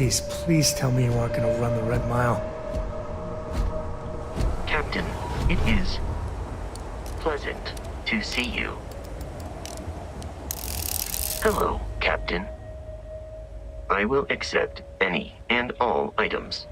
Please tell me you aren't gonna run the red mile. Captain, it is pleasant to see you. Hello, Captain. I will accept any and all items.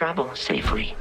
Travel safely.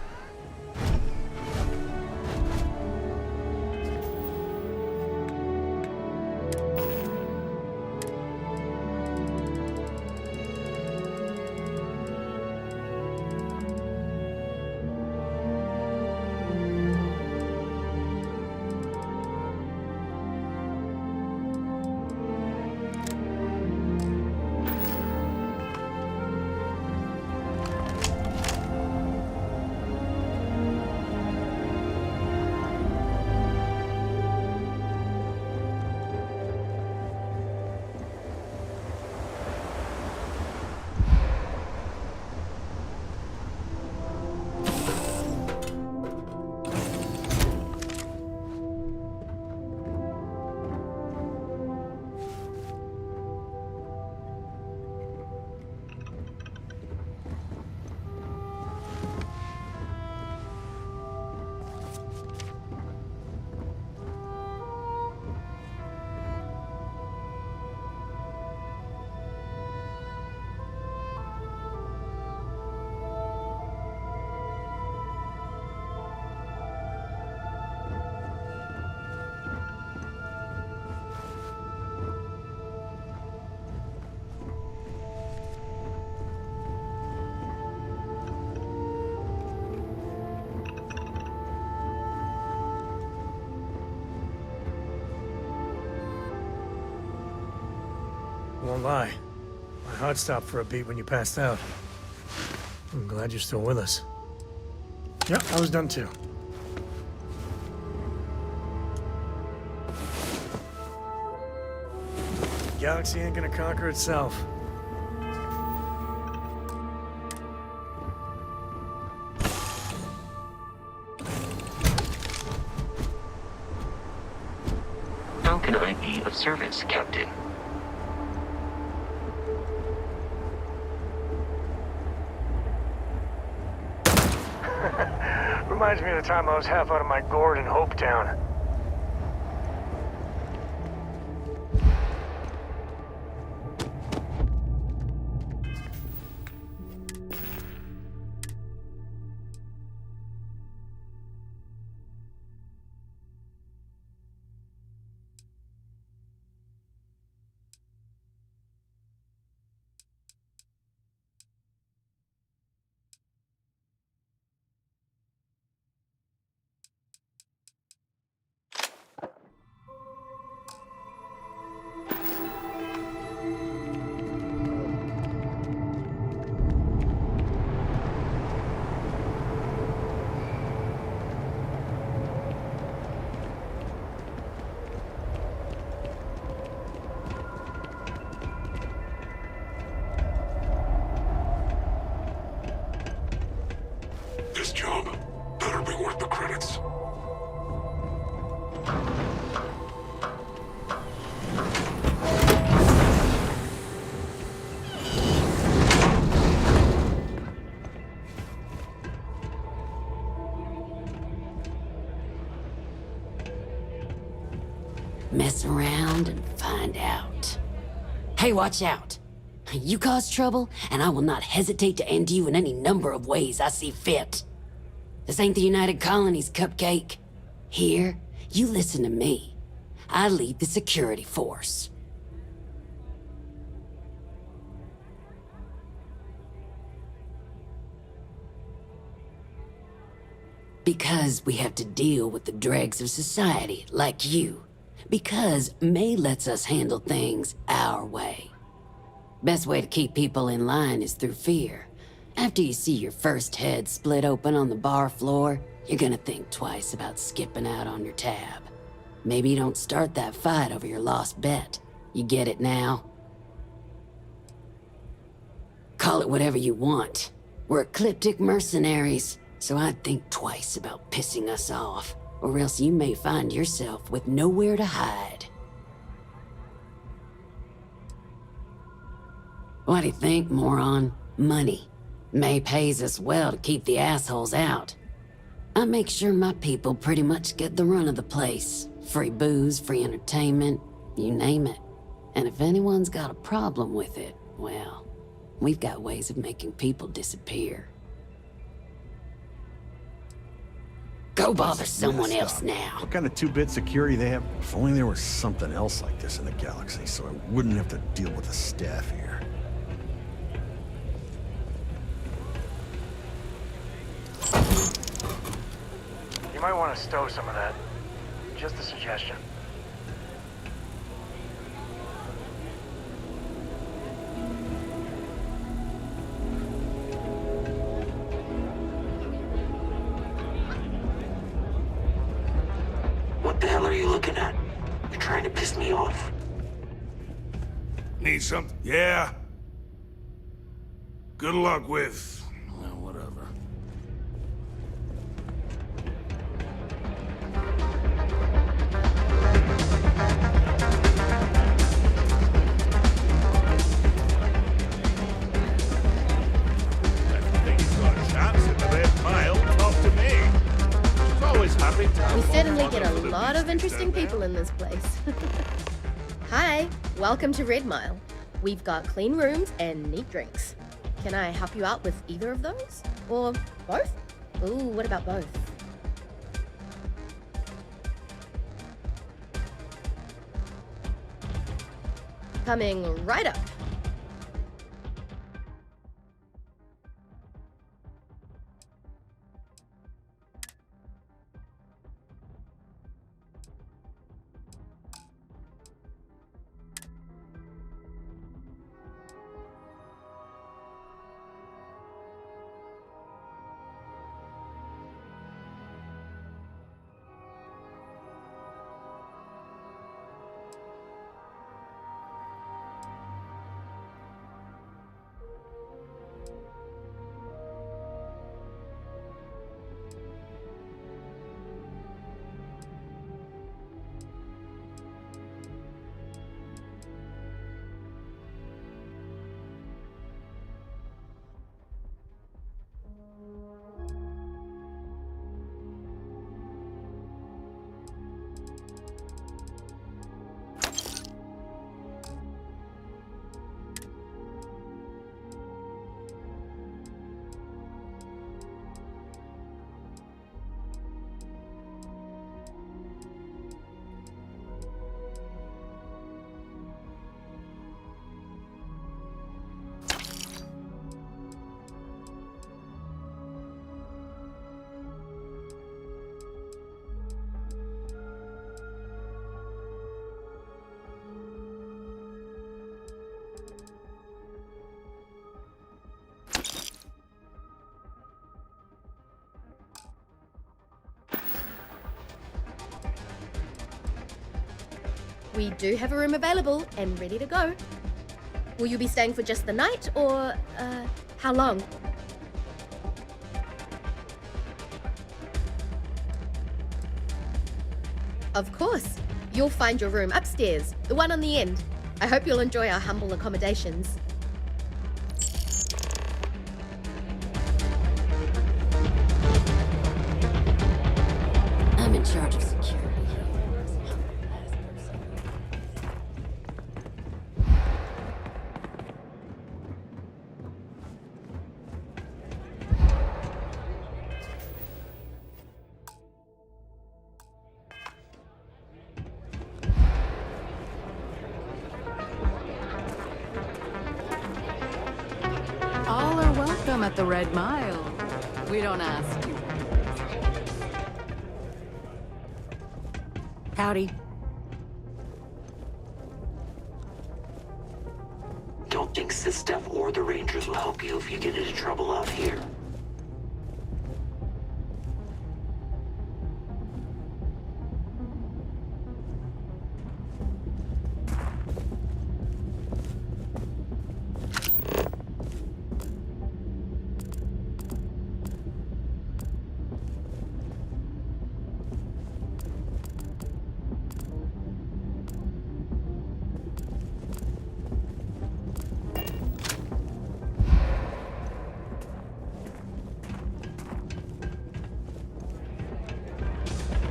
won't lie. My heart stopped for a beat when you passed out. I'm glad you're still with us. Yep, I was done too. Galaxy ain't gonna conquer itself. How can I be of service, Captain? Reminds me of the time I was half out of my gourd in Hopetown. This job better be worth the credits. Mess around and find out. Hey, watch out! You cause trouble, and I will not hesitate to end you in any number of ways I see fit. This ain't the United Colonies, Cupcake. Here, you listen to me. I lead the security force. Because we have to deal with the dregs of society, like you. Because May lets us handle things our way. Best way to keep people in line is through fear. After you see your first head split open on the bar floor, you're gonna think twice about skipping out on your tab. Maybe you don't start that fight over your lost bet. You get it now? Call it whatever you want. We're ecliptic mercenaries, so I'd think twice about pissing us off, or else you may find yourself with nowhere to hide. What do you think, moron? Money. May pays us well to keep the assholes out. I make sure my people pretty much get the run of the place. Free booze, free entertainment, you name it. And if anyone's got a problem with it, well, we've got ways of making people disappear. Go bother someone else now. What kind of two-bit security they have? If only there was something else like this in the galaxy, so I wouldn't have to deal with the staff here. You might want to stow some of that. Just a suggestion. What the hell are you looking at? You're trying to piss me off. Need something? Yeah. Good luck with... well, whatever. We certainly get a lot of interesting people in this place. Hi, welcome to Red Mile. We've got clean rooms and neat drinks. Can I help you out with either of those? Or both? Ooh, what about both? Coming right up. We do have a room available and ready to go. Will you be staying for just the night, or, how long? Of course. You'll find your room upstairs, the one on the end. I hope you'll enjoy our humble accommodations. I'm in charge of security. All are welcome at the Red Mile. We don't ask you. Howdy. Don't think this stuff or the Rangers will help you if you get into trouble out here.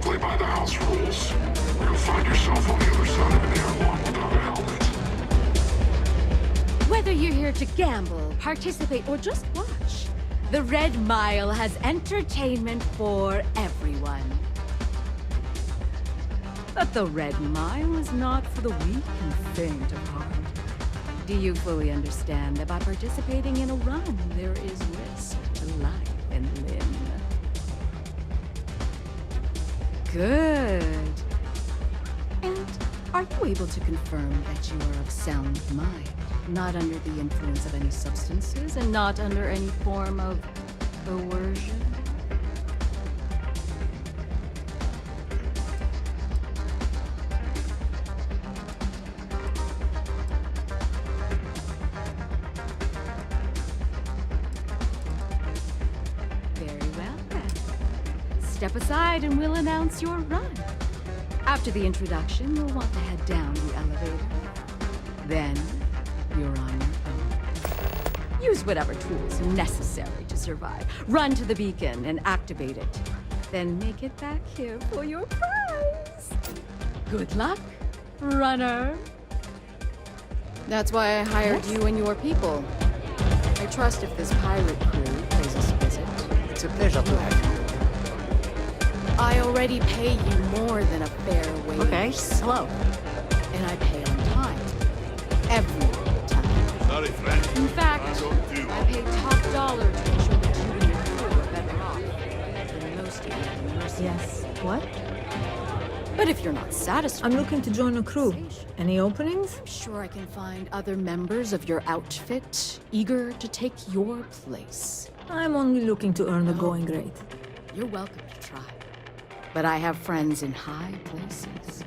Play by the house rules, or you'll find yourself on the other side of an airlock without a helmet. Whether you're here to gamble, participate, or just watch, the Red Mile has entertainment for everyone. But the Red Mile is not for the weak and faint of heart. Do you fully understand that by participating in a run, there is risk to life and limb? Good. And are you able to confirm that you are of sound mind, not under the influence of any substances, and not under any form of coercion? Very well, then. Step aside and we'll announce your run. After the introduction, you'll want to head down the elevator. Then, you're on your own. Use whatever tools necessary to survive. Run to the beacon and activate it. Then make it back here for your prize. Good luck, runner. That's why I hired you and your people. I trust if this pirate crew pays us a visit. It's a pleasure to have you. I already pay you more than a fair wage. Okay, slow. And I pay on time. Every time. Sorry, friend. In fact, I pay top dollar to ensure that you and your crew are better off than most of you in the mercenaries. Yes. What? But if you're not satisfied, I'm looking to join a crew. Any openings? I'm sure I can find other members of your outfit eager to take your place. I'm only looking to earn a going rate. You're welcome to try. But I have friends in high places.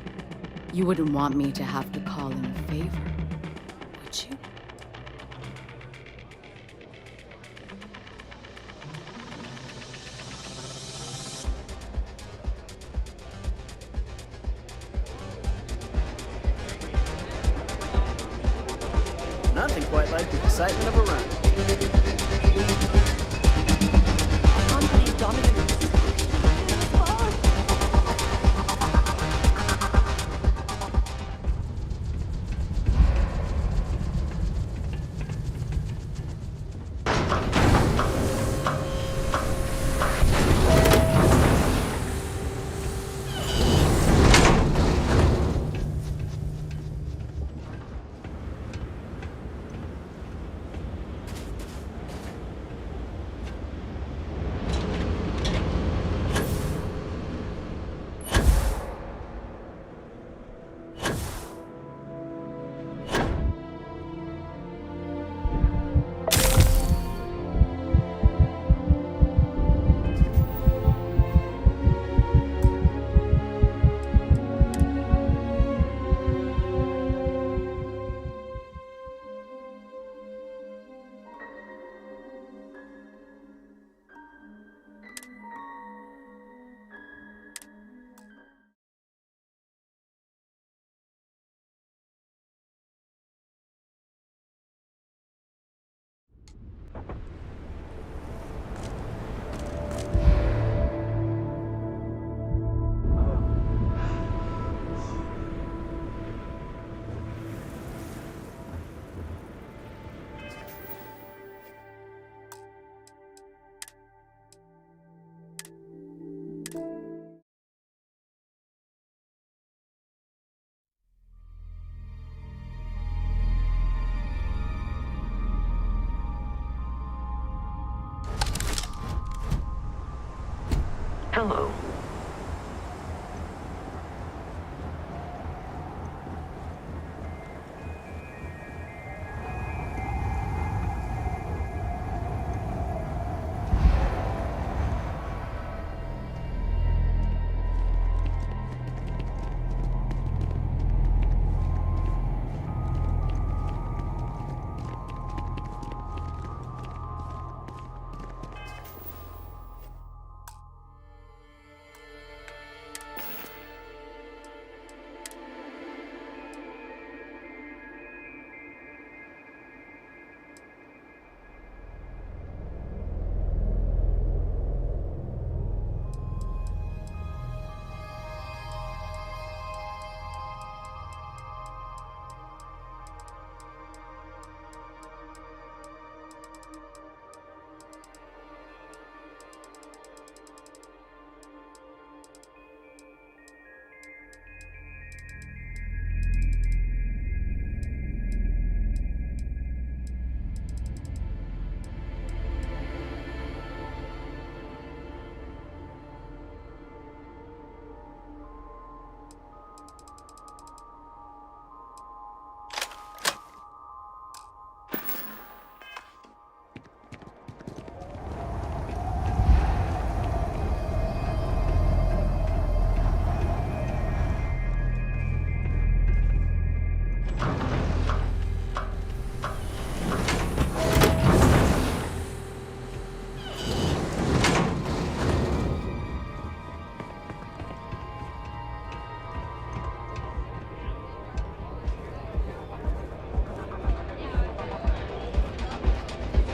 You wouldn't want me to have to call in a favor, would you? Nothing quite like the excitement of a run. Company dominant.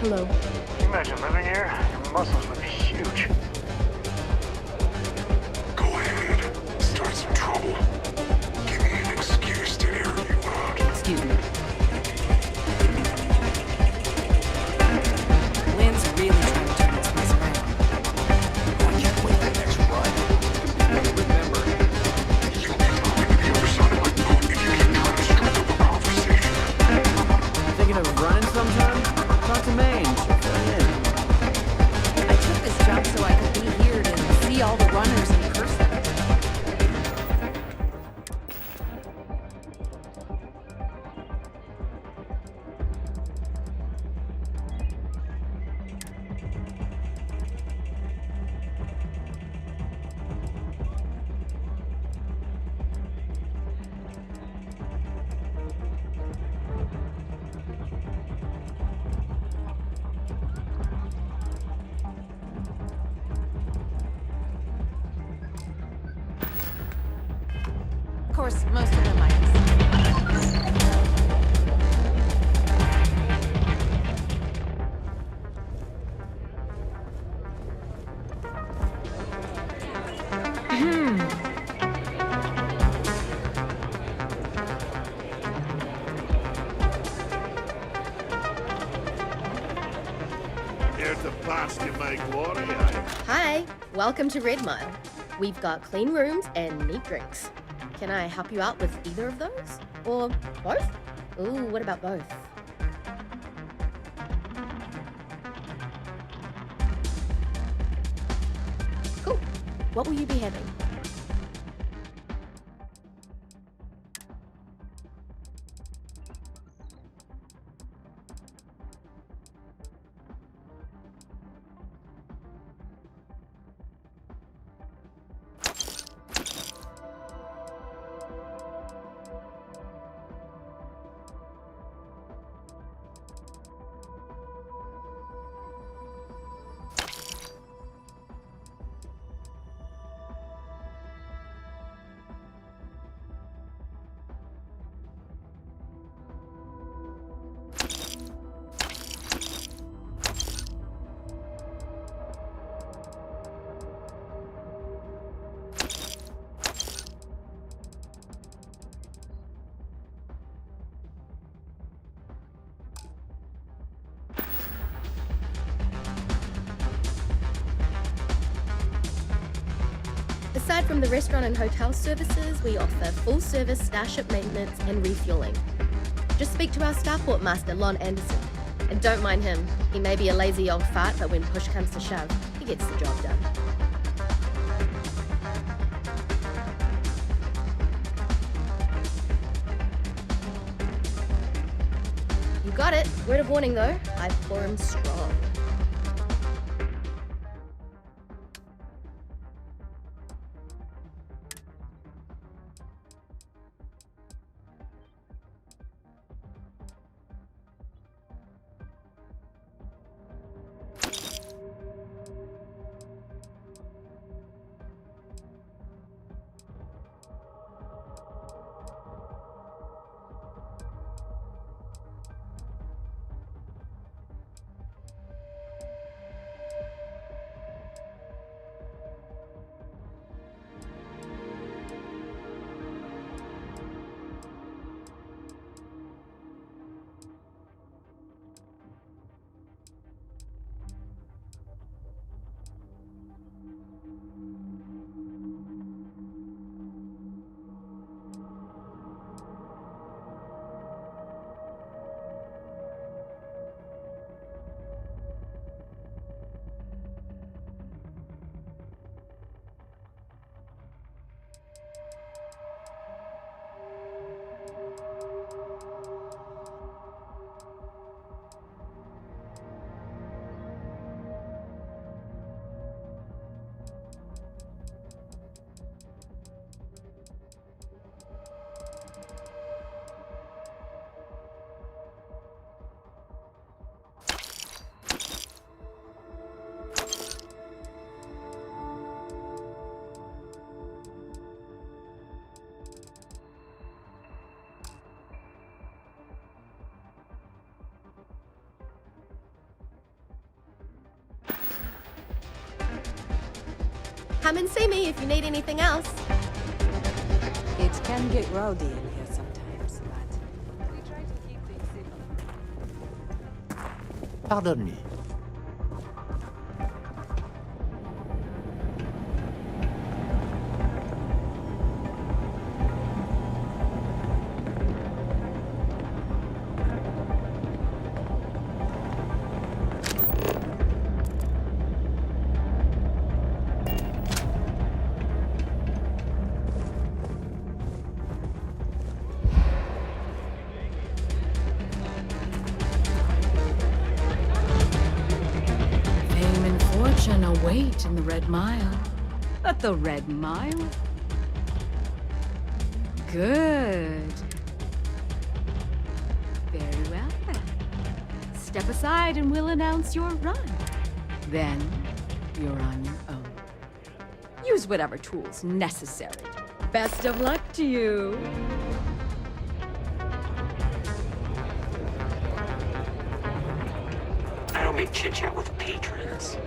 Hello. Imagine living here. Your muscles would be huge. Go ahead. Start some trouble. Give me an excuse to air you out. Excuse me. Lynn's really trying to turn this place around. I can't wait that next run. Remember, You'll be moving to the other side of my boat if you keep trying to strike up a conversation. Thinking of running sometime? Talk to Maine. She'll fill you in. I took this job so I could be here to see all the runners in person. Of course, most of them I can see. Here to pasture my glory, aye. Hi, welcome to Red Mile. We've got clean rooms and neat drinks. Can I help you out with either of those? Or both? Ooh, what about both? Cool. What will you be having? Aside from the restaurant and hotel services, we offer full-service starship maintenance and refueling. Just speak to our starport master, Lon Anderson. And don't mind him. He may be a lazy old fart, but when push comes to shove, he gets the job done. You got it. Word of warning, though. I pour him strong. Come and see me if you need anything else. It can get rowdy in here sometimes, but we try to keep things civil. Pardon me. Fame and fortune await in the Red Mile. But the Red Mile? Good. Very well then. Step aside and we'll announce your run. Then you're on your own. Use whatever tools necessary. Best of luck to you. I don't make chit-chat with patrons.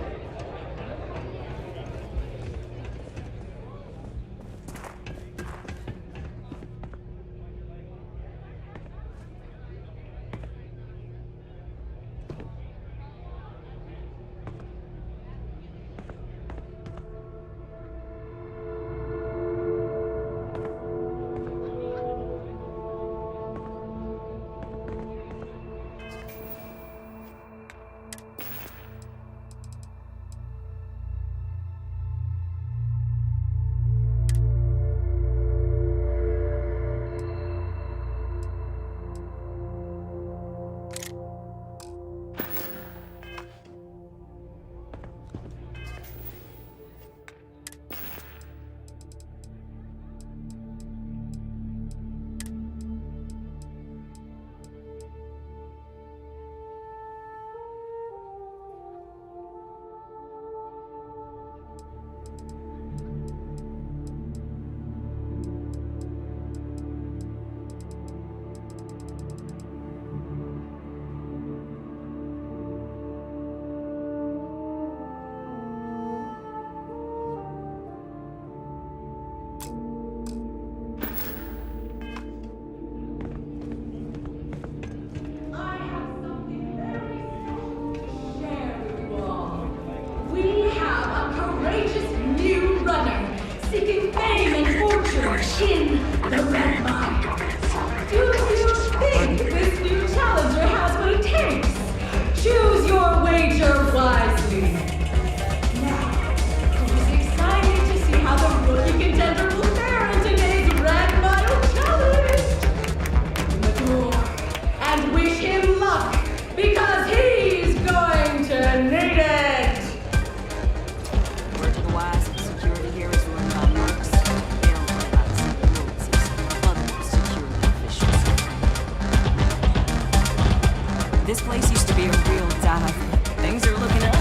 This place used to be a real dive. Things are looking up.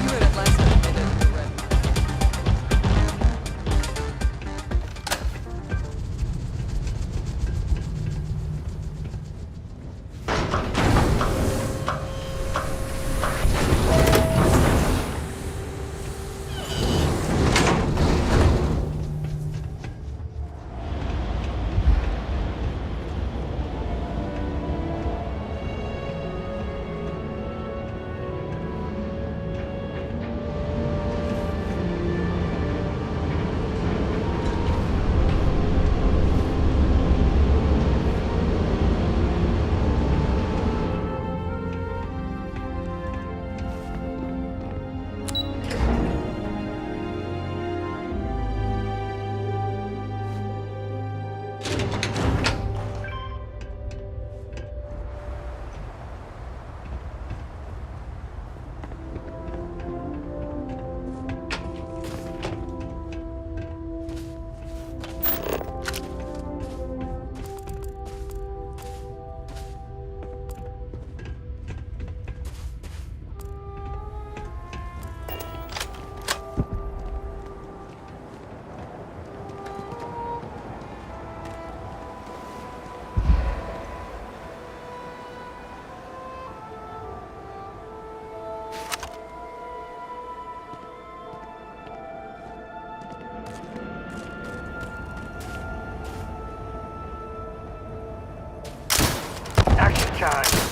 You would at last admitted the Red Mile. kind.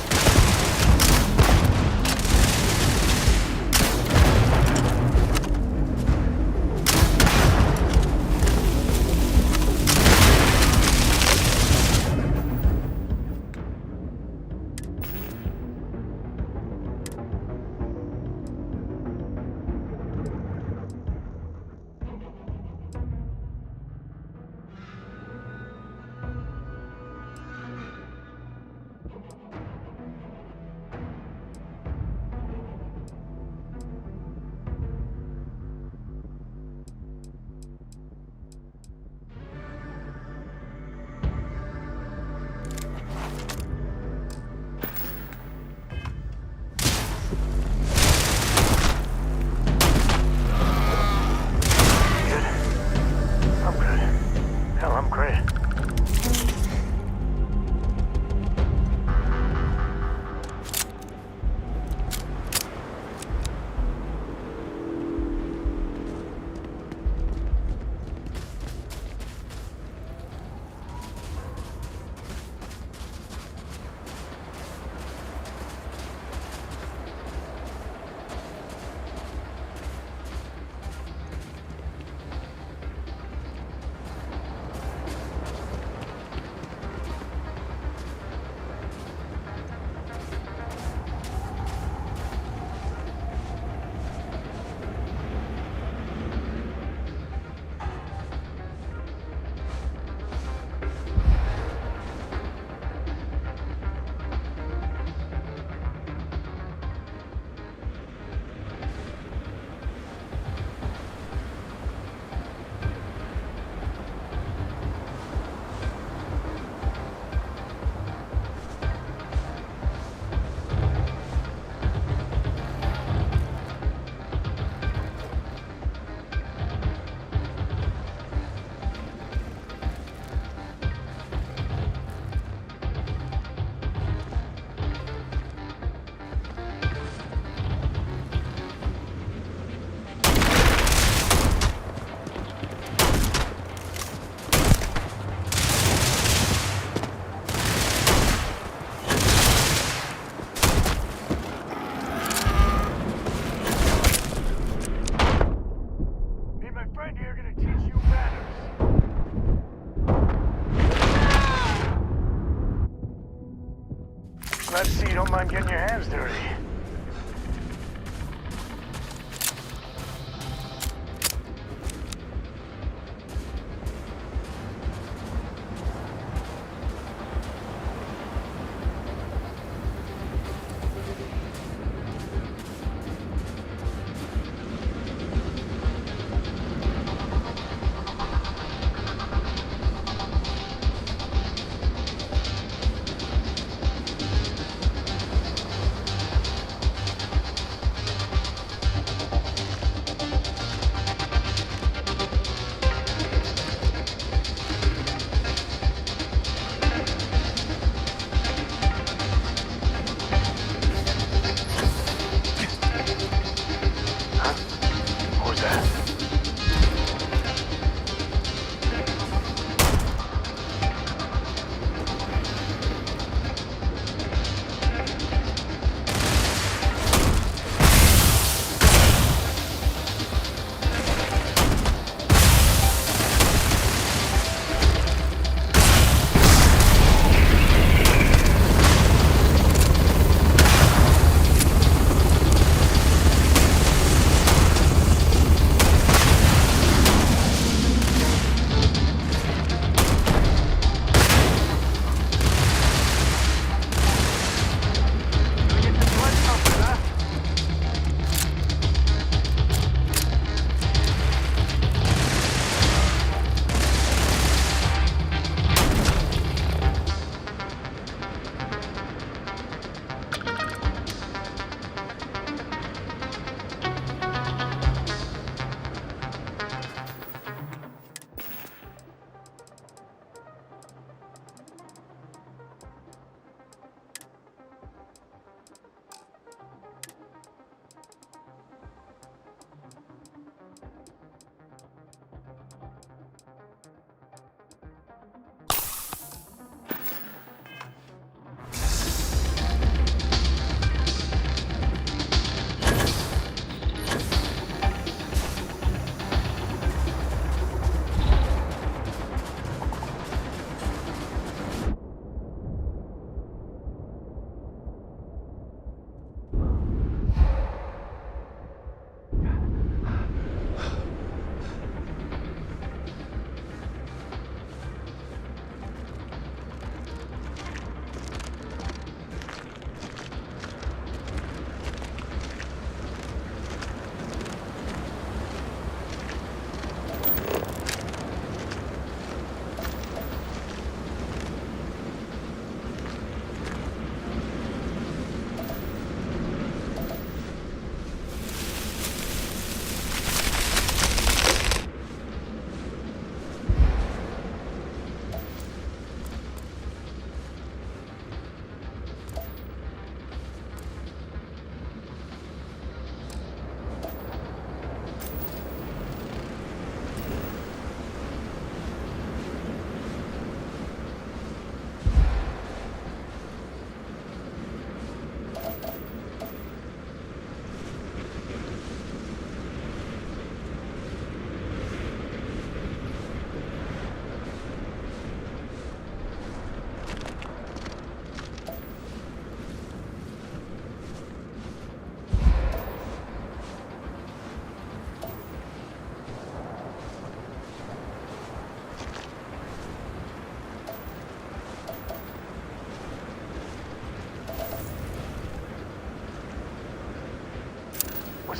Glad to see you don't mind getting your hands dirty.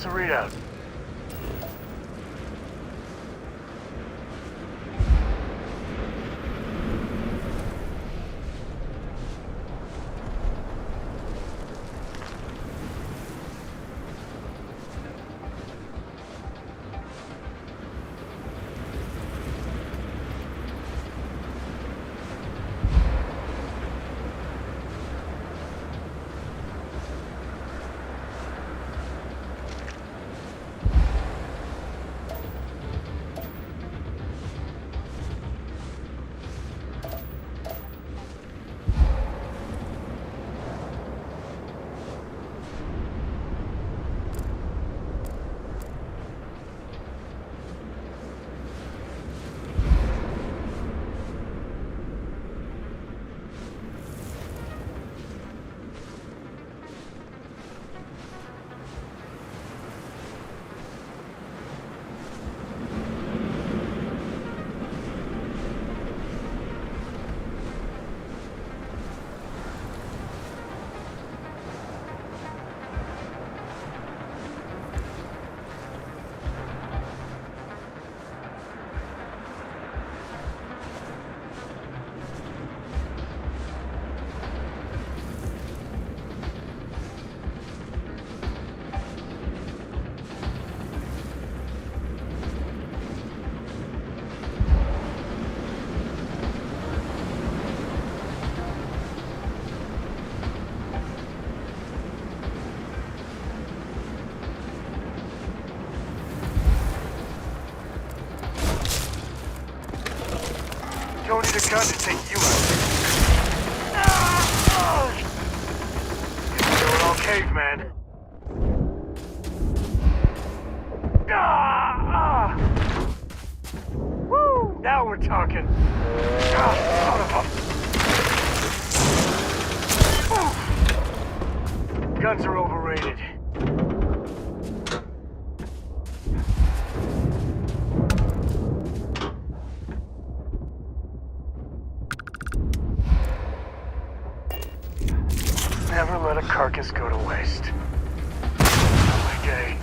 the readout? Don't need a gun to take you out. You're all caveman. Woo! Now we're talking. Son of a... Guns are overrated. Never let a carcass go to waste. My day.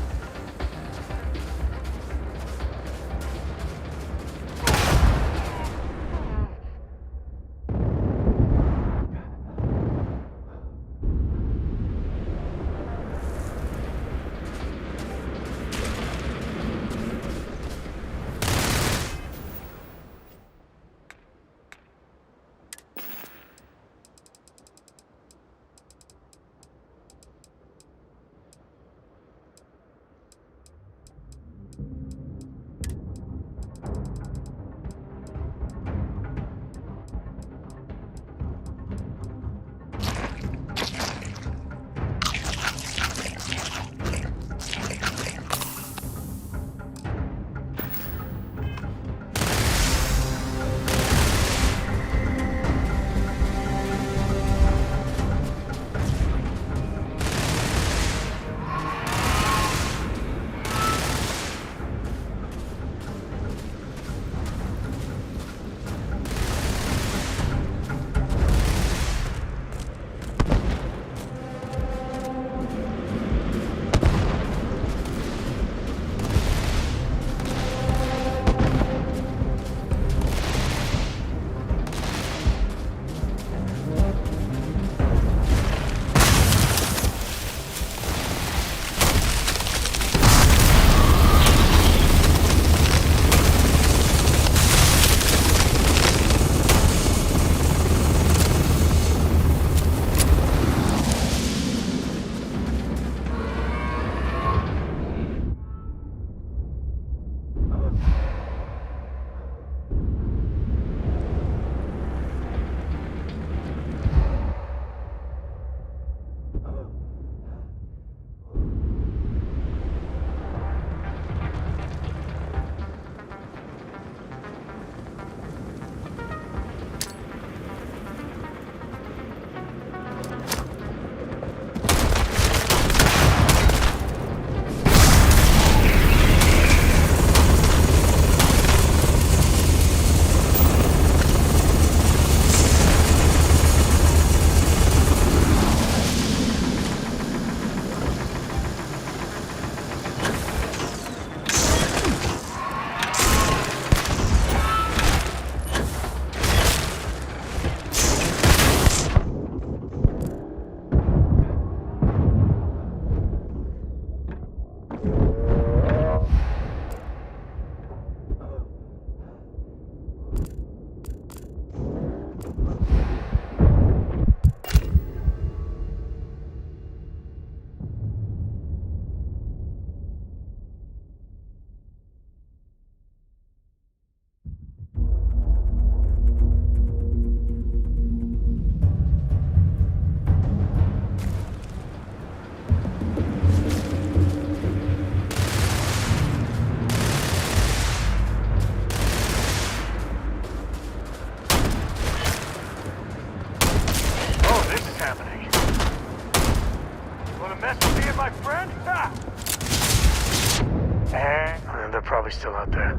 Probably still out there.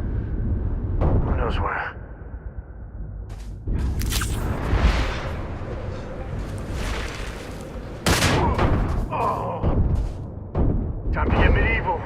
Who knows where? Oh! Time to get medieval.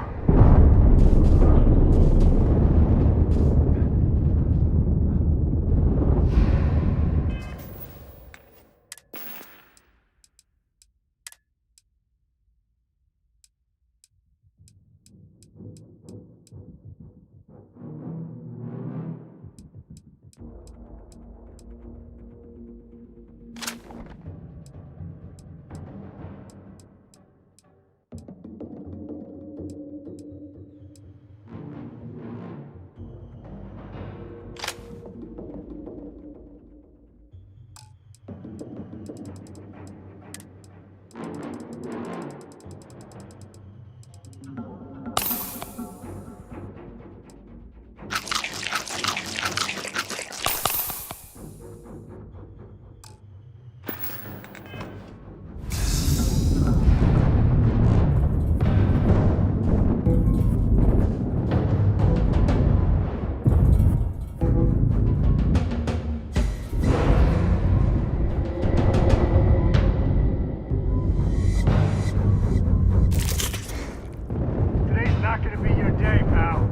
Not gonna be your day, pal.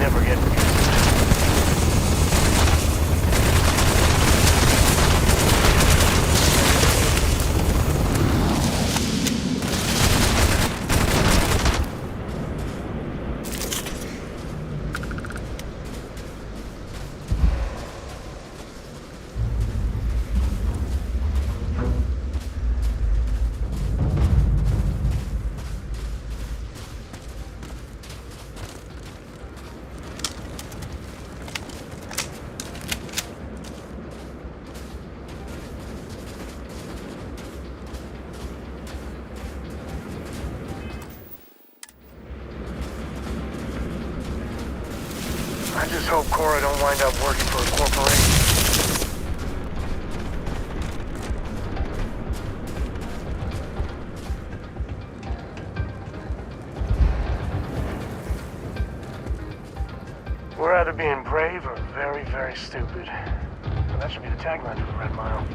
Never get I just hope Cora don't wind up working for a corporation. We're either being brave or very, very stupid. Well, that should be the tagline for the Red Mile.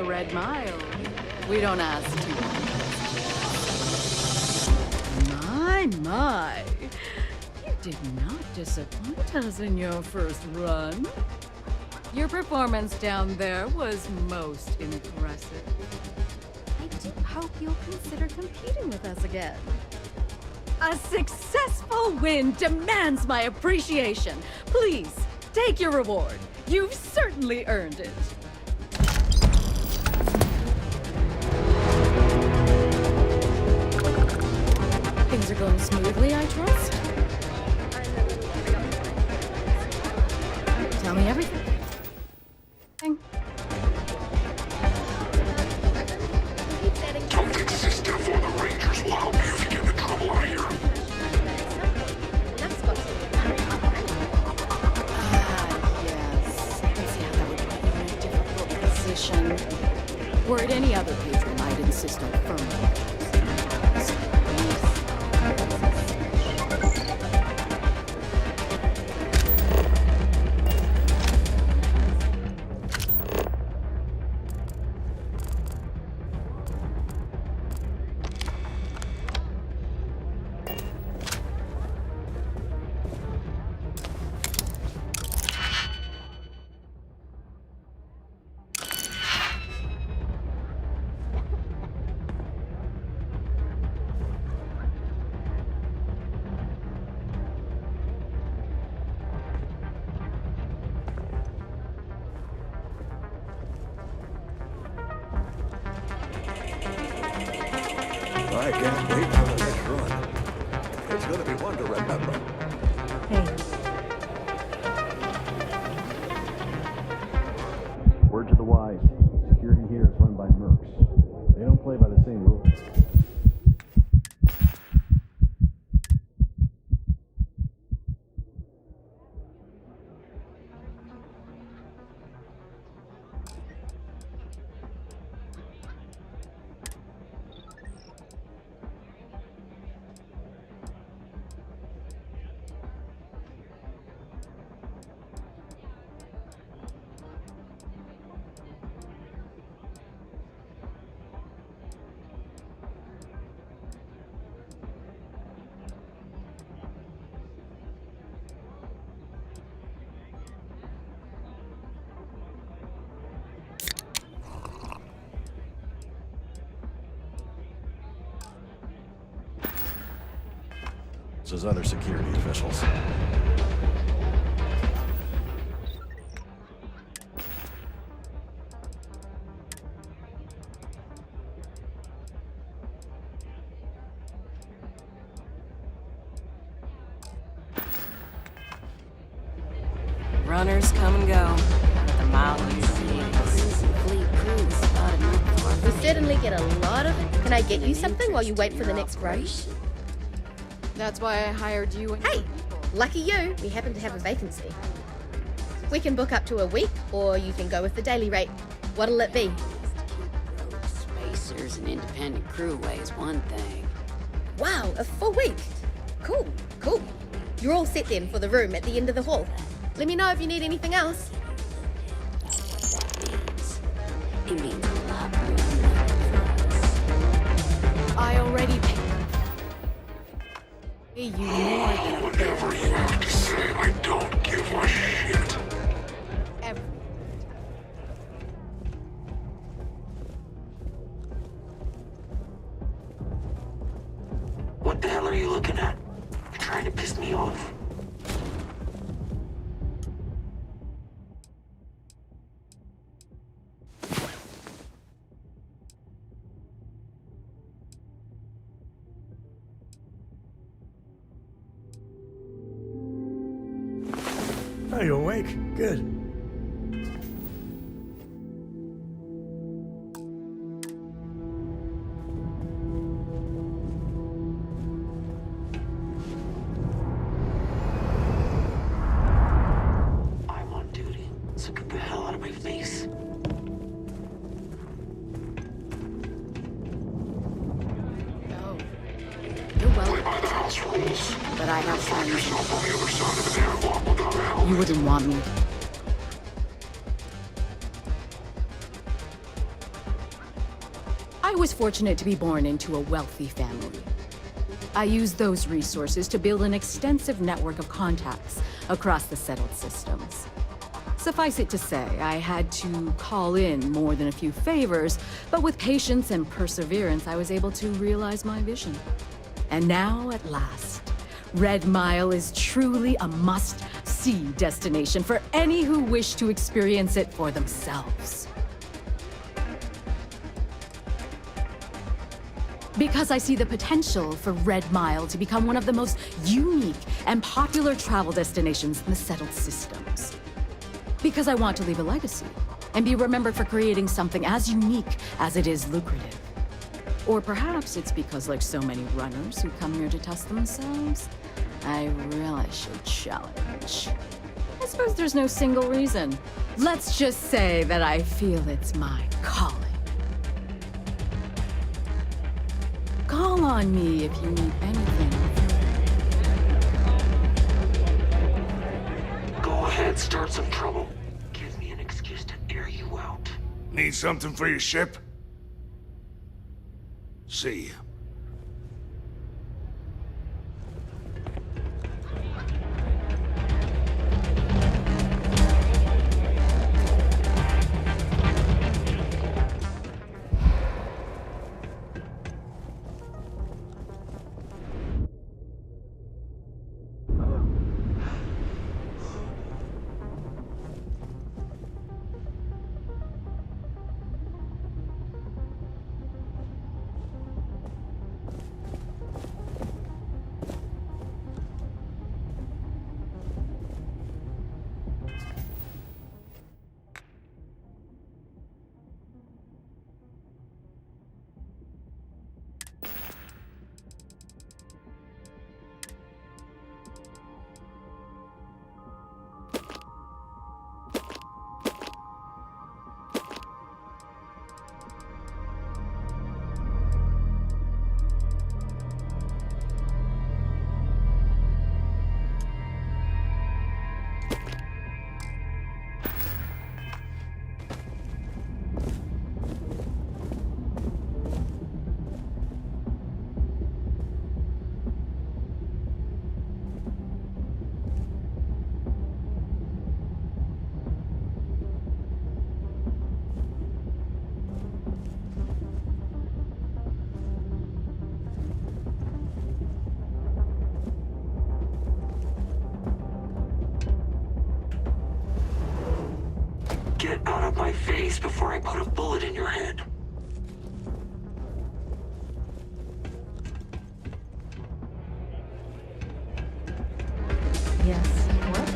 Red Mile, we don't ask too much. My. You did not disappoint us in your first run. Your performance down there was most impressive. I do hope you'll consider competing with us again. A successful win demands my appreciation. Please, take your reward. You've certainly earned it. Things are going smoothly, I trust? Tell me everything. Don't exist, therefore the Rangers will help you if you get into trouble out here. Yes. I can see how that would put you in a difficult position. Were it any other patron, I'd insist on firm rules. I can't wait for the next run. It's gonna be one to remember. Hey, Word to the wise. Security here is run by mercs. They don't play by the same rules. Those other security officials. Runners come and go. The mile you see. We certainly get a lot of... Can I get you something while you wait for the next run? That's why I hired you and Hey, lucky you, we happen to have a vacancy. We can book up to a week, or you can go with the daily rate. What'll it be? Spacers and independent crewway is one thing. Wow, a full week. Cool, cool. You're all set then for the room at the end of the hall. Let me know if you need anything else. It means a lot more than that for us. I already paid you more than Whatever you have to say, I don't give a shit. ever. What the hell are you looking at? You're trying to piss me off. Oh, you awake? Good. I'm on duty, so get the hell out of my face. Oh, you're Play welcome. by the house rules. But I have Find friends. yourself on the other side of an airlock without a helmet. You wouldn't want me. was fortunate to be born into a wealthy family. I used those resources to build an extensive network of contacts across the settled systems. Suffice it to say, I had to call in more than a few favors, but with patience and perseverance, I was able to realize my vision. And now, at last, Red Mile is truly a must-see destination for any who wish to experience it for themselves. Because I see the potential for Red Mile to become one of the most unique and popular travel destinations in the settled systems. Because I want to leave a legacy and be remembered for creating something as unique as it is lucrative. Or perhaps it's because, like so many runners who come here to test themselves, I really should challenge. I suppose there's no single reason. Let's just say that I feel it's my calling. Call on me if you need anything. Go ahead, start some trouble. Give me an excuse to air you out. Need something for your ship? See you. Get out of my face before I put a bullet in your head. Yes. What?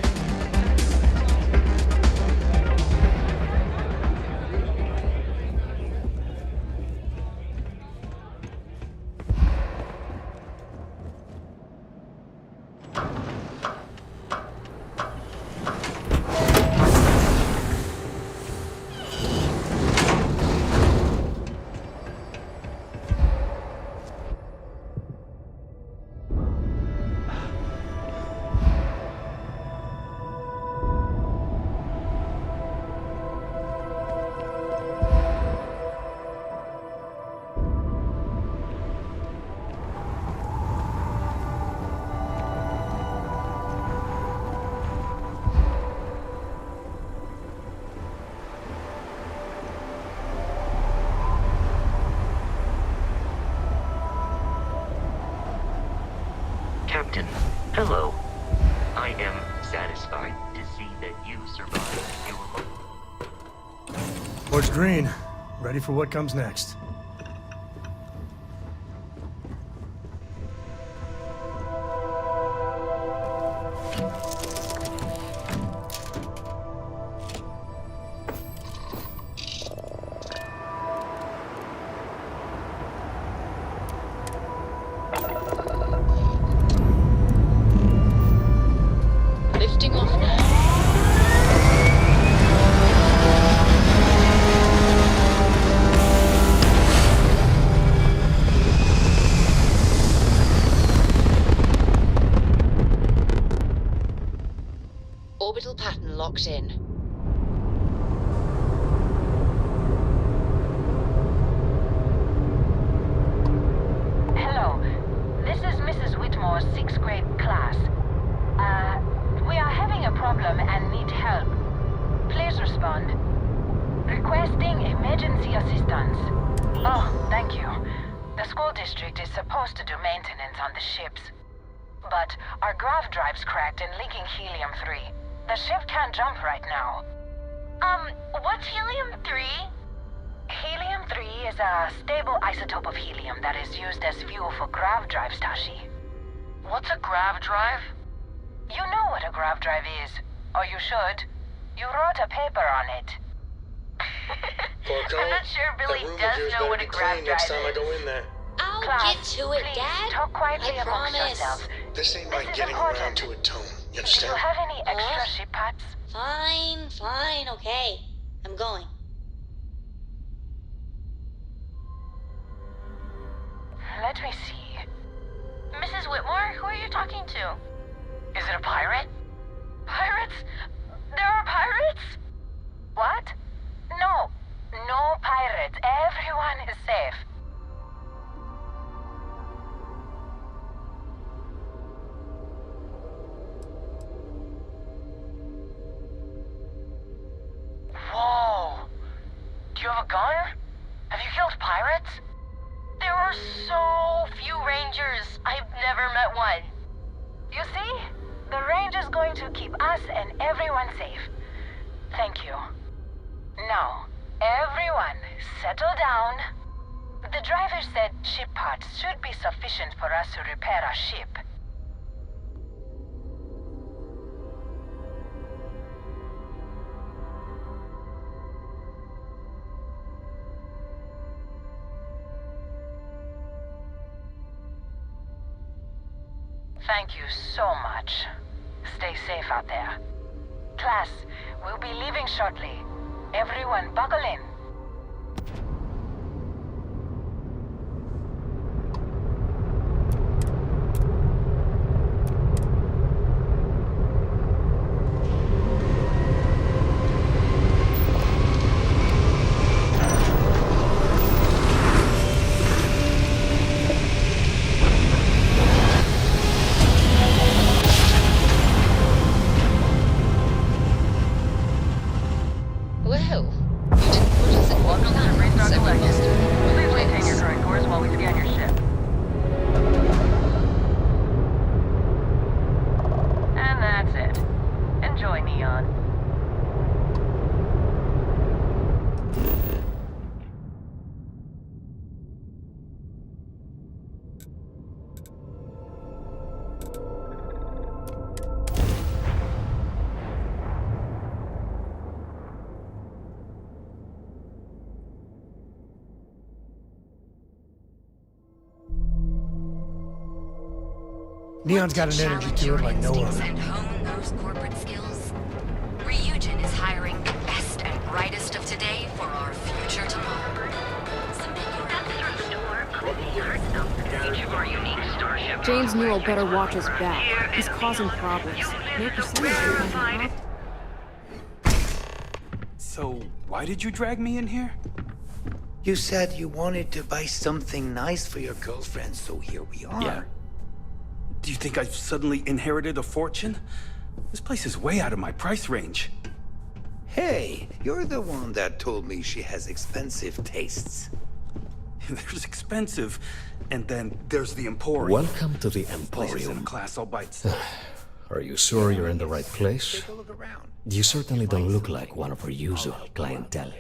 Captain, hello. I am satisfied to see that you survived your... Towards green. Ready for what comes next. Lifting off now. Orbital pattern locked in. your 6th grade class. We are having a problem and need help. Please respond. Requesting emergency assistance. Oh, thank you. The school district is supposed to do maintenance on the ships. But our grav drive's cracked and leaking helium-3. The ship can't jump right now. What's helium-3? Helium-3 is a stable isotope of helium that is used as fuel for grav drives, Tashi. What's a grav drive? You know what a grav drive is, or you should. You wrote a paper on it. I'm not sure Billy does know what a grav drive next time I is. go in there. I'll Class, get to it, please, Dad. talk quietly I amongst promise. yourselves. This ain't This like is getting important. around to a tone. You Do you understand? have any extra ship parts? Fine, okay. I'm going. Let me see. Mrs. Whitmore, who are you talking to? Is it a pirate? Pirates? There are pirates? What? No. No pirates. Everyone is safe. Whoa. Do you have a gun? Have you killed pirates? There are so few rangers. I've never met one. You see? The range is going to keep us and everyone safe. Thank you. Now, everyone, settle down. The driver said ship parts should be sufficient for us to repair our ship. Thank you so much. Stay safe out there. Class, we'll be leaving shortly. Everyone buckle in. Whoa. You didn't put us in one Welcome to class Restart several Galactic. yesterday. Please maintain your current course while we scan your ship. And that's it. Enjoy, Neon. Neon's got an energy to it like no other. And hone those corporate skills? Ryujin is hiring the best and brightest of today for our future tomorrow. Each of our unique starship. James Newell better watch his back. He's causing problems. No percentage of causing So, why did you drag me in here? You said you wanted to buy something nice for your girlfriend, so here we are. Yeah. Do you think I've suddenly inherited a fortune? This place is way out of my price range. Hey, you're the one that told me she has expensive tastes. There's expensive, and then there's the Emporium. Welcome to the Place is in a Emporium. class all by itself. Are you sure you're in the right place? Take a look around. You certainly don't look like one of our usual clientele.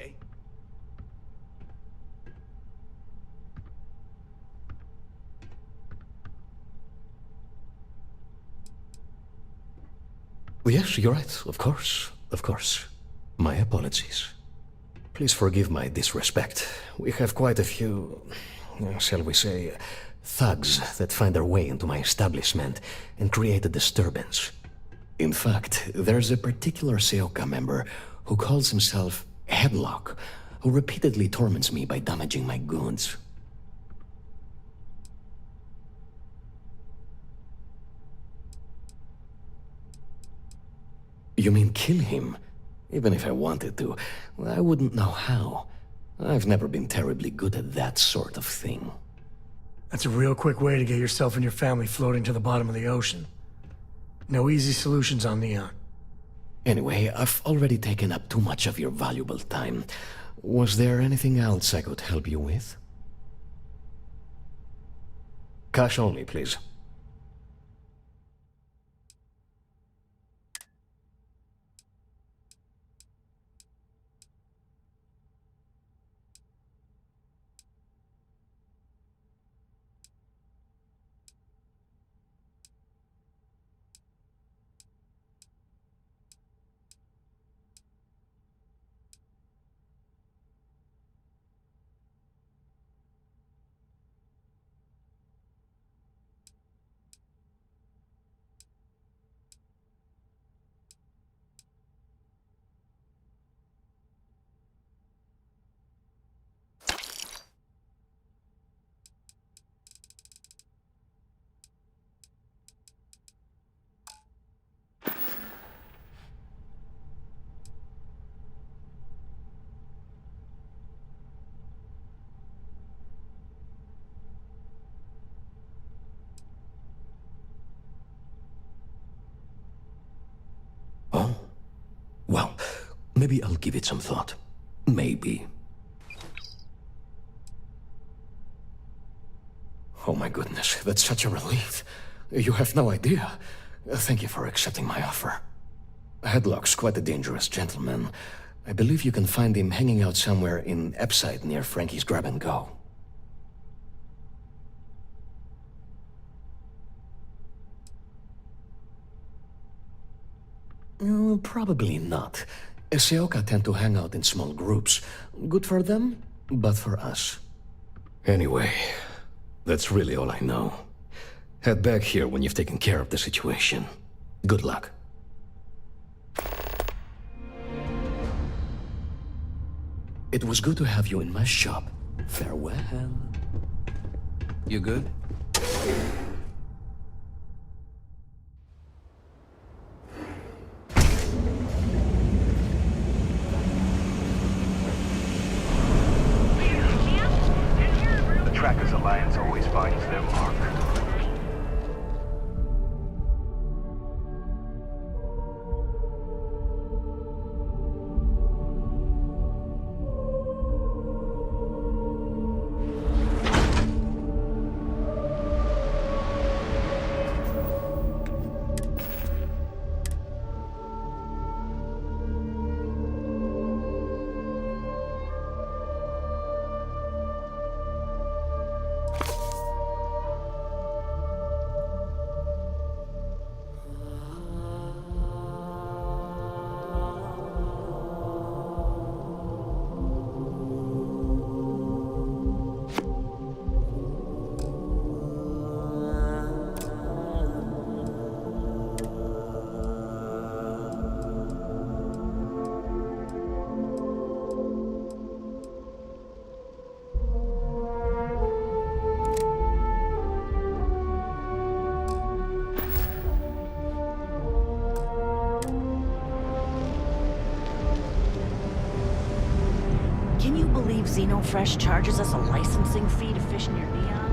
Yes, you're right. Of course. Of course. My apologies. Please forgive my disrespect. We have quite a few, shall we say, thugs that find their way into my establishment and create a disturbance. In fact, there's a particular Seoka member who calls himself Headlock, who repeatedly torments me by damaging my goods. You mean kill him? Even if I wanted to, I wouldn't know how. I've never been terribly good at that sort of thing. That's a real quick way to get yourself and your family floating to the bottom of the ocean. No easy solutions on Neon. Anyway, I've already taken up too much of your valuable time. Was there anything else I could help you with? Cash only, please. Oh? Well, maybe I'll give it some thought. Maybe. Oh my goodness, that's such a relief. You have no idea. Thank you for accepting my offer. Headlock's quite a dangerous gentleman. I believe you can find him hanging out somewhere in Epside near Frankie's Grab and Go. Probably not. Seoka tend to hang out in small groups. Good for them, but for us. Anyway, that's really all I know. Head back here when you've taken care of the situation. Good luck. It was good to have you in my shop. Farewell. You good? The Trackers Alliance always finds their mark. Can you believe Xenofresh charges us a licensing fee to fish near Neon?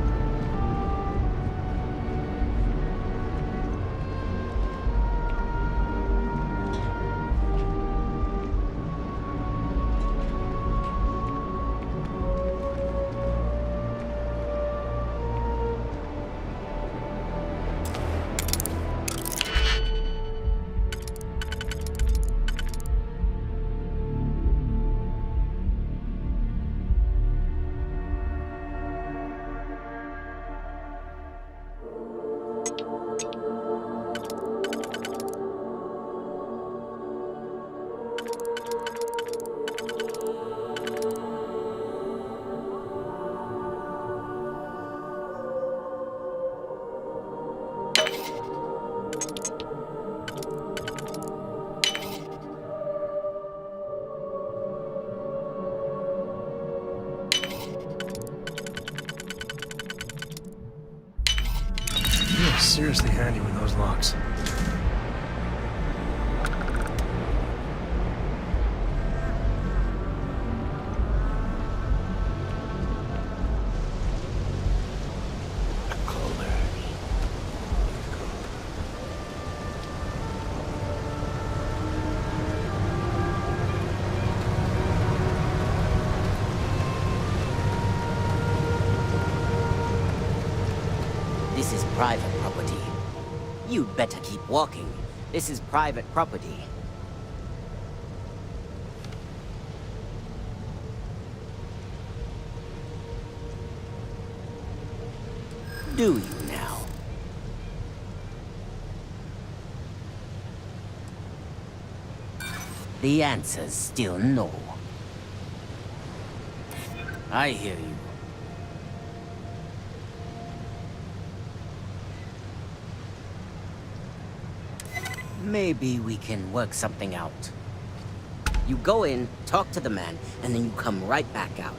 You're seriously handy with those locks. private property. You'd better keep walking. This is private property. Do you now? The answer's still no. I hear you. Maybe we can work something out. You go in, talk to the man, and then you come right back out.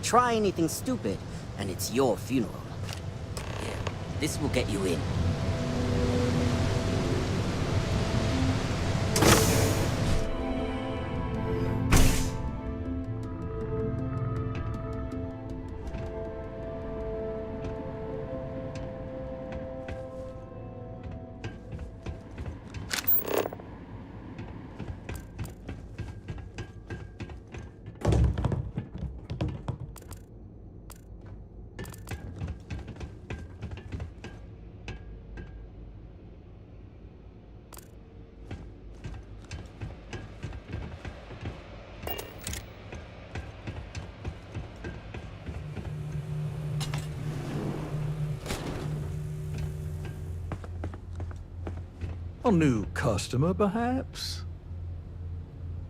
Try anything stupid, and it's your funeral. Here, this will get you in. A new customer, perhaps?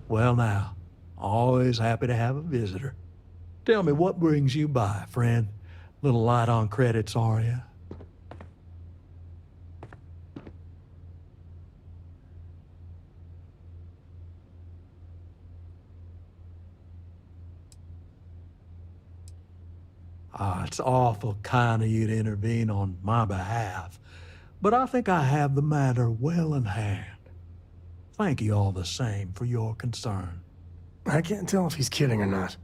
Well now, always happy to have a visitor. Tell me, what brings you by, friend? Little light on credits, are you? It's awful kind of you to intervene on my behalf, but I think I have the matter well in hand. Thank you all the same for your concern. I can't tell if he's kidding or not.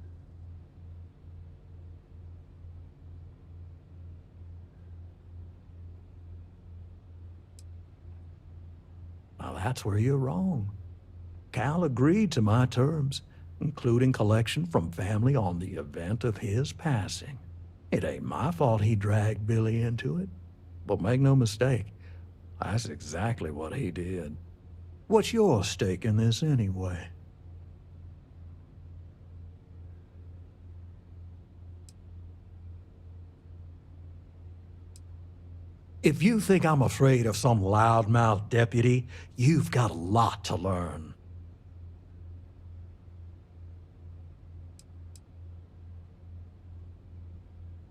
Now that's where you're wrong. Cal agreed to my terms, including collection from family on the event of his passing. It ain't my fault he dragged Billy into it. But make no mistake, that's exactly what he did. What's your stake in this anyway? If you think I'm afraid of some loudmouth deputy, you've got a lot to learn.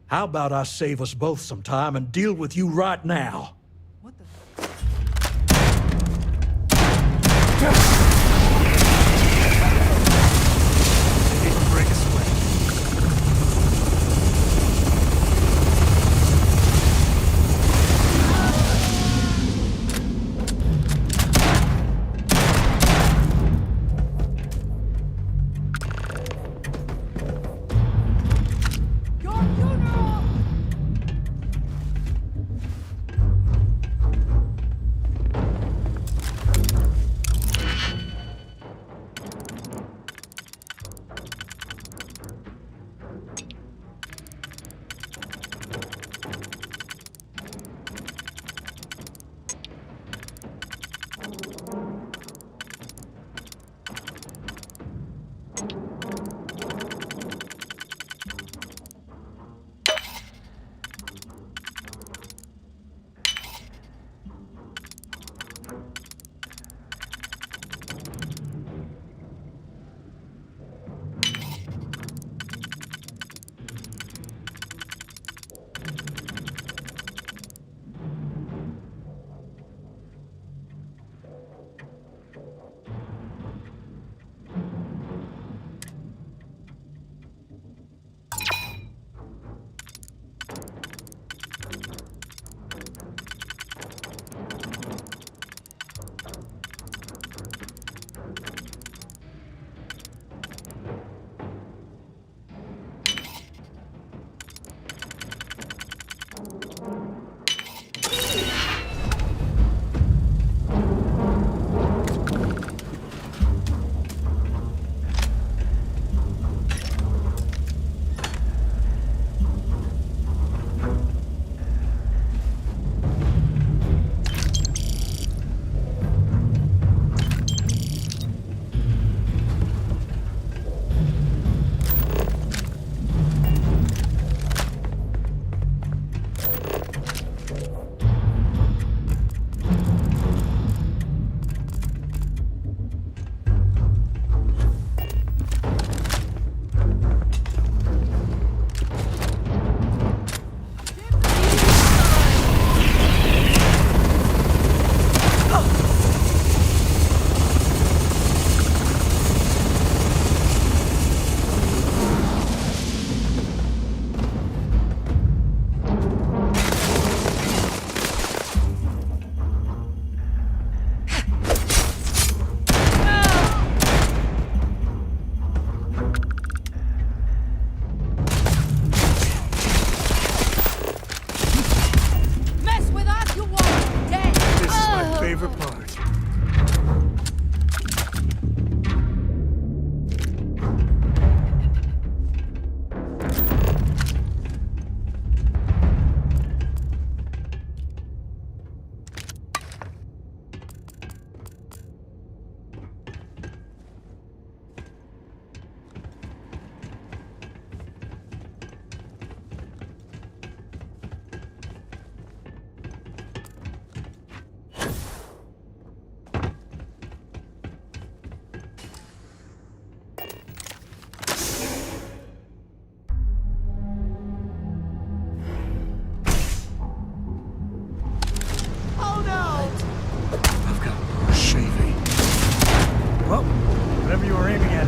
How about I save us both some time and deal with you right now?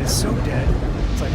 is so dead. It's like...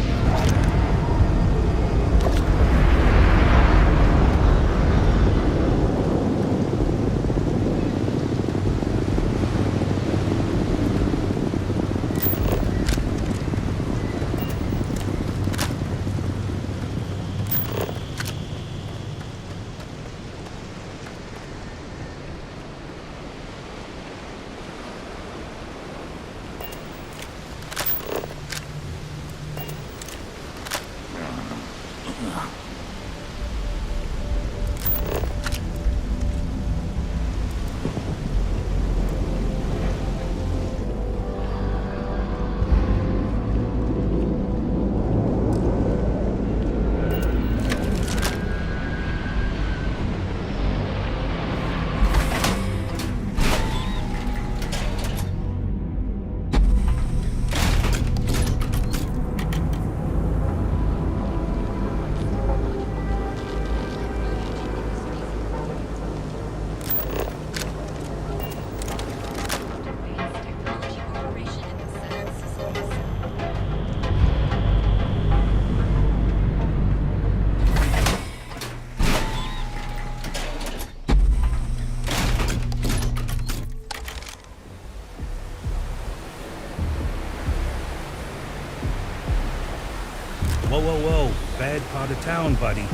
Whoa, whoa, whoa. Bad part of town, buddy.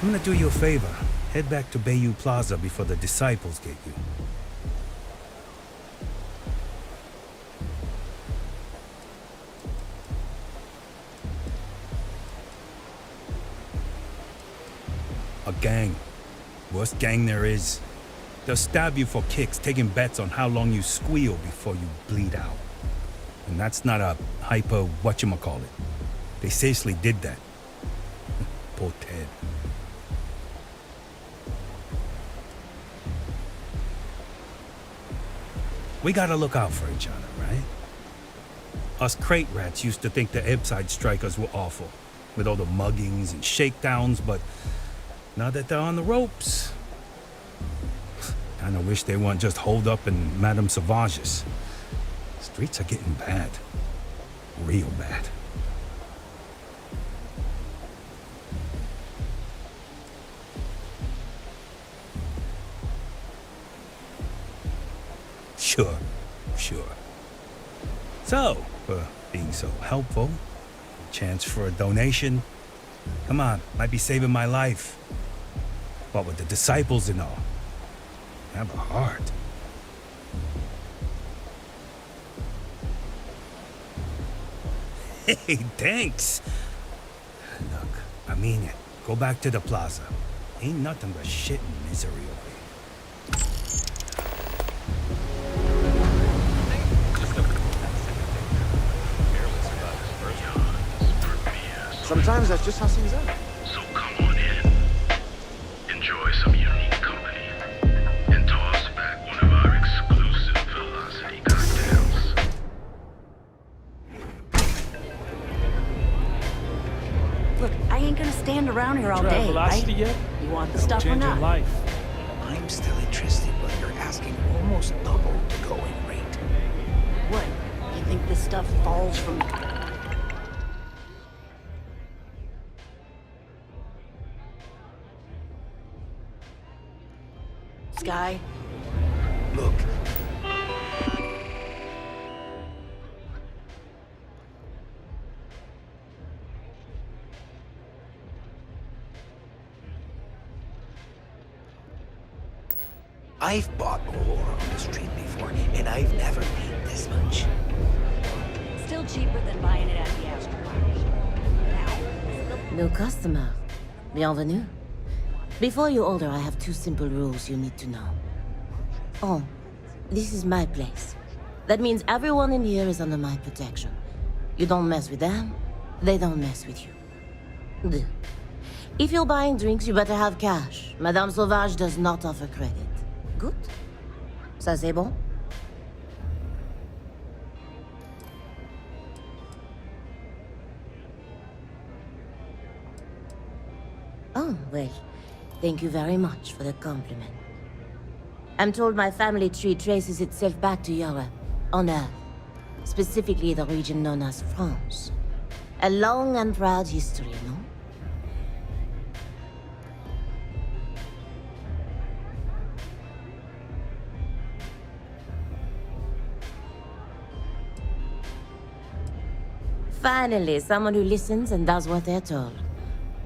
I'm gonna do you a favor. Head back to Bayou Plaza before the disciples get you. A gang. Worst gang there is. They'll stab you for kicks, taking bets on how long you squeal before you bleed out. And that's not a hyper whatchamacallit. They seriously did that. Poor Ted. We gotta look out for each other, right? Us crate rats used to think the Ebbside strikers were awful, with all the muggings and shakedowns, but now that they're on the ropes, kinda wish they weren't just holed up in Madame Sauvage's. Streets are getting bad. Real bad. Sure. So, for being so helpful, chance for a donation. Come on, might be saving my life. What with the disciples and all. Have a heart. Hey, thanks. Look, I mean it. Go back to the plaza. Ain't nothing but shit and misery over here. Sometimes that's just how things are. So come on in. Enjoy some unique company. And toss back one of our exclusive velocity cocktails. Look, I ain't gonna stand around here all Try day, velocity right? yet? You want the That'll stuff or change your not? life. I'm still interested, but you're asking almost double the going rate. What? You think this stuff falls from... sky? Look. I've bought ore on the street before, and I've never paid this much. Still cheaper than buying it at the aftermarket. New customer. Bienvenue. Before you order, I have 2 simple rules you need to know. Oh, this is my place. That means everyone in here is under my protection. You don't mess with them, they don't mess with you. Deux. If you're buying drinks, you better have cash. Madame Sauvage does not offer credit. Good? Ça c'est bon? Oh, well, thank you very much for the compliment. I'm told my family tree traces itself back to Europe, on Earth. specifically the region known as France. A long and proud history, no? Finally, someone who listens and does what they're told.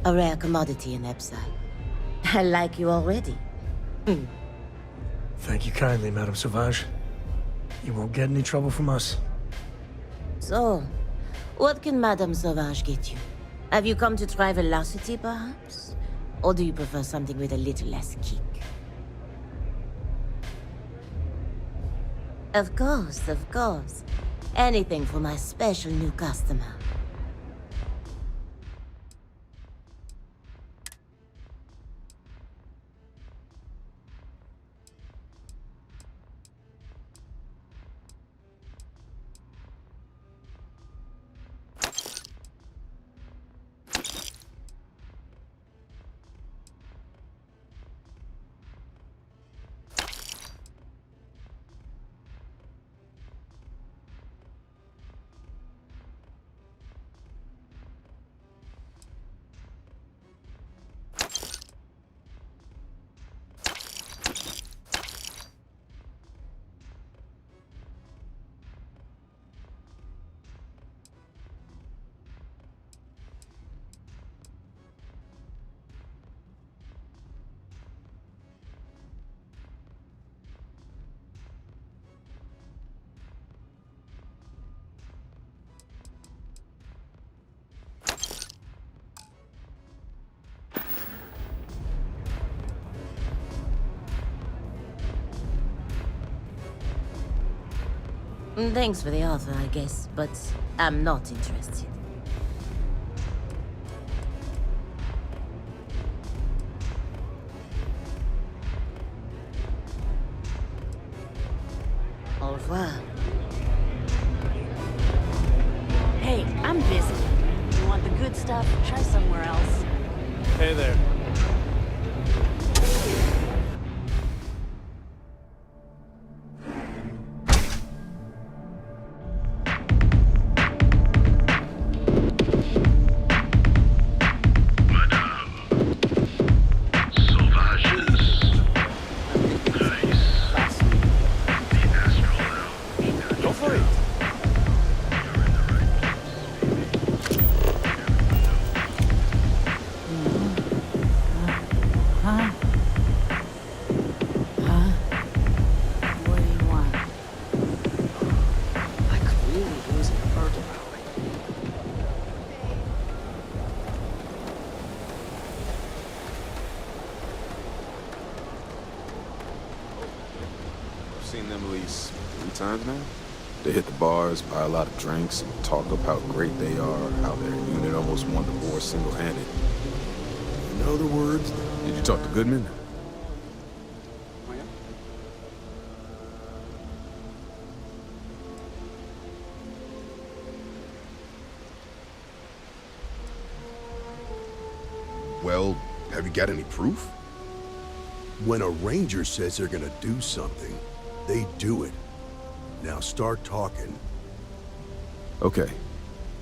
A rare commodity in Epside. I like you already. Thank you kindly, Madame Sauvage. You won't get any trouble from us. So, what can Madame Sauvage get you? Have you come to try velocity, perhaps? Or do you prefer something with a little less kick? Of course, of course. Anything for my special new customer. Thanks for the offer, I guess, but I'm not interested. Au revoir. Hey, I'm busy. You want the good stuff? Try somewhere else. Hey there. Seen them at least 3 times now. They hit the bars, buy a lot of drinks, and talk up how great they are, how their unit almost won the war single-handed. In other words, did you talk to Goodman? Well, have you got any proof? When a ranger says they're gonna do something, they do it. Now start talking. Okay.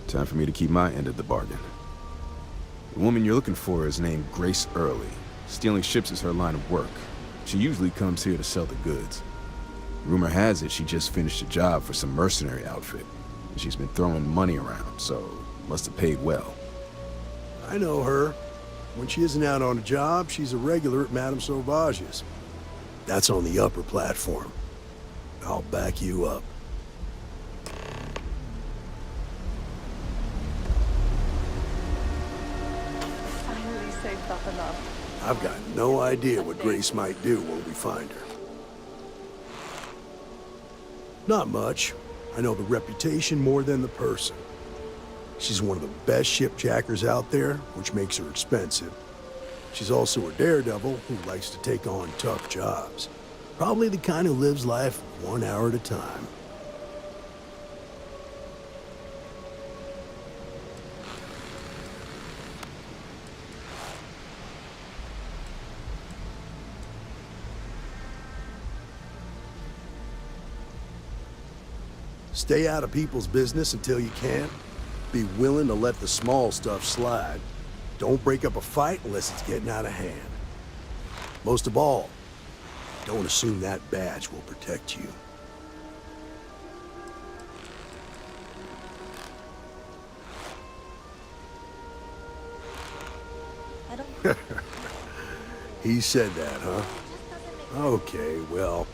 Time for me to keep my end of the bargain. The woman you're looking for is named Grace Early. Stealing ships is her line of work. She usually comes here to sell the goods. Rumor has it she just finished a job for some mercenary outfit. And she's been throwing money around, so must have paid well. I know her. When she isn't out on a job, she's a regular at Madame Sauvage's. That's on the upper platform. I'll back you up. Finally saved up enough. I've got no idea what Grace might do when we find her. Not much. I know the reputation more than the person. She's one of the best shipjackers out there, which makes her expensive. She's also a daredevil who likes to take on tough jobs. Probably the kind who lives life 1 hour at a time. Stay out of people's business until you can. Be willing to let the small stuff slide. Don't break up a fight unless it's getting out of hand. Most of all, don't assume that badge will protect you. He said that, huh? Okay, well,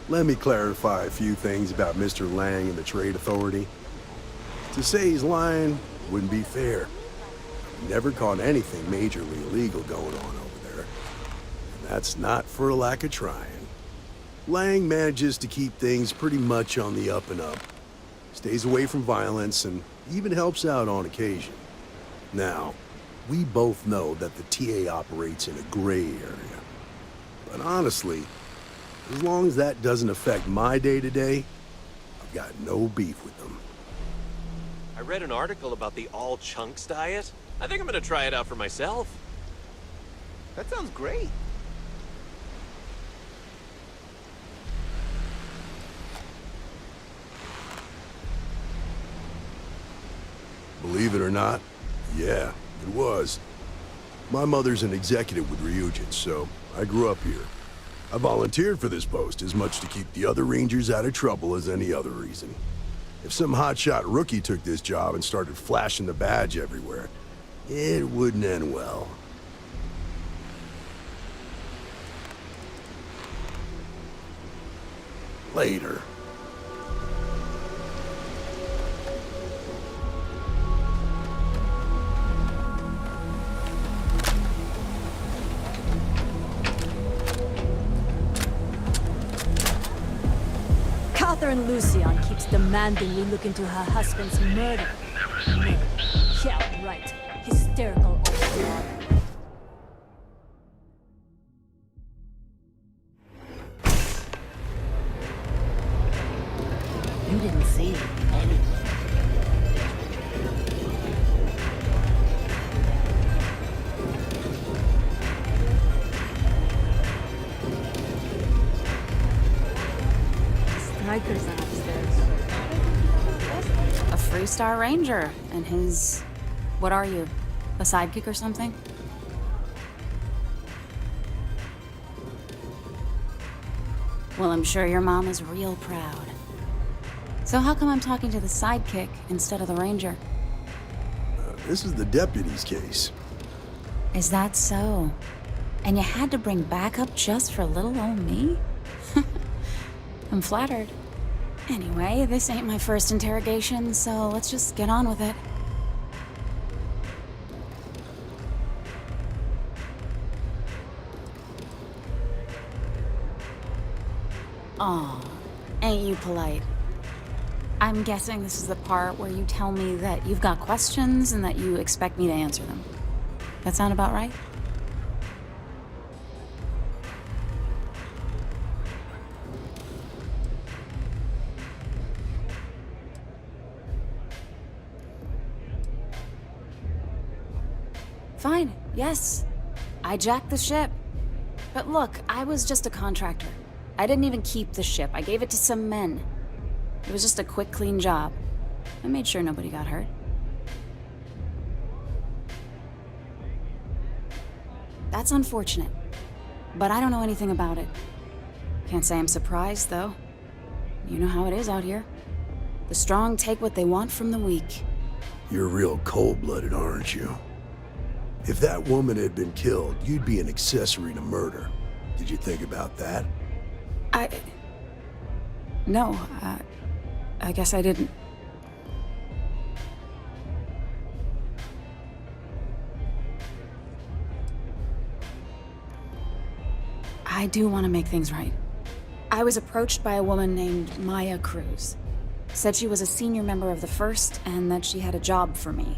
let me clarify a few things about Mr. Lang and the Trade Authority. To say he's lying wouldn't be fair. Never caught anything majorly illegal going on over there. And that's not for a lack of trying. Lang manages to keep things pretty much on the up and up. Stays away from violence and even helps out on occasion. Now, we both know that the TA operates in a gray area. But honestly, as long as that doesn't affect my day-to-day, I've got no beef with them. I read an article about the all-chunks diet. I think I'm gonna try it out for myself. That sounds great. Believe it or not, yeah, it was. My mother's an executive with Ryujin, so I grew up here. I volunteered for this post as much to keep the other Rangers out of trouble as any other reason. If some hotshot rookie took this job and started flashing the badge everywhere, it wouldn't end well. Later. Catherine Lucian keeps demanding we look into her husband's murder. Never sleeps. Yeah, right. Hysterical old dog. You didn't say anything. Strikers are upstairs. A Freestar Ranger and his... What are you? A sidekick or something? Well, I'm sure your mom is real proud. So how come I'm talking to the sidekick instead of the ranger? This is the deputy's case. Is that so? And you had to bring backup just for little old me? I'm flattered. Anyway, this ain't my first interrogation, so let's just get on with it. Aw, ain't you polite? I'm guessing this is the part where you tell me that you've got questions and that you expect me to answer them. That sound about right? Fine, yes. I jacked the ship. But look, I was just a contractor. I didn't even keep the ship. I gave it to some men. It was just a quick, clean job. I made sure nobody got hurt. That's unfortunate. But I don't know anything about it. Can't say I'm surprised, though. You know how it is out here. The strong take what they want from the weak. You're real cold-blooded, aren't you? If that woman had been killed, you'd be an accessory to murder. Did you think about that? No, I guess I didn't. I do want to make things right. I was approached by a woman named Maya Cruz. Said she was a senior member of the First and that she had a job for me.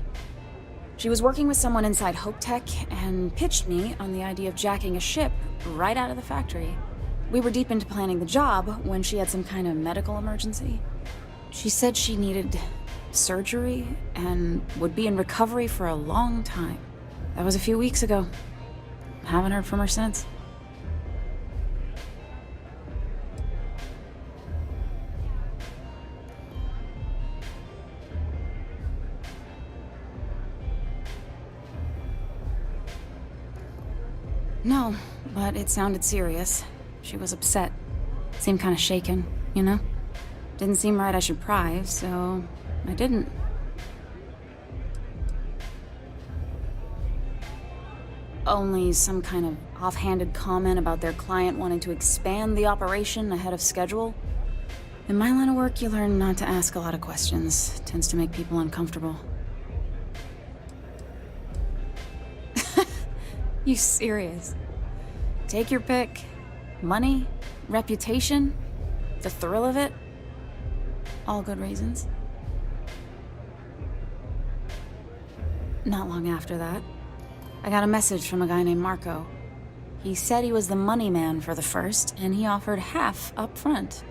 She was working with someone inside Hope Tech and pitched me on the idea of jacking a ship right out of the factory. We were deep into planning the job when she had some kind of medical emergency. She said she needed surgery and would be in recovery for a long time. That was a few weeks ago. Haven't heard from her since. No, but it sounded serious. She was upset. Seemed kind of shaken, you know? Didn't seem right I should pry, so I didn't. Only some kind of offhanded comment about their client wanting to expand the operation ahead of schedule. In my line of work, you learn not to ask a lot of questions. It tends to make people uncomfortable. You serious? Take your pick. Money, reputation, the thrill of it. All good reasons. Not long after that, I got a message from a guy named Marco. He said he was the money man for the first, and he offered half up front.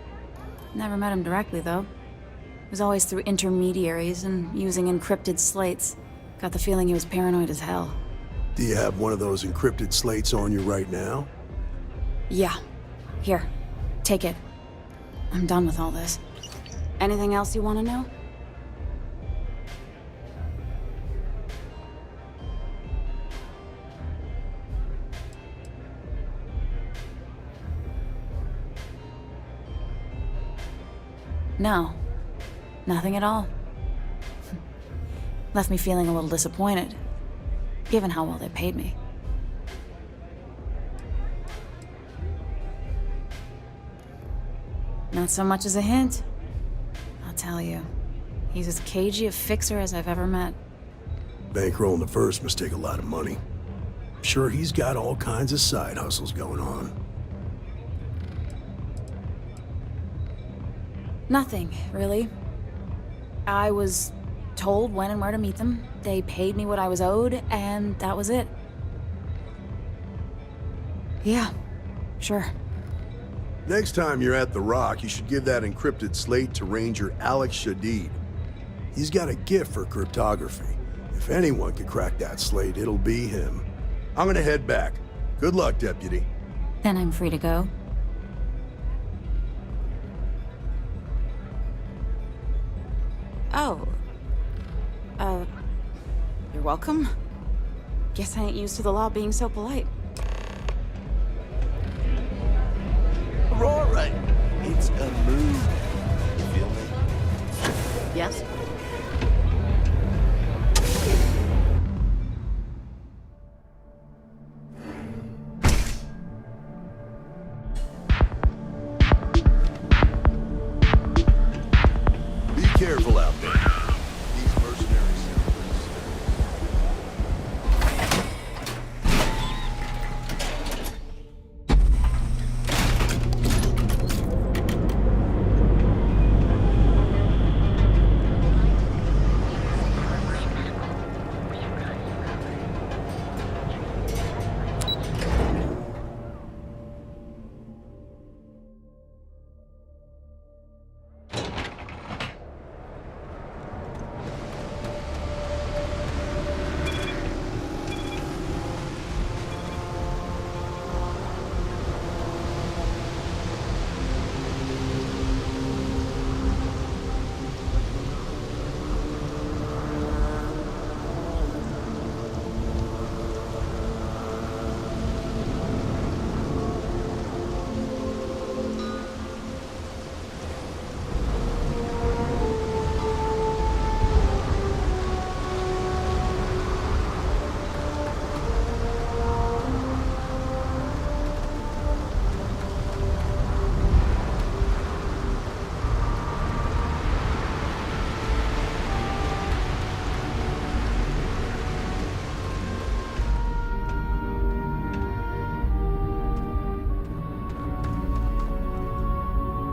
Never met him directly, though. It was always through intermediaries and using encrypted slates. Got the feeling he was paranoid as hell. Do you have one of those encrypted slates on you right now? Yeah. Here. Take it. I'm done with all this. Anything else you want to know? No. Nothing at all. Left me feeling a little disappointed, given how well they paid me. Not so much as a hint. I'll tell you. He's as cagey a fixer as I've ever met. Bankrolling the first must take a lot of money. I'm sure he's got all kinds of side hustles going on. Nothing, really. I was told when and where to meet them. They paid me what I was owed, and that was it. Yeah, sure. Next time you're at the Rock, you should give that encrypted slate to Ranger Alex Shadid. He's got a gift for cryptography. If anyone can crack that slate, it'll be him. I'm gonna head back. Good luck, Deputy. Then I'm free to go. Oh. You're welcome. Guess I ain't used to the law being so polite. Aurora, it's a move. You feel me? Yes? Be careful out there. These mercenaries.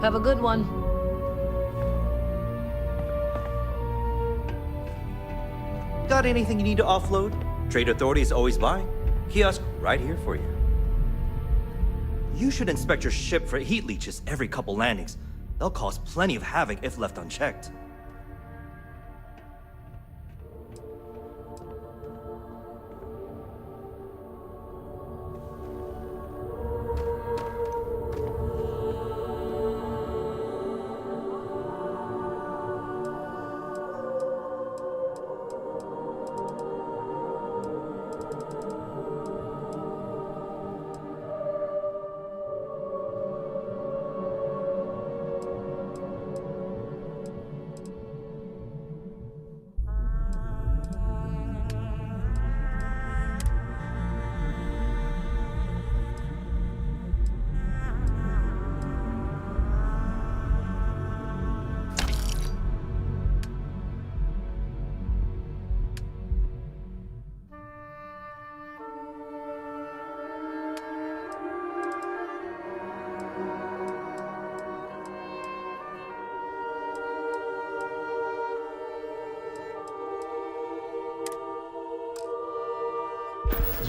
Have a good one. Got anything you need to offload? Trade Authority is always buying. Kiosk right here for you. You should inspect your ship for heat leeches every couple landings. They'll cause plenty of havoc if left unchecked.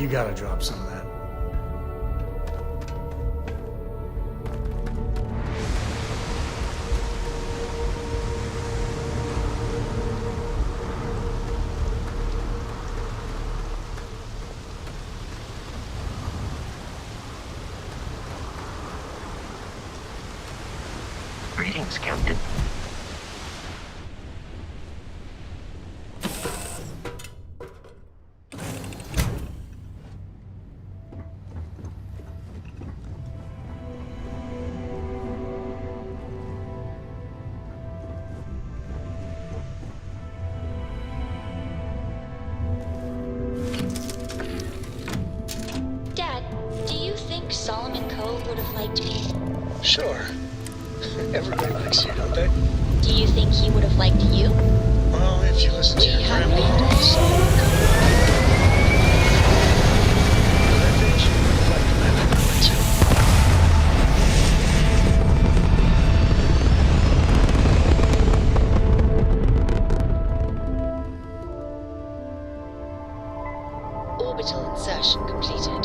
you gotta drop some of that. Greetings, Captain. Dad, do you think Solomon Cove would have liked me? Sure. Everybody likes you, don't they? Do you think he would have liked you? Well, if you listen to your grandpa, Solomon Cove. But I think you would have liked Amanda Miller, too. Orbital insertion completed.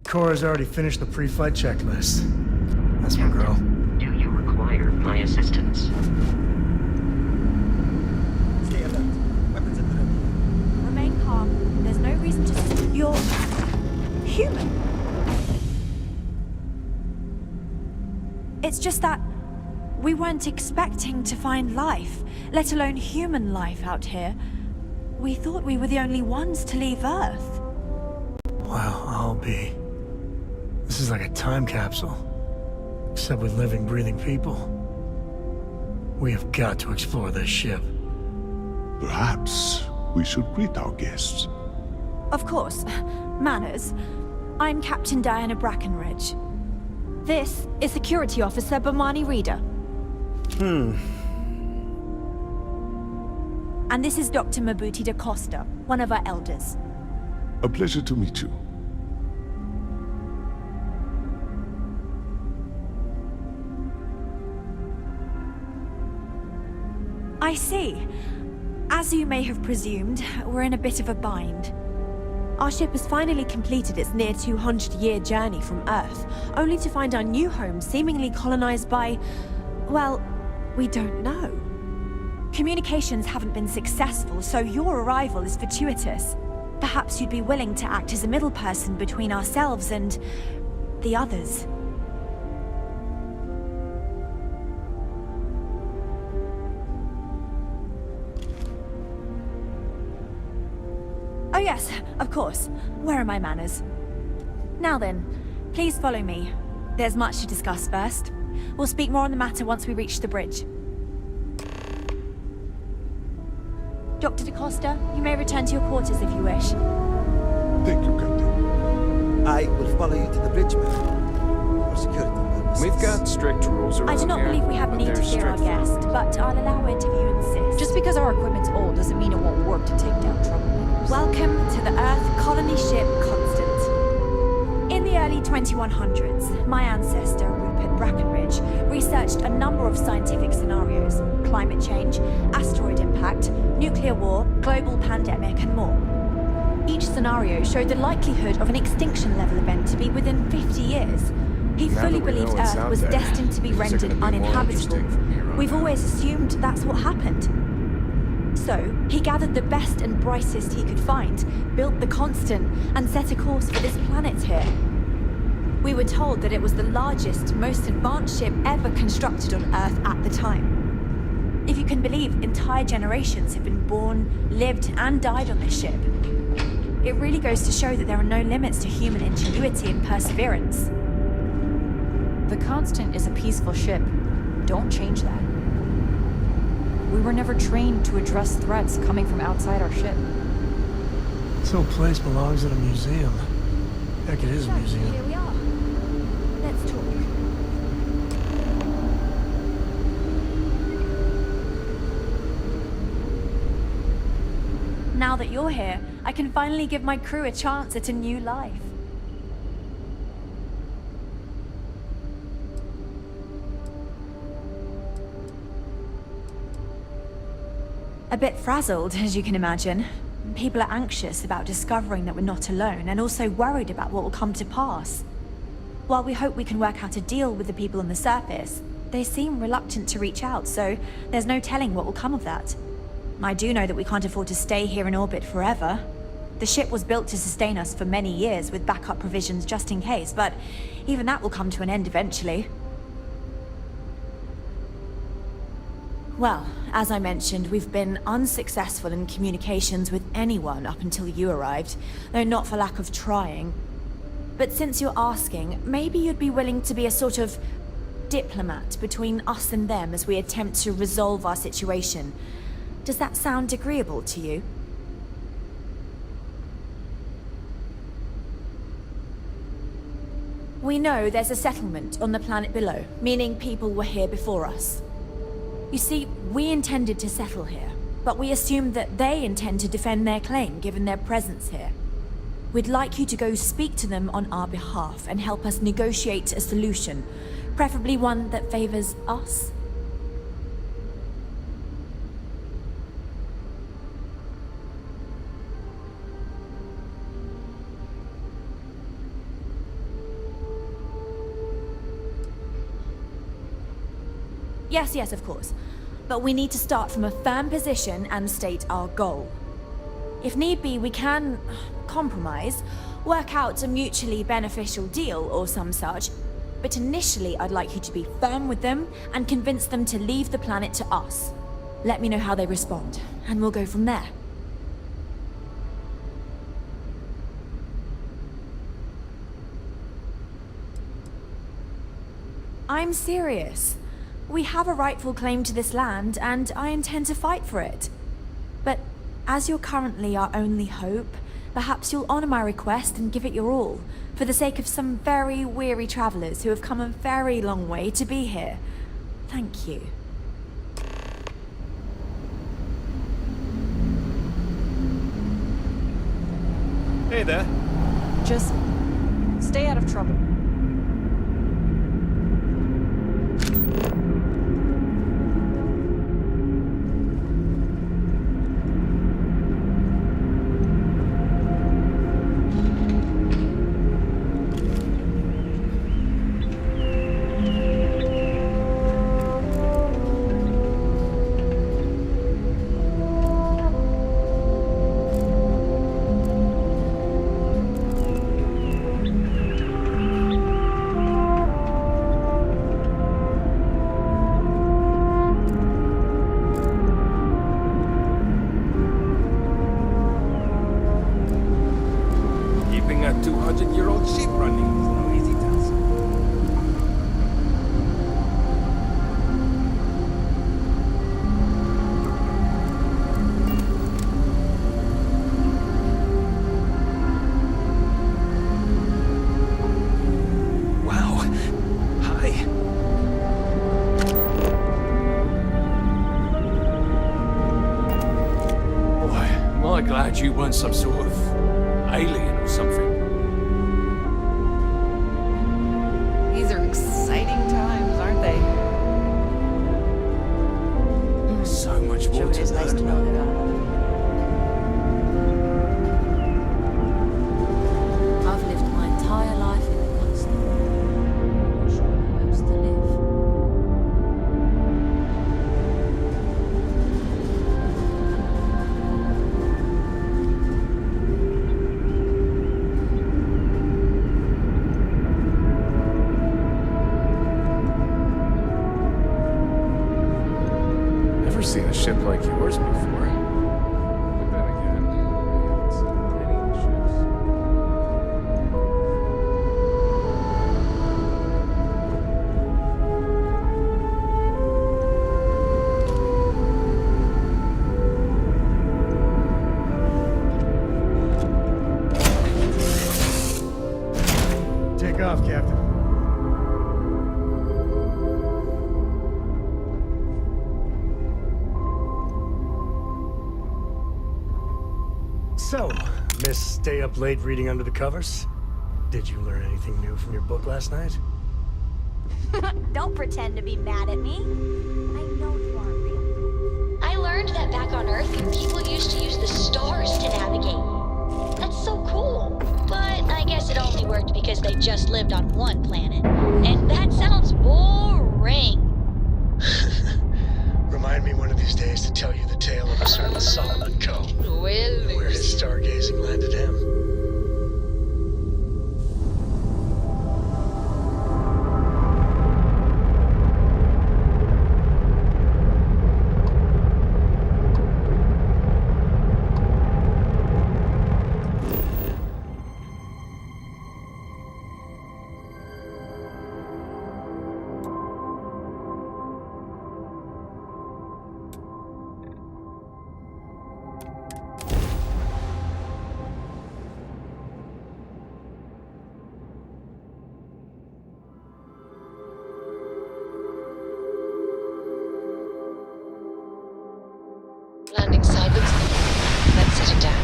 Cora's already finished the pre-flight checklist. That's my girl. Do you require my assistance? Stay alert. Weapons at the ready. Remain calm. There's no reason to... You're... human. It's just that... we weren't expecting to find life, let alone human life out here. We thought we were the only ones to leave Earth. Wow, I'll be. This is like a time capsule. Except with living, breathing people. We have got to explore this ship. Perhaps we should greet our guests. Of course. Manners. I'm Captain Diana Brackenridge. This is Security Officer Bomani Reader. And this is Dr. Mabuti da Costa, one of our elders. A pleasure to meet you. I see. As you may have presumed, we're in a bit of a bind. Our ship has finally completed its near 200-year journey from Earth, only to find our new home seemingly colonized by... well, we don't know. Communications haven't been successful, so your arrival is fortuitous. Perhaps you'd be willing to act as a middle person between ourselves and... the others. Oh yes, of course. Where are my manners? Now then, please follow me. There's much to discuss first. We'll speak more on the matter once we reach the bridge. Dr. da Costa, you may return to your quarters if you wish. Thank you, Captain. I will follow you to the bridge, ma'am. For security purposes. We've got strict rules around I do not here, believe we have but need to they're fear our strict guest, rules. but I'll allow it if you insist. Just because our equipment's old doesn't mean it won't work to take down troublemakers. Welcome to the Earth colony ship Constant. In the early 2100s, my ancestor, Rupert Brackenridge, researched a number of scientific scenarios: climate change, asteroid impact, nuclear war, global pandemic, and more. Each scenario showed the likelihood of an extinction-level event to be within 50 years. He Now fully that we know believed what's Earth out was there, destined to be things are rendered gonna be more uninhabitable. interesting from here on We've out. always assumed that's what happened. So, he gathered the best and brightest he could find, built the Constant, and set a course for this planet here. We were told that it was the largest, most advanced ship ever constructed on Earth at the time. If you can believe, entire generations have been born, lived, and died on this ship. It really goes to show that there are no limits to human ingenuity and perseverance. The Constant is a peaceful ship. Don't change that. We were never trained to address threats coming from outside our ship. This whole place belongs in a museum. Heck, it is a museum. Here we are. Let's talk. Now that you're here, I can finally give my crew a chance at a new life. A bit frazzled, as you can imagine. People are anxious about discovering that we're not alone, and also worried about what will come to pass. While we hope we can work out a deal with the people on the surface, they seem reluctant to reach out, so there's no telling what will come of that. I do know that we can't afford to stay here in orbit forever. The ship was built to sustain us for many years with backup provisions just in case, but even that will come to an end eventually. Well, as I mentioned, we've been unsuccessful in communications with anyone up until you arrived, though not for lack of trying. But since you're asking, maybe you'd be willing to be a sort of diplomat between us and them as we attempt to resolve our situation. Does that sound agreeable to you? We know there's a settlement on the planet below, meaning people were here before us. You see, we intended to settle here, but we assumed that they intend to defend their claim given their presence here. We'd like you to go speak to them on our behalf and help us negotiate a solution, preferably one that favors us. Yes, of course. But we need to start from a firm position and state our goal. If need be, we can compromise, work out a mutually beneficial deal or some such. But initially, I'd like you to be firm with them and convince them to leave the planet to us. Let me know how they respond, and we'll go from there. I'm serious. We have a rightful claim to this land, and I intend to fight for it. But as you're currently our only hope, perhaps you'll honor my request and give it your all, for the sake of some very weary travelers who have come a very long way to be here. Thank you. Hey there. Just stay out of trouble. Keeping a 200-year-old ship running is no easy task. Wow. Hi. Boy, am I glad you weren't some sort of alien or something. These are exciting times, aren't they? So much more to Nice to know that. I've lived my entire life in the constant. I'm sure how else to live. Never seen a ship like yours before. But then again, I haven't seen many ships. Take off, Captain. So, Miss Stay Up Late reading under the covers? Did you learn anything new from your book last night? Don't pretend to be mad at me. I know you aren't real. I learned that back on Earth, people used to use the stars to navigate. That's so cool. But I guess it only worked because they just lived on one planet. And that sounds boring. Remind me one of these days to tell you the tale of a certain Solomon Coe. And where his stargazing landed him. Landing side looks clear. Let's set it down.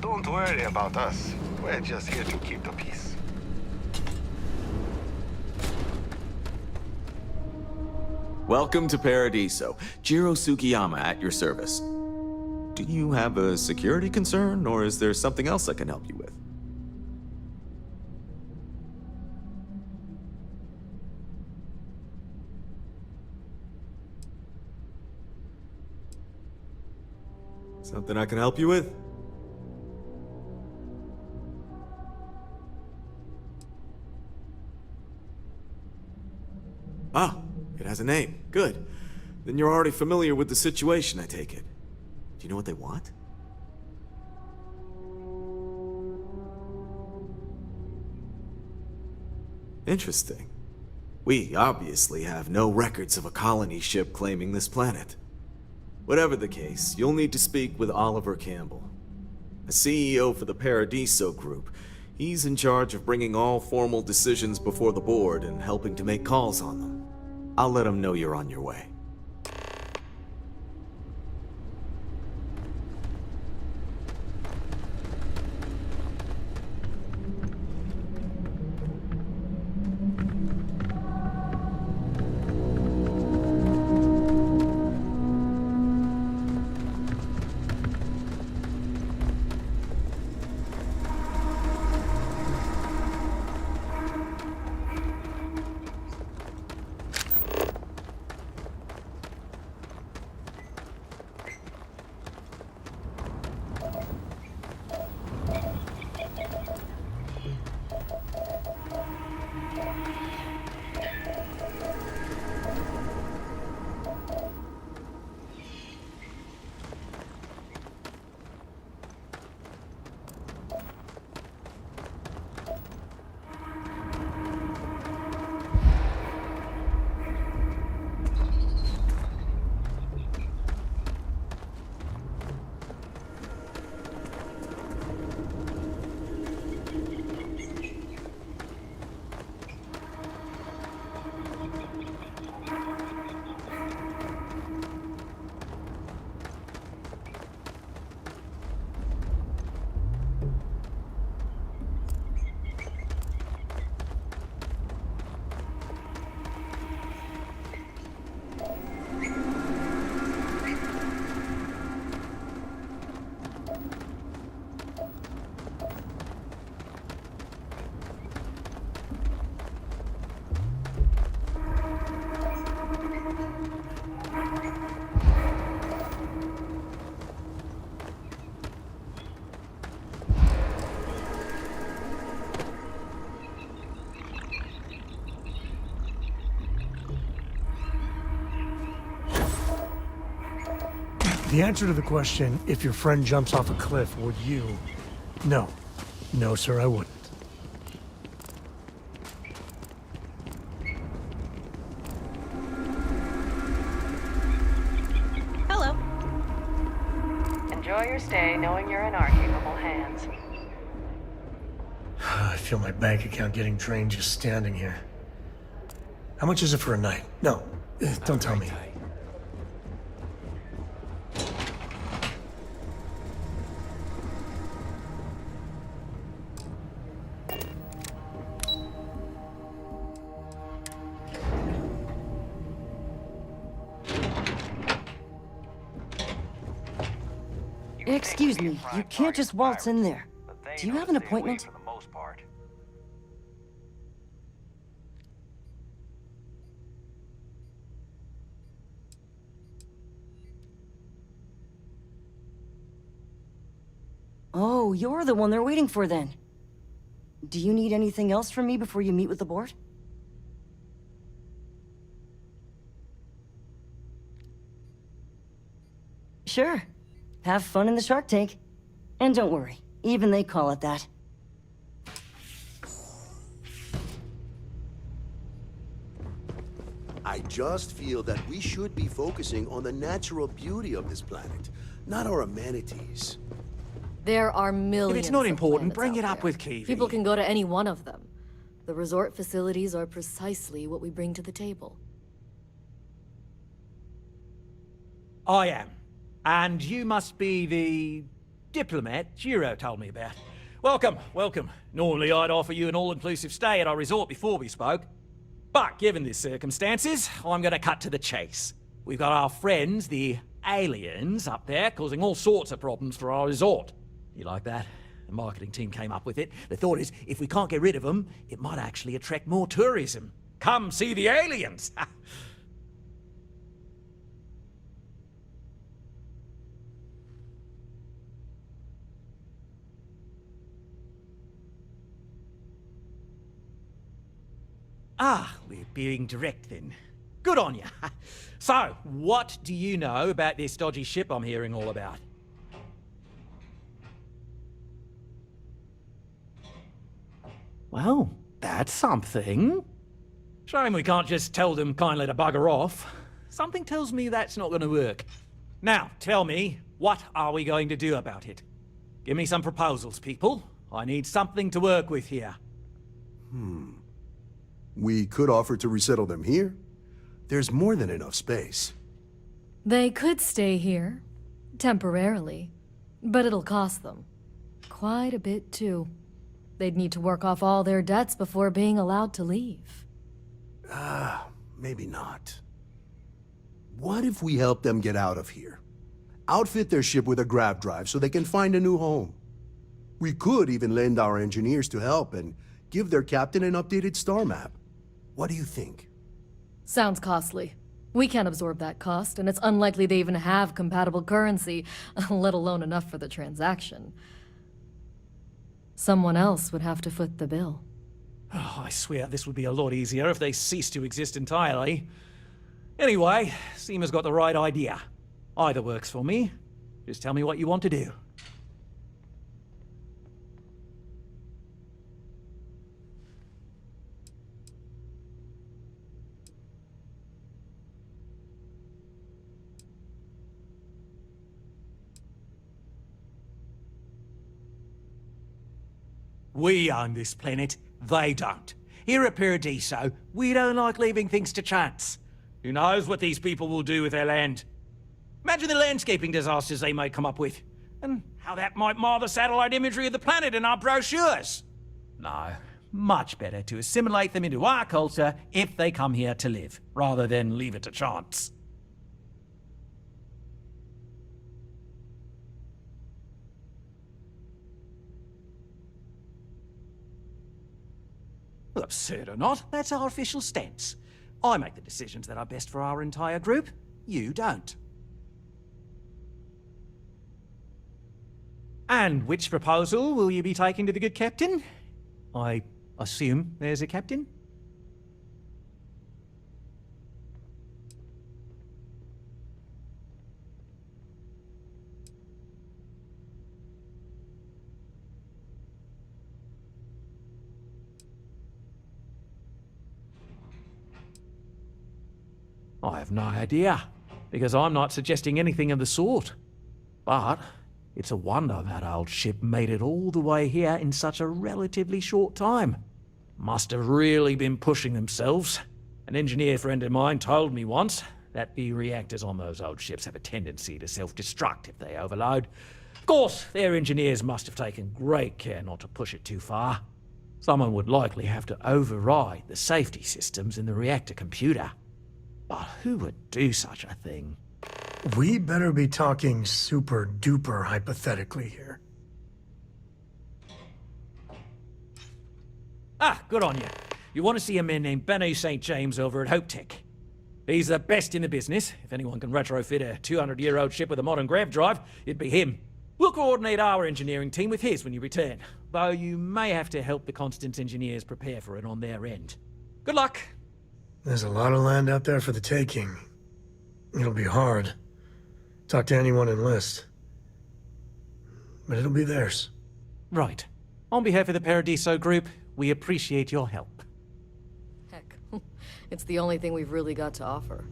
Don't worry about us. We're just here to keep the peace. Welcome to Paradiso. Jiro Sukiyama at your service. Do you have a security concern, or is there something else I can help you with? Something I can help you with? Ah, it has a name. Good. Then you're already familiar with the situation, I take it. Do you know what they want? Interesting. We obviously have no records of a colony ship claiming this planet. Whatever the case, you'll need to speak with Oliver Campbell, the CEO for the Paradiso Group. He's in charge of bringing all formal decisions before the board and helping to make calls on them. I'll let him know you're on your way. The answer to the question, if your friend jumps off a cliff, would you? No. No, sir, I wouldn't. Hello. Enjoy your stay knowing you're in our capable hands. I feel my bank account getting drained just standing here. How much is it for a night? No, don't tell me. Excuse me, you can't just waltz in there. Do you have an appointment? Oh, you're the one they're waiting for then. Do you need anything else from me before you meet with the board? Sure. Have fun in the shark tank. And don't worry, even they call it that. I just feel that we should be focusing on the natural beauty of this planet, not our amenities. There are millions. If it's not of important, planets bring it out up there. with Kiwi. People can go to any one of them. The resort facilities are precisely what we bring to the table. I am. And you must be the diplomat Jiro told me about. Welcome, welcome. Normally I'd offer you an all-inclusive stay at our resort before we spoke. But given the circumstances, I'm going to cut to the chase. We've got our friends, the aliens, up there causing all sorts of problems for our resort. You like that? The marketing team came up with it. The thought is, if we can't get rid of them, it might actually attract more tourism. Come see the aliens! Ah, we're being direct then. Good on you. So, what do you know about this dodgy ship I'm hearing all about? Well, that's something. Shame we can't just tell them kindly to bugger off. Something tells me that's not going to work. Now, tell me, what are we going to do about it? Give me some proposals, people. I need something to work with here. We could offer to resettle them here. There's more than enough space. They could stay here, temporarily, but it'll cost them. Quite a bit, too. They'd need to work off all their debts before being allowed to leave. Maybe not. What if we help them get out of here? Outfit their ship with a grav drive so they can find a new home. We could even lend our engineers to help and give their captain an updated star map. What do you think? Sounds costly. We can't absorb that cost, and it's unlikely they even have compatible currency, let alone enough for the transaction. Someone else would have to foot the bill. Oh, I swear this would be a lot easier if they ceased to exist entirely. Anyway, Seema's got the right idea. Either works for me. Just tell me what you want to do. We own this planet, they don't. Here at Paradiso, we don't like leaving things to chance. Who knows what these people will do with their land? Imagine the landscaping disasters they might come up with, and how that might mar the satellite imagery of the planet in our brochures. No, much better to assimilate them into our culture if they come here to live, rather than leave it to chance. Well, absurd or not, that's our official stance. I make the decisions that are best for our entire group. You don't. And which proposal will you be taking to the good captain? I assume there's a captain? I have no idea, because I'm not suggesting anything of the sort. But it's a wonder that old ship made it all the way here in such a relatively short time. Must have really been pushing themselves. An engineer friend of mine told me once that the reactors on those old ships have a tendency to self-destruct if they overload. Of course, their engineers must have taken great care not to push it too far. Someone would likely have to override the safety systems in the reactor computer. But who would do such a thing? We better be talking super duper hypothetically here. Ah, good on you. You want to see a man named Benny St. James over at Hope Tech. He's the best in the business. If anyone can retrofit a 200-year-old ship with a modern grav drive, it'd be him. We'll coordinate our engineering team with his when you return, though you may have to help the Constance engineers prepare for it on their end. Good luck. There's a lot of land out there for the taking. It'll be hard. Talk to anyone enlist. But it'll be theirs. Right. On behalf of the Paradiso group, we appreciate your help. Heck, it's the only thing we've really got to offer.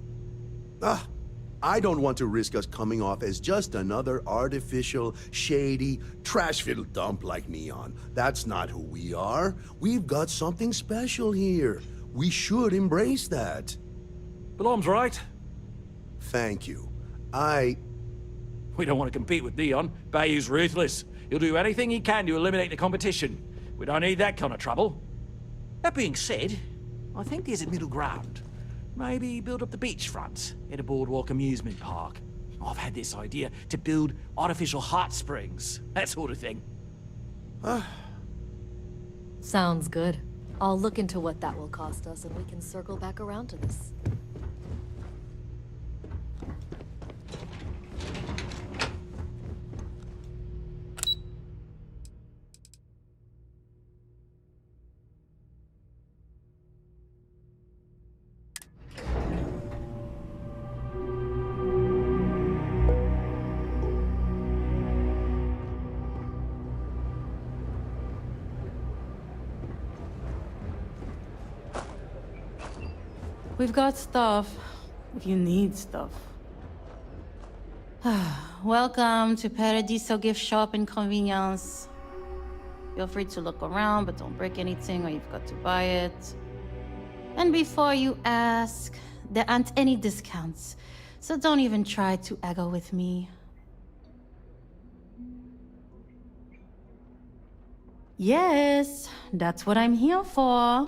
I don't want to risk us coming off as just another artificial, shady, trash-filled dump like Neon. That's not who we are. We've got something special here. We should embrace that. Blom's right. Thank you. We don't want to compete with Neon. Bayou's ruthless. He'll do anything he can to eliminate the competition. We don't need that kind of trouble. That being said, I think there's a middle ground. Maybe build up the beachfront at a boardwalk amusement park. I've had this idea to build artificial hot springs, that sort of thing. Sounds good. I'll look into what that will cost us and we can circle back around to this. We've got stuff, if you need stuff. Welcome to Paradiso Gift Shop and Convenience. Feel free to look around, but don't break anything or you've got to buy it. And before you ask, there aren't any discounts, so don't even try to haggle with me. Yes, that's what I'm here for.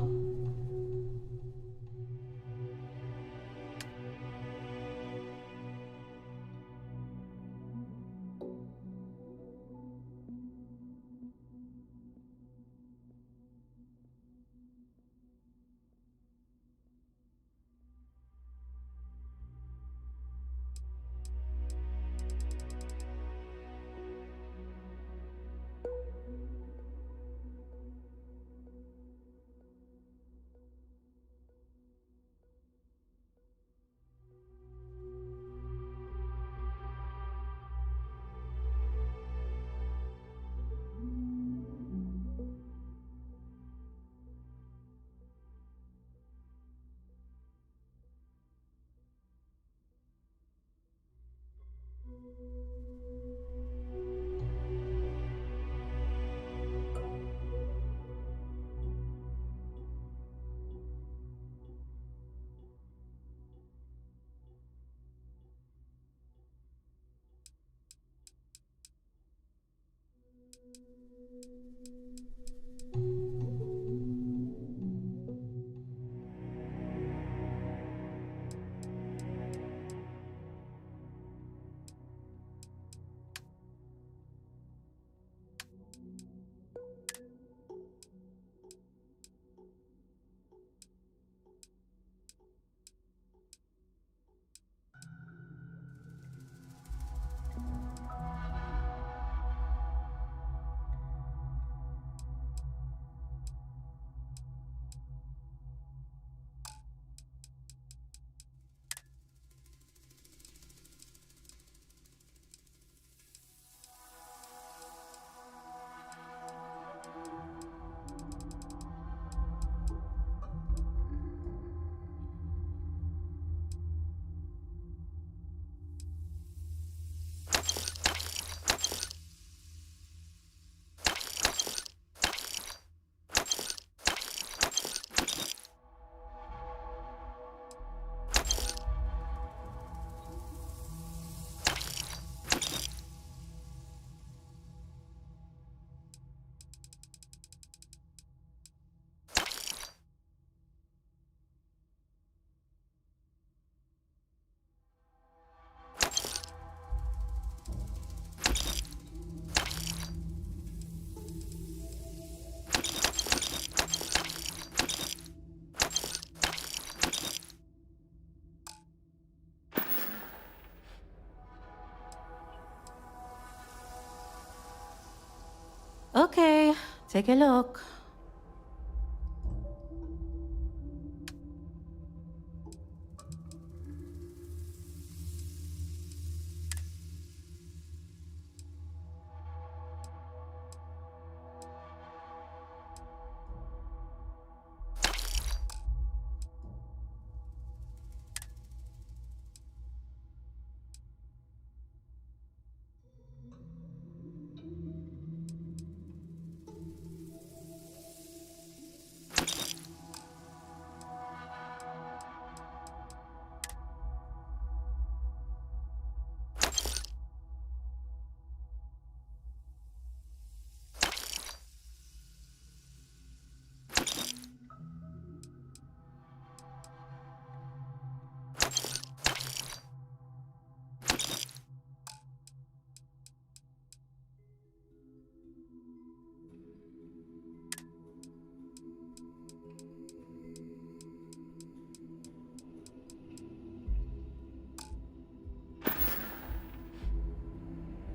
Okay, take a look.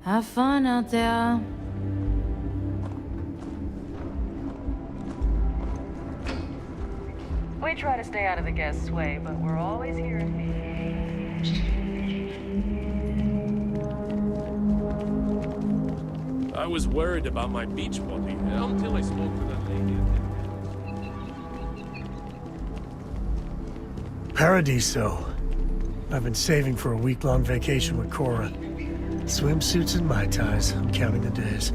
Have fun out there. We try to stay out of the guest's way, but we're always here if needed. I was worried about my beach body until I spoke to that lady. Paradiso. I've been saving for a week-long vacation with Cora. Swimsuits and Mai Tais. I'm counting the days.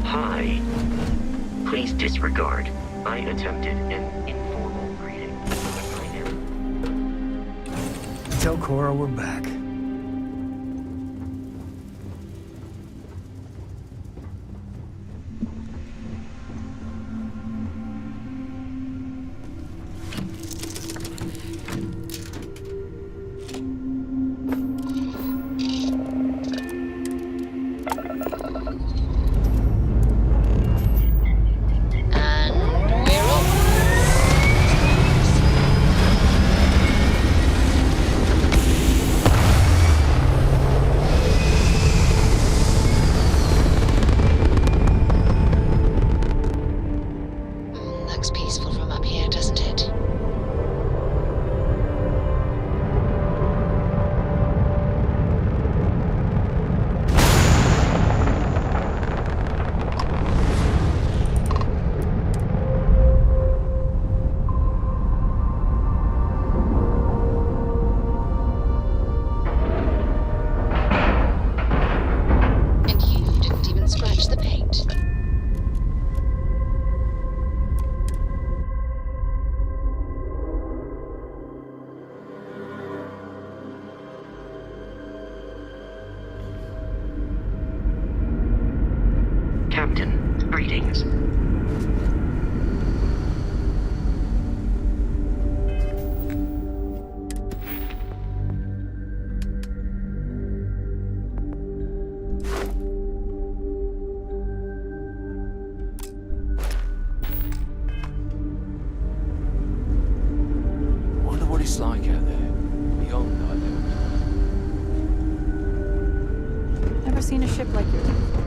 Hi. Please disregard. I attempted an informal greeting. Tell Cora we're back. Captain, greetings. Wonder what it's like out there, beyond our limits. Never seen a ship like yours before.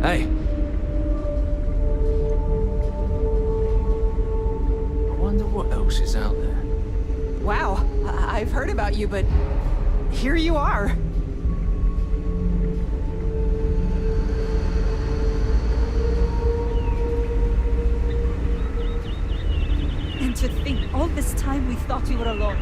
Hey. I wonder what else is out there. Wow, I've heard about you, but here you are. And to think, all this time we thought we were alone.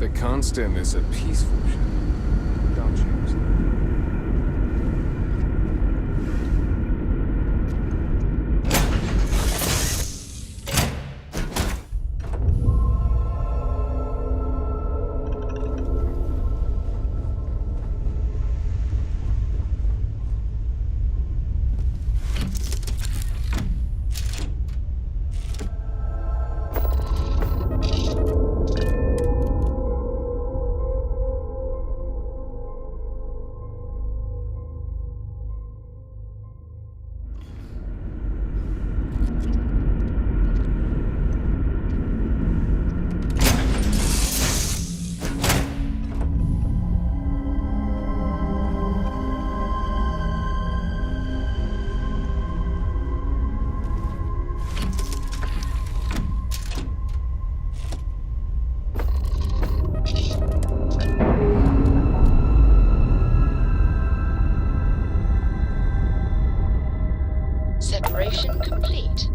The Constant is a peaceful ship. Don't change that. Separation complete.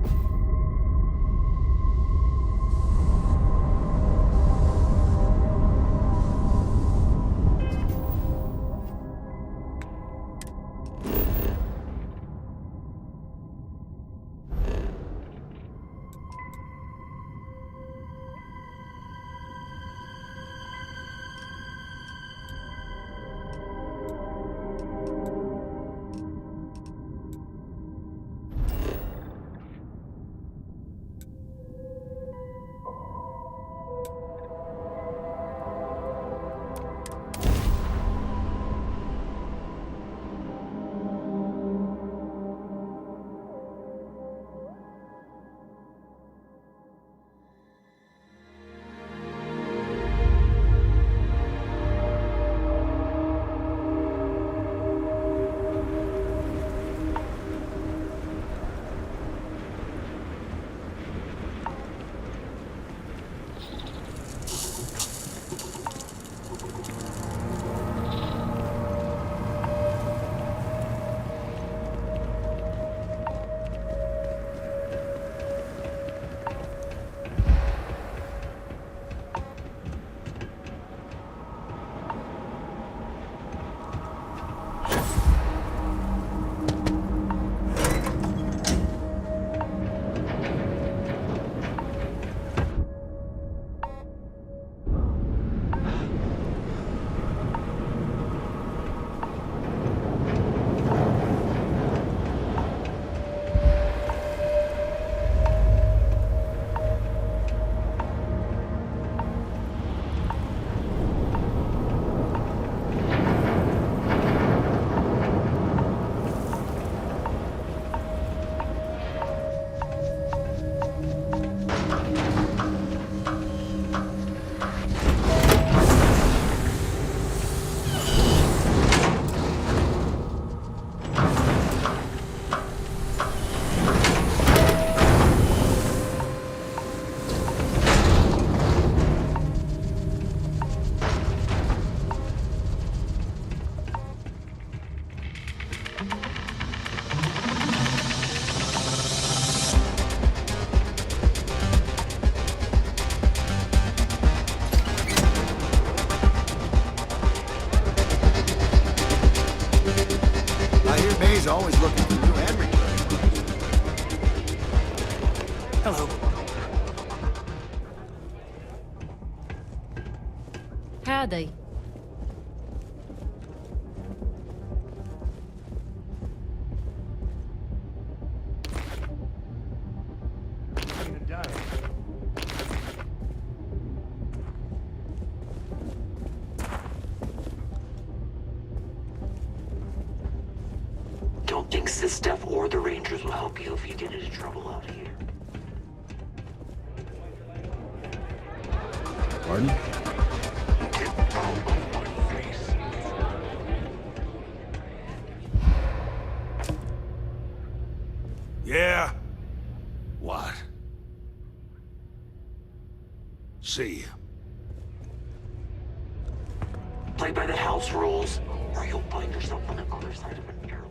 May's always looking for new and recruiting. Hello. Howdy. Don't think Sistef or the Rangers will help you if you get into trouble out here. Pardon? Yeah? What? See you. Play by the house rules, or you'll find yourself on the other side of a miracle.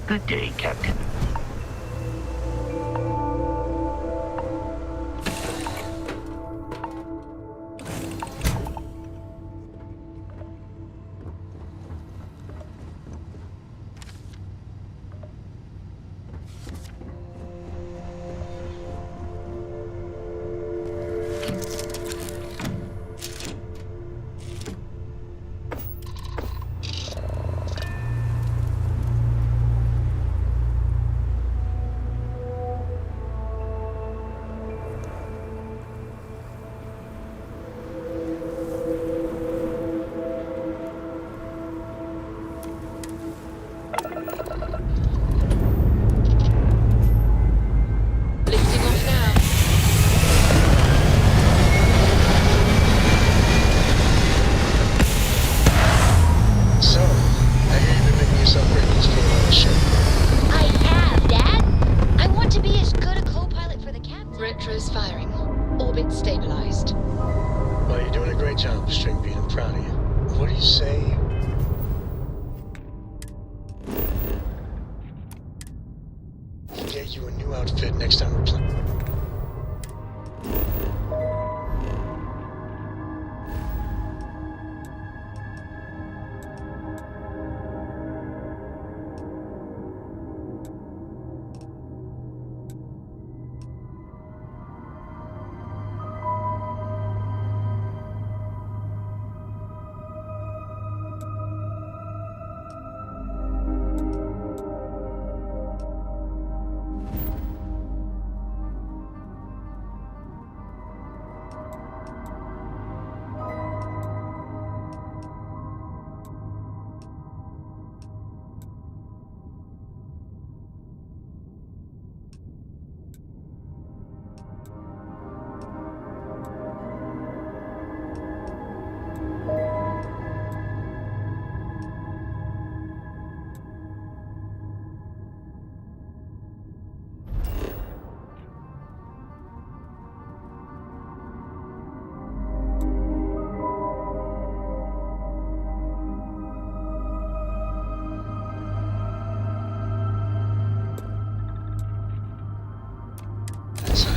Good day, Captain.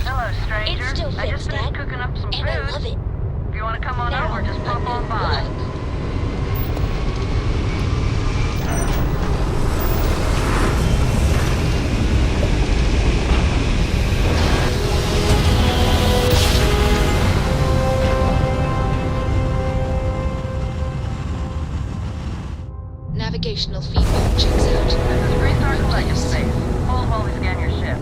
Hello, stranger. It still I just fits, finished Dad. cooking up some And food. I love it. If you want to come on Now, over, just pop a on new by. look. Navigational feedback checks out. This is Restart Collective Space. Hold while we scan your ship.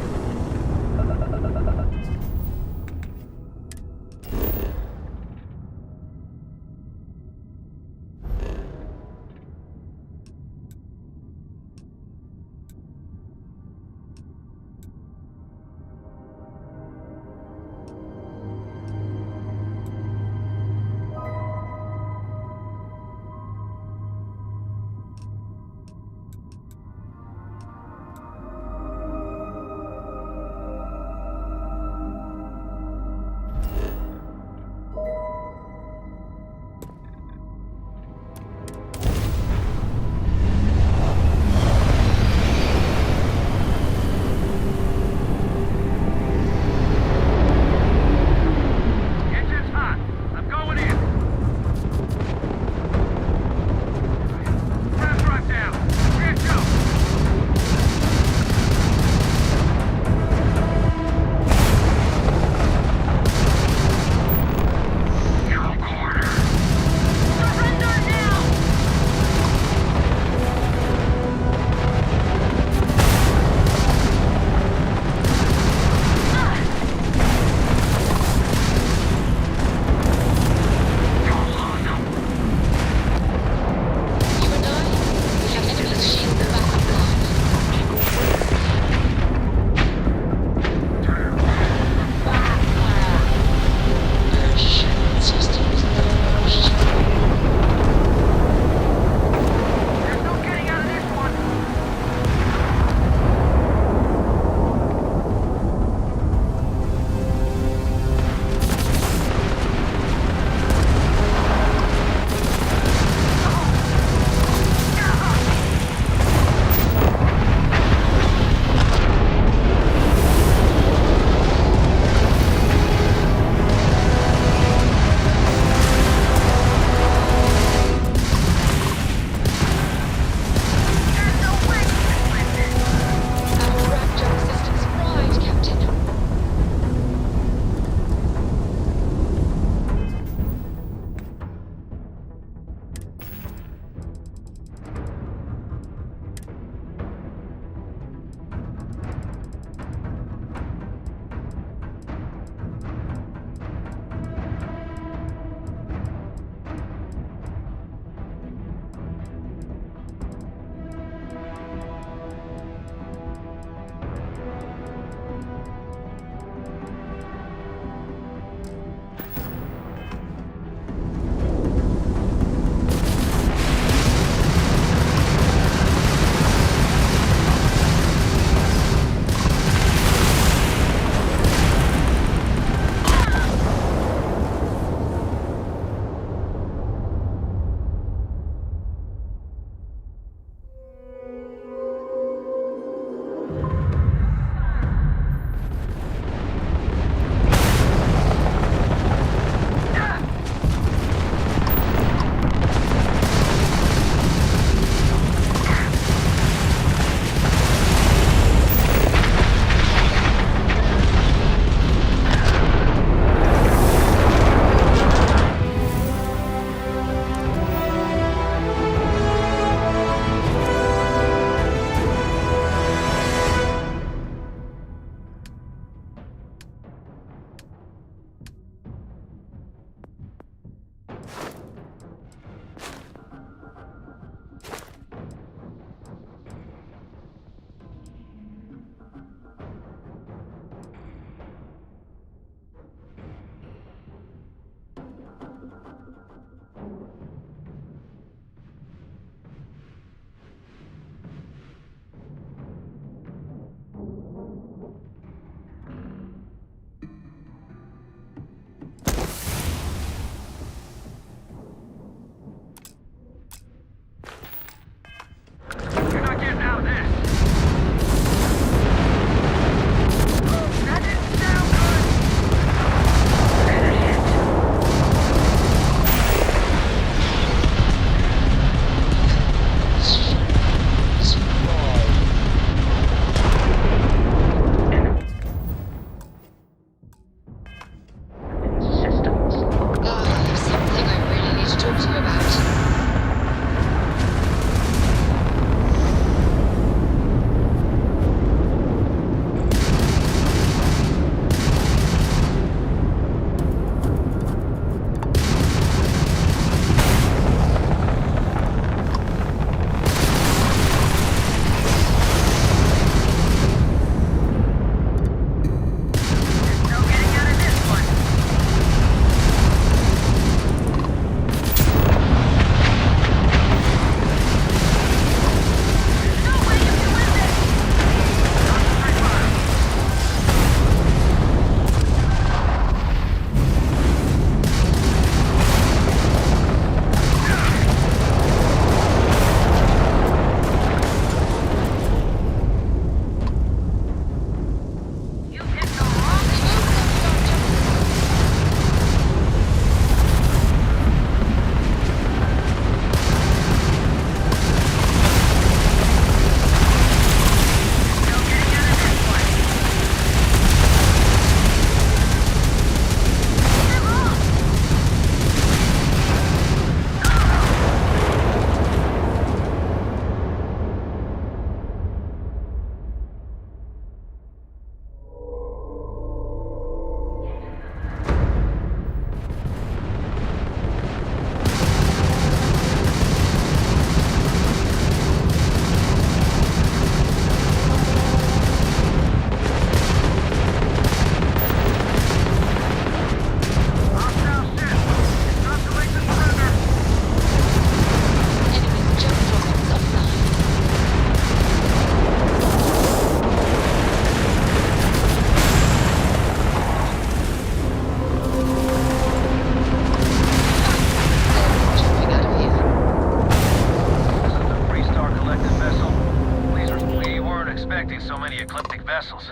expecting so many eclectic vessels.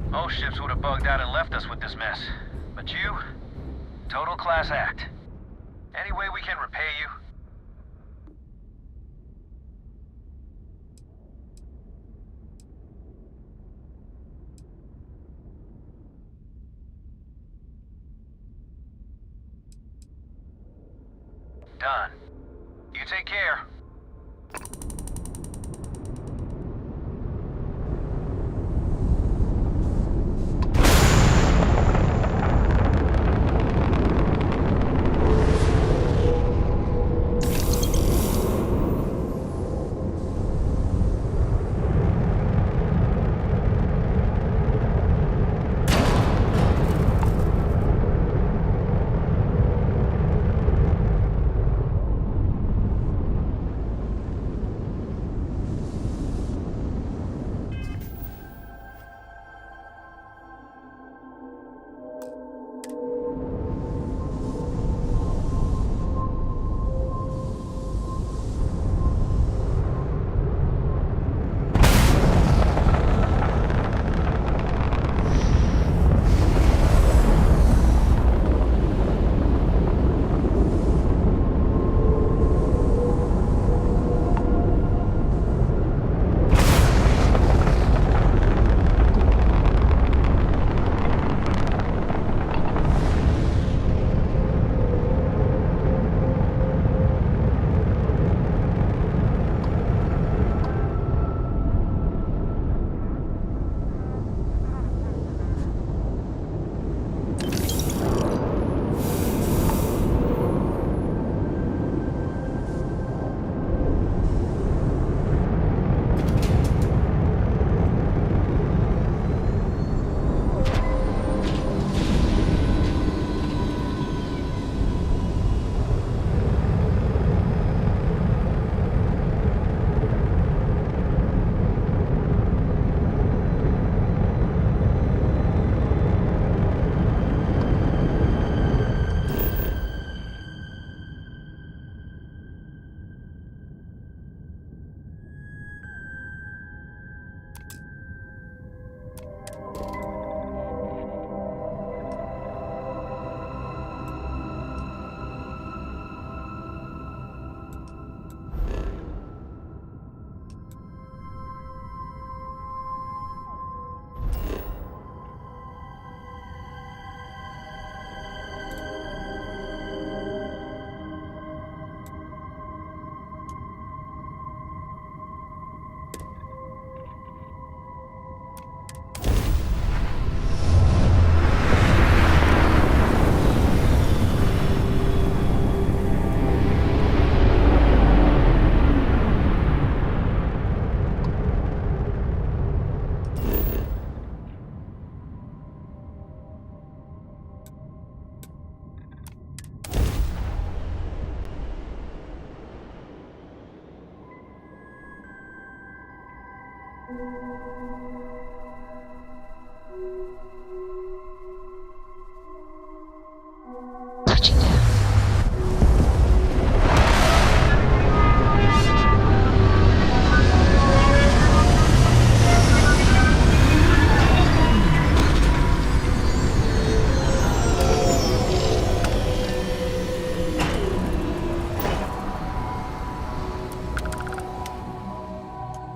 Most ships would have bugged out and left us with this mess. But you, total class act. Any way we can repay you? Done. You take care.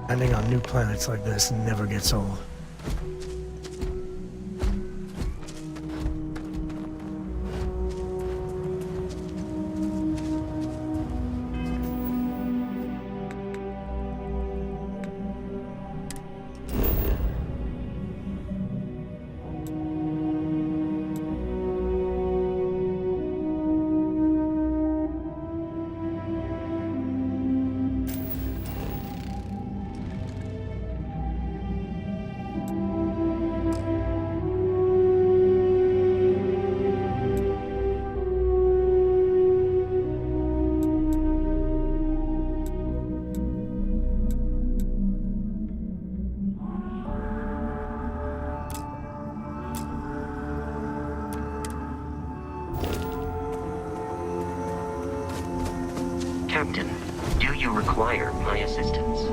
Landing on new planets like this never gets old. Captain, do you require my assistance?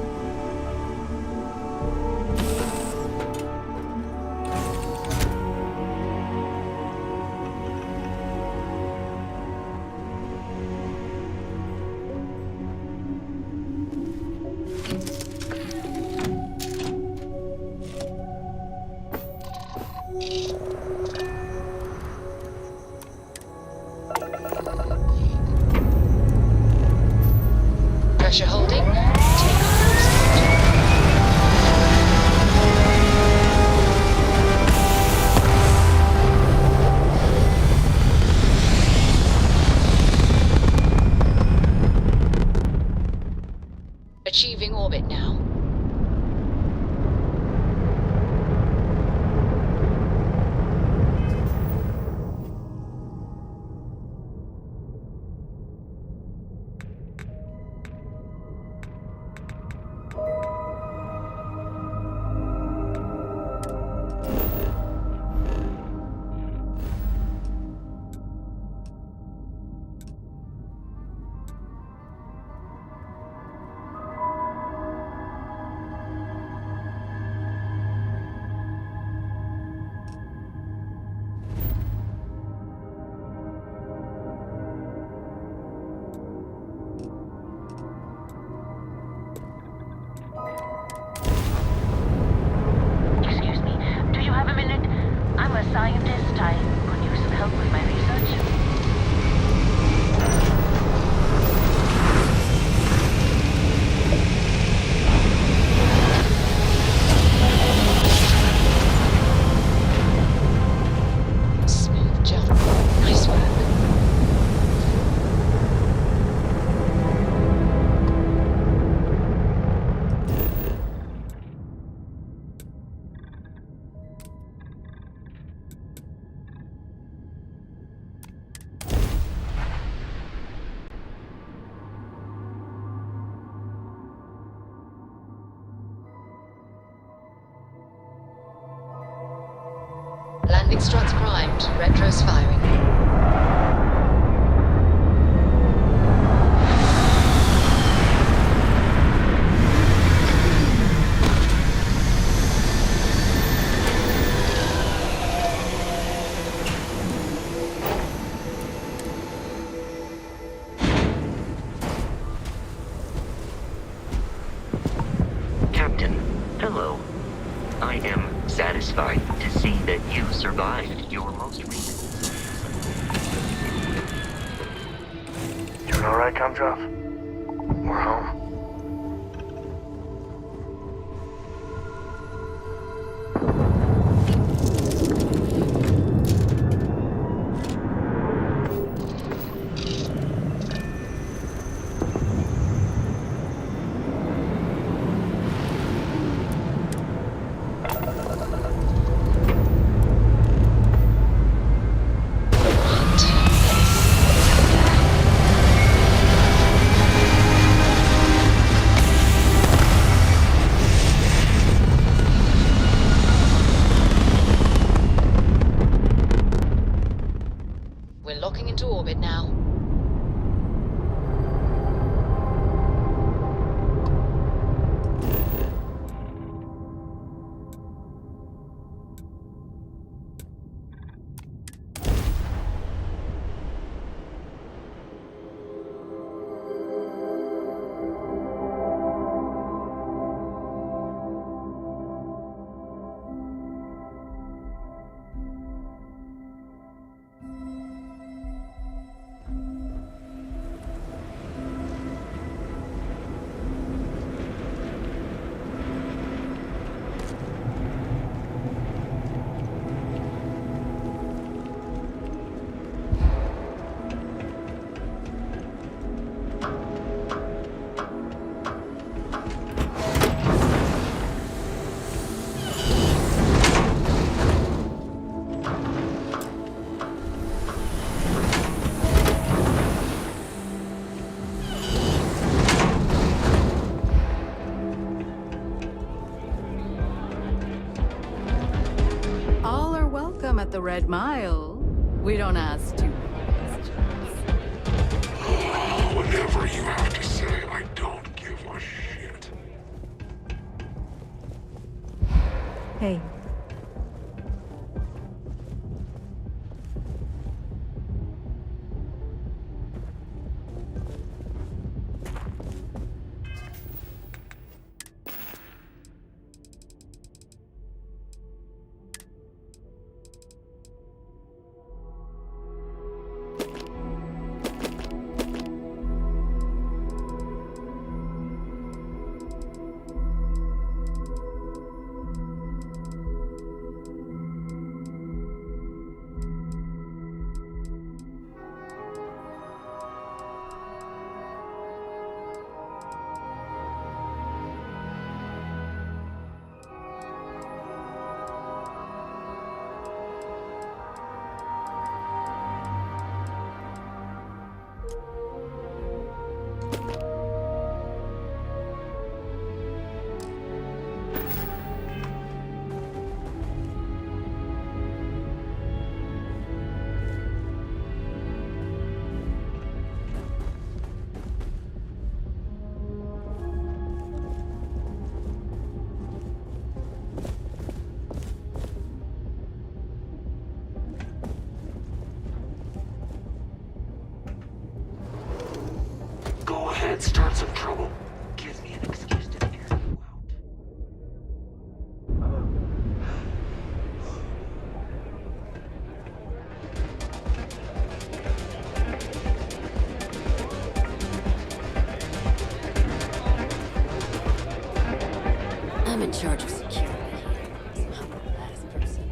Landing struts primed. Retros firing. Captain, hello. I am satisfied to see that you survived your most recent... Doing alright, Comdrop? We're home. We're locking into orbit now. All are welcome at the Red Mile. We don't ask too many questions. Whatever you have to say, I don't give a shit. Hey. Go ahead, start some trouble. Gives me an excuse to air you out. I'm in charge of security here. I'm the last person.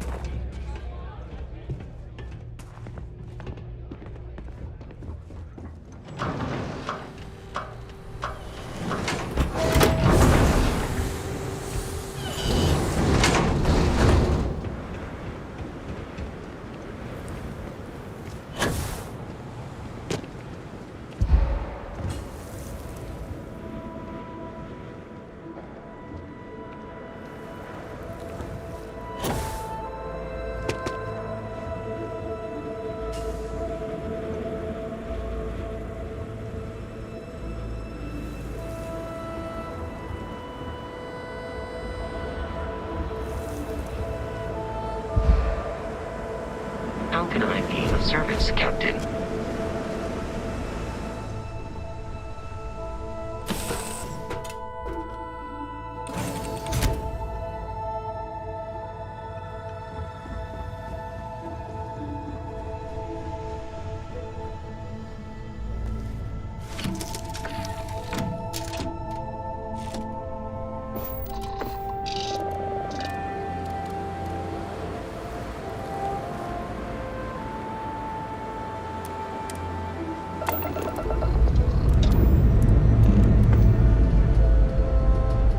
How can I be of service, Captain?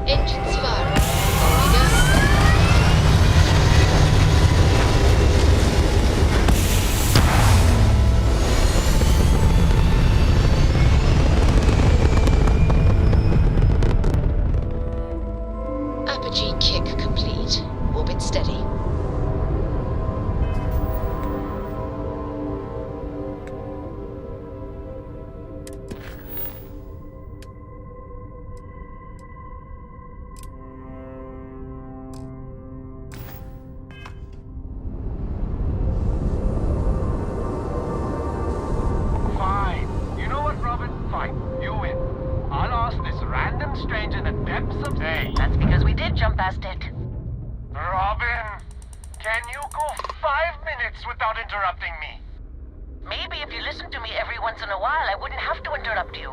Engines firing. On we go. Apogee kick complete. Orbit steady. Fine. You know what, Robin? Fine. You win. I'll ask this random stranger in the depths of... Hey. That's because we did jump past it. Robin, can you go 5 minutes without interrupting me? Maybe if you listened to me every once in a while, I wouldn't have to interrupt you.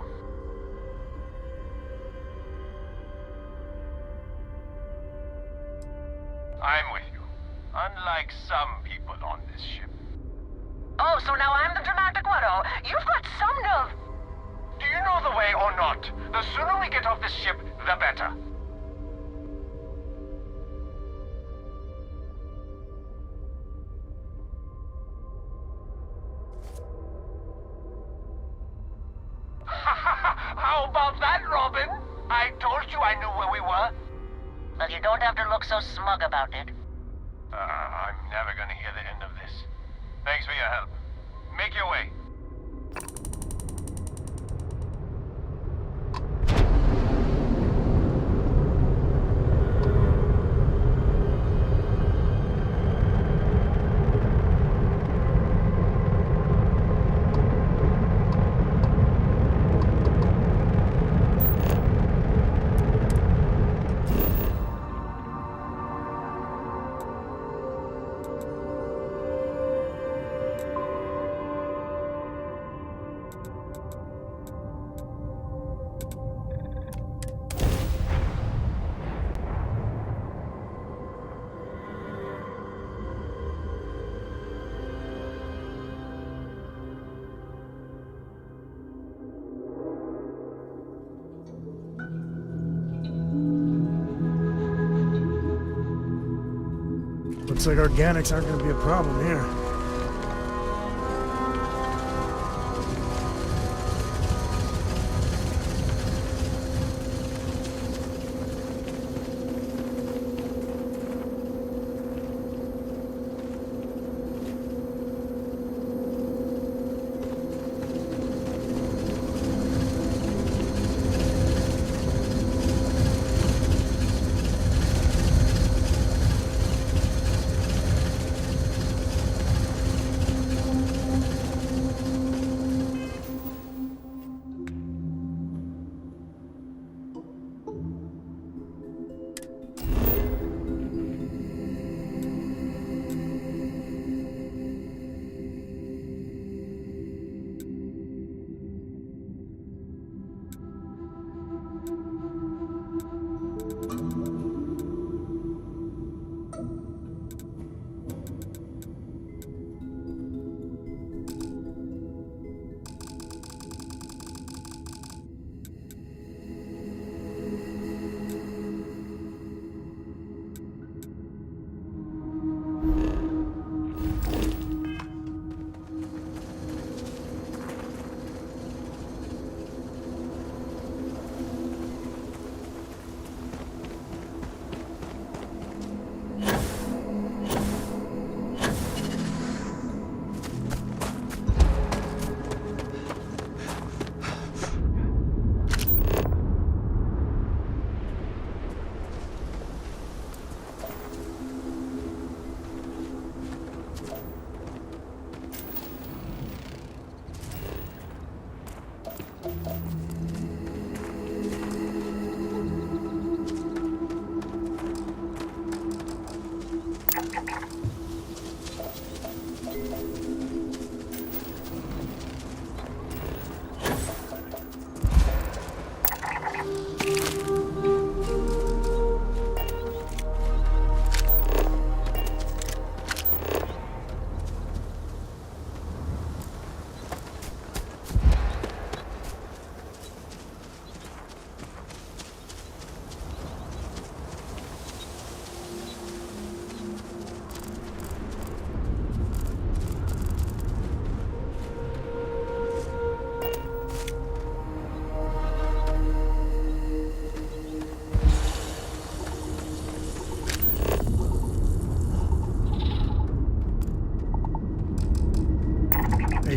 I'm with you. Unlike some people on this ship. Oh, so now I'm the dramatic one, oh? You've got some nerve. Do you know the way or not? The sooner we get off this ship, the better. How about that, Robin? I told you I knew where we were. Well, you don't have to look so smug about it. I'm never gonna hear the end of this. Thanks for your help. Make your way. Looks like organics aren't going to be a problem here.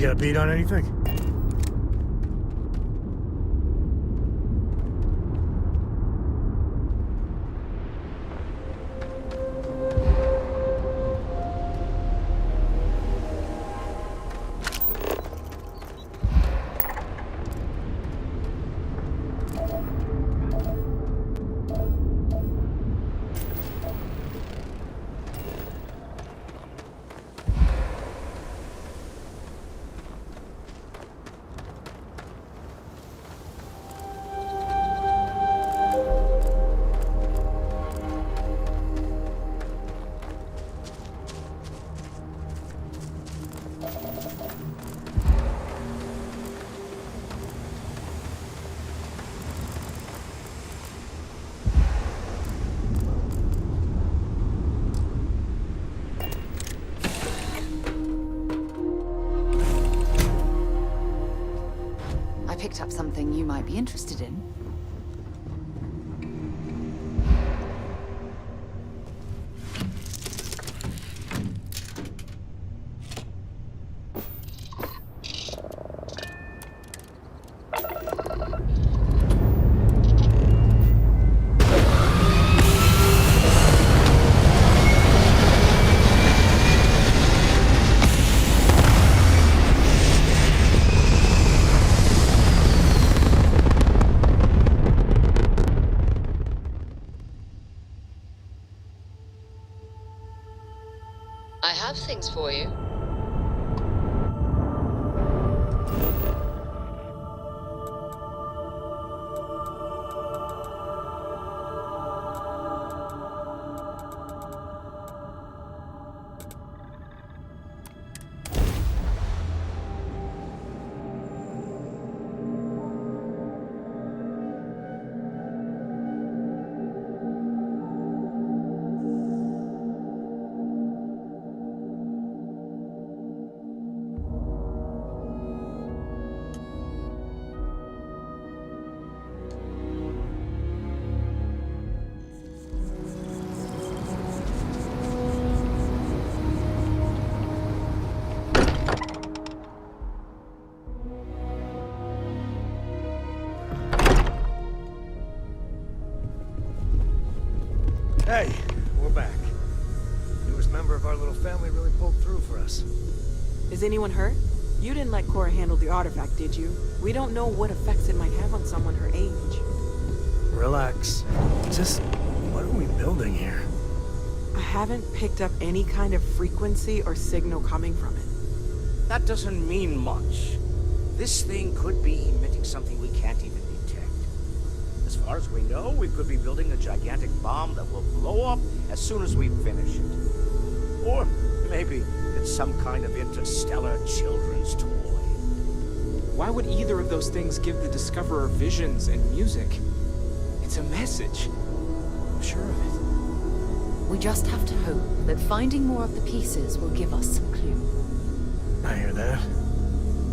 got a beat on anything? I picked up something you might be interested in. I have things for you. Hey, we're back. Newest member of our little family really pulled through for us. Is anyone hurt? You didn't let Cora handle the artifact, did you? We don't know what effects it might have on someone her age. Relax. Just, what are we building here? I haven't picked up any kind of frequency or signal coming from it. That doesn't mean much. This thing could be emitting something we can't even detect. As far as we know, we could be building a gigantic bomb that will blow up as soon as we finish it. Or maybe it's some kind of interstellar children's toy. Why would either of those things give the Discoverer visions and music? It's a message. I'm sure of it. We just have to hope that finding more of the pieces will give us some clue. I hear that.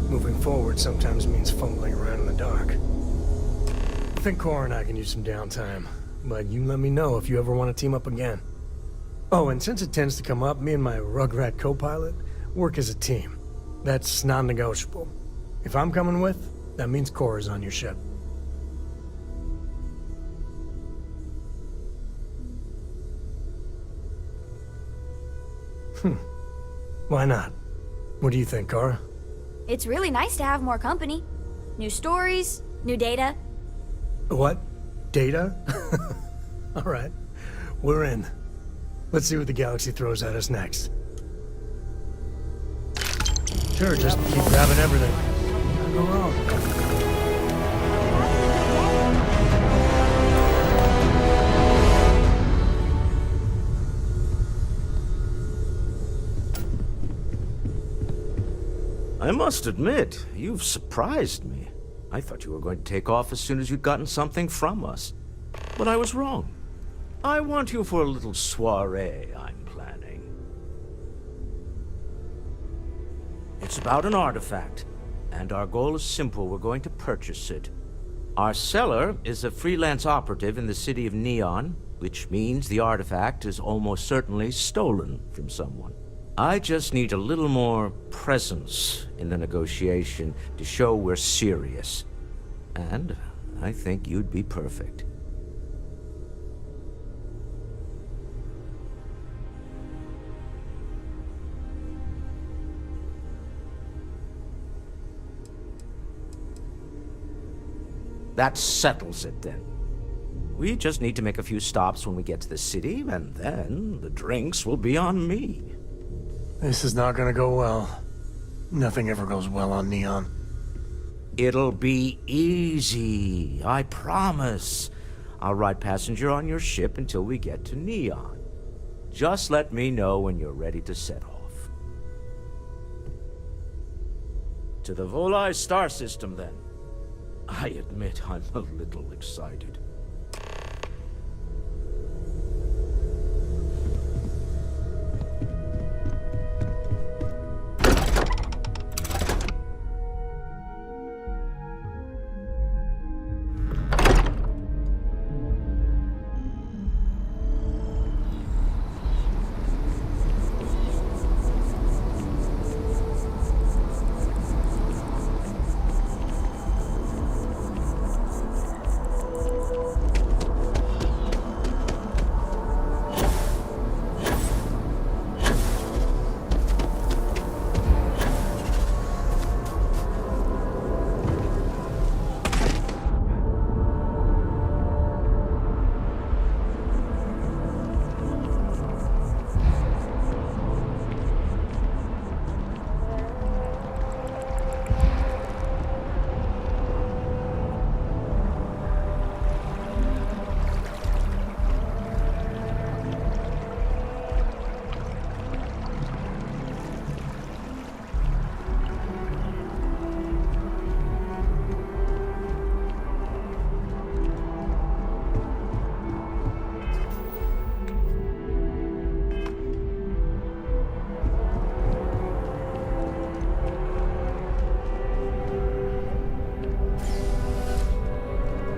Moving forward sometimes means fumbling around in the dark. I think Cora and I can use some downtime, but you let me know if you ever want to team up again. Oh, and since it tends to come up, me and my Rugrat co-pilot work as a team. That's non-negotiable. If I'm coming with, that means Cora's on your ship. Why not? What do you think, Cora? It's really nice to have more company. New stories, new data. What? Data? All right. We're in. Let's see what the galaxy throws at us next. Sure, just keep grabbing everything. Not go wrong. I must admit, you've surprised me. I thought you were going to take off as soon as you'd gotten something from us. But I was wrong. I want you for a little soiree I'm planning. It's about an artifact, and our goal is simple. We're going to purchase it. Our seller is a freelance operative in the city of Neon, which means the artifact is almost certainly stolen from someone. I just need a little more presence in the negotiation to show we're serious. And I think you'd be perfect. That settles it then. We just need to make a few stops when we get to the city, and then the drinks will be on me. This is not gonna go well. Nothing ever goes well on Neon. It'll be easy, I promise. I'll ride passenger on your ship until we get to Neon. Just let me know when you're ready to set off. To the Volai star system, then. I admit I'm a little excited.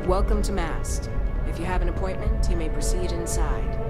Welcome to Mast. If you have an appointment, you may proceed inside.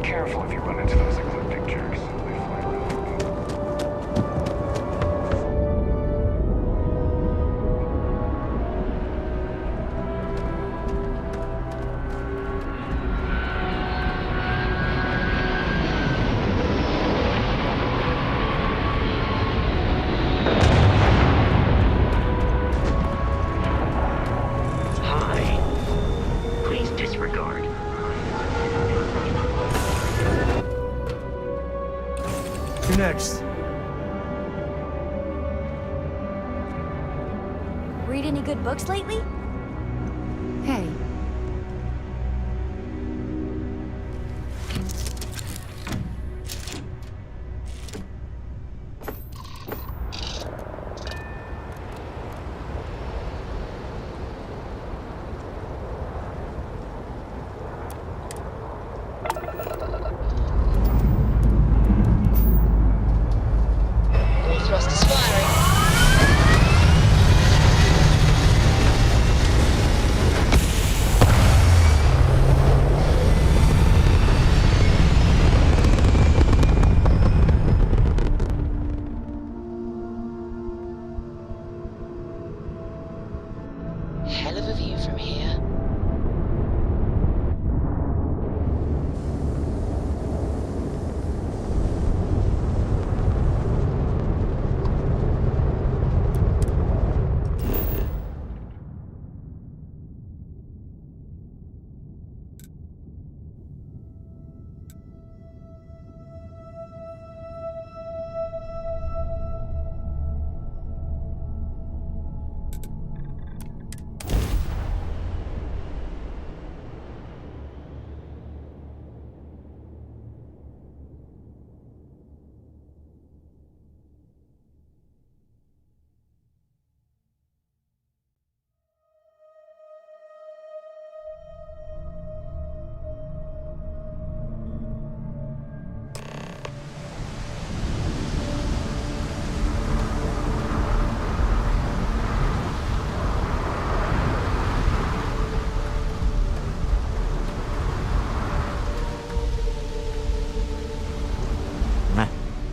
Careful if you run into those ecliptic jerks. They fly really low. Hi. Please disregard. You're next. Read any good books lately? Hey. Thrusters firing. hell of a view from here.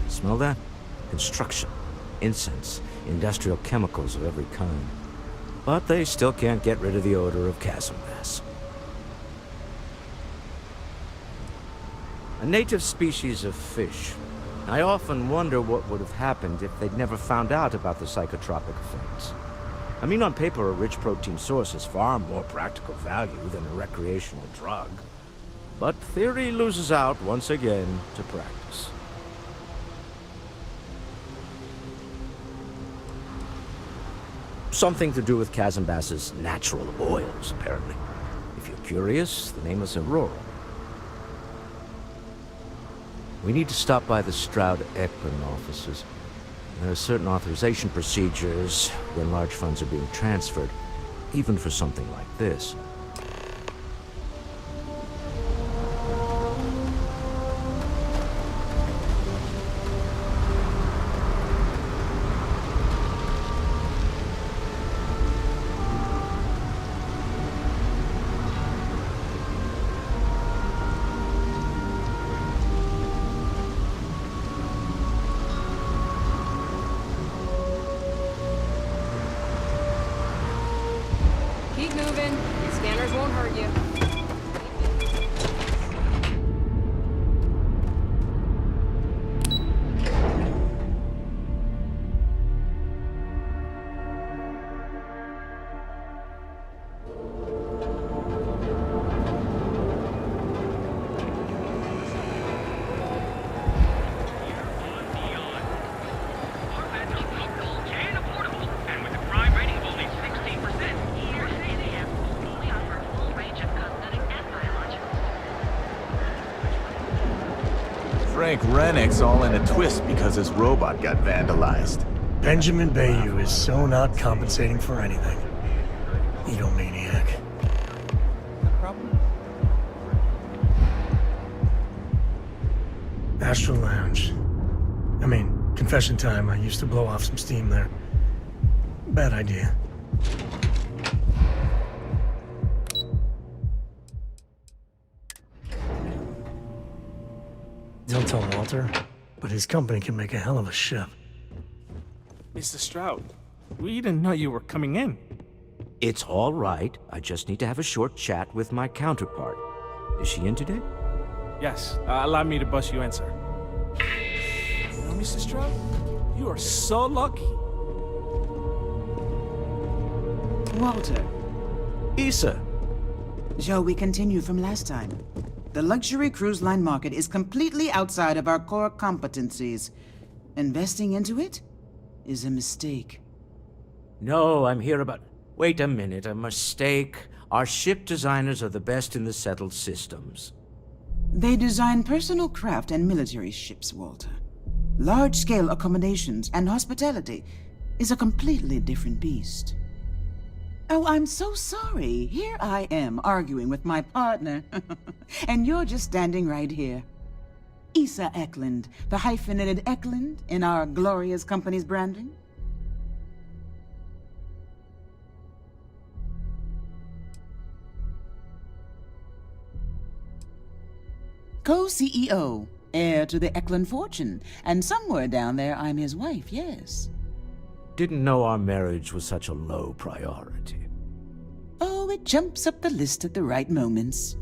Smell that? Construction, incense, industrial chemicals of every kind. But they still can't get rid of the odor of chasm gas. A native species of fish. I often wonder what would have happened if they'd never found out about the psychotropic effects. I mean, on paper, a rich protein source has far more practical value than a recreational drug. But theory loses out once again to practice. Something to do with chasm bass's natural oils, apparently. If you're curious, the name is Aurora. We need to stop by the Stroud-Eklund offices. There are certain authorization procedures when large funds are being transferred, even for something like this. Keep moving. The scanners won't hurt you. Frank Rennick's all in a twist because his robot got vandalized. Benjamin Bayou is so not compensating for anything. Egomaniac. Astral Lounge. I mean, confession time, I used to blow off some steam there. Bad idea. Don't tell Walter, but his company can make a hell of a ship. Mr. Stroud, we didn't know you were coming in. It's all right. I just need to have a short chat with my counterpart. Is she in today? Yes, allow me to bust you in, sir. You know, Mr. Stroud, you are so lucky. Walter. Issa. Shall we continue from last time? The luxury cruise line market is completely outside of our core competencies. Investing into it is a mistake. No, I'm here about... Wait a minute, a mistake. Our ship designers are the best in the settled systems. They design personal craft and military ships, Walter. Large-scale accommodations and hospitality is a completely different beast. Oh, I'm so sorry. Here I am arguing with my partner. And you're just standing right here. Issa Eklund, the hyphenated Eklund in our glorious company's branding. Co-CEO, heir to the Eklund fortune, and somewhere down there I'm his wife, yes. Didn't know our marriage was such a low priority. jumps up the list at the right moments.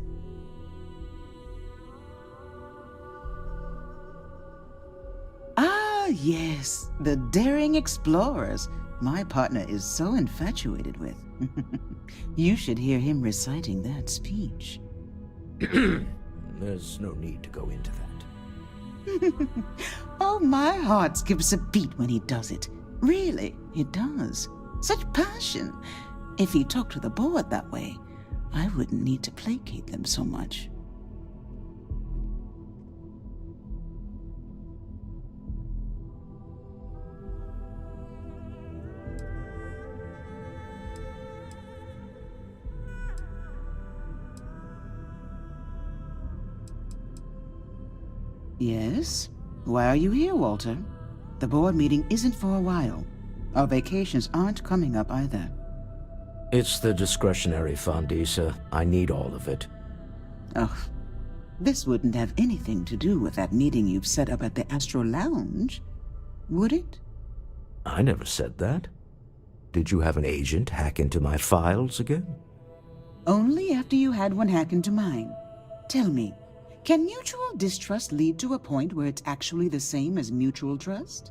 Ah, yes, the daring explorers my partner is so infatuated with. You should hear him reciting that speech. There's no need to go into that. Oh, my heart skips a beat when he does it. Really, it does. Such passion. If he talked to the board that way, I wouldn't need to placate them so much. Yes? Why are you here, Walter? The board meeting isn't for a while. Our vacations aren't coming up either. It's the discretionary fund, Issa. I need all of it. Oh, this wouldn't have anything to do with that meeting you've set up at the Astro Lounge, would it? I never said that. Did you have an agent hack into my files again? Only after you had one hack into mine. Tell me, can mutual distrust lead to a point where it's actually the same as mutual trust?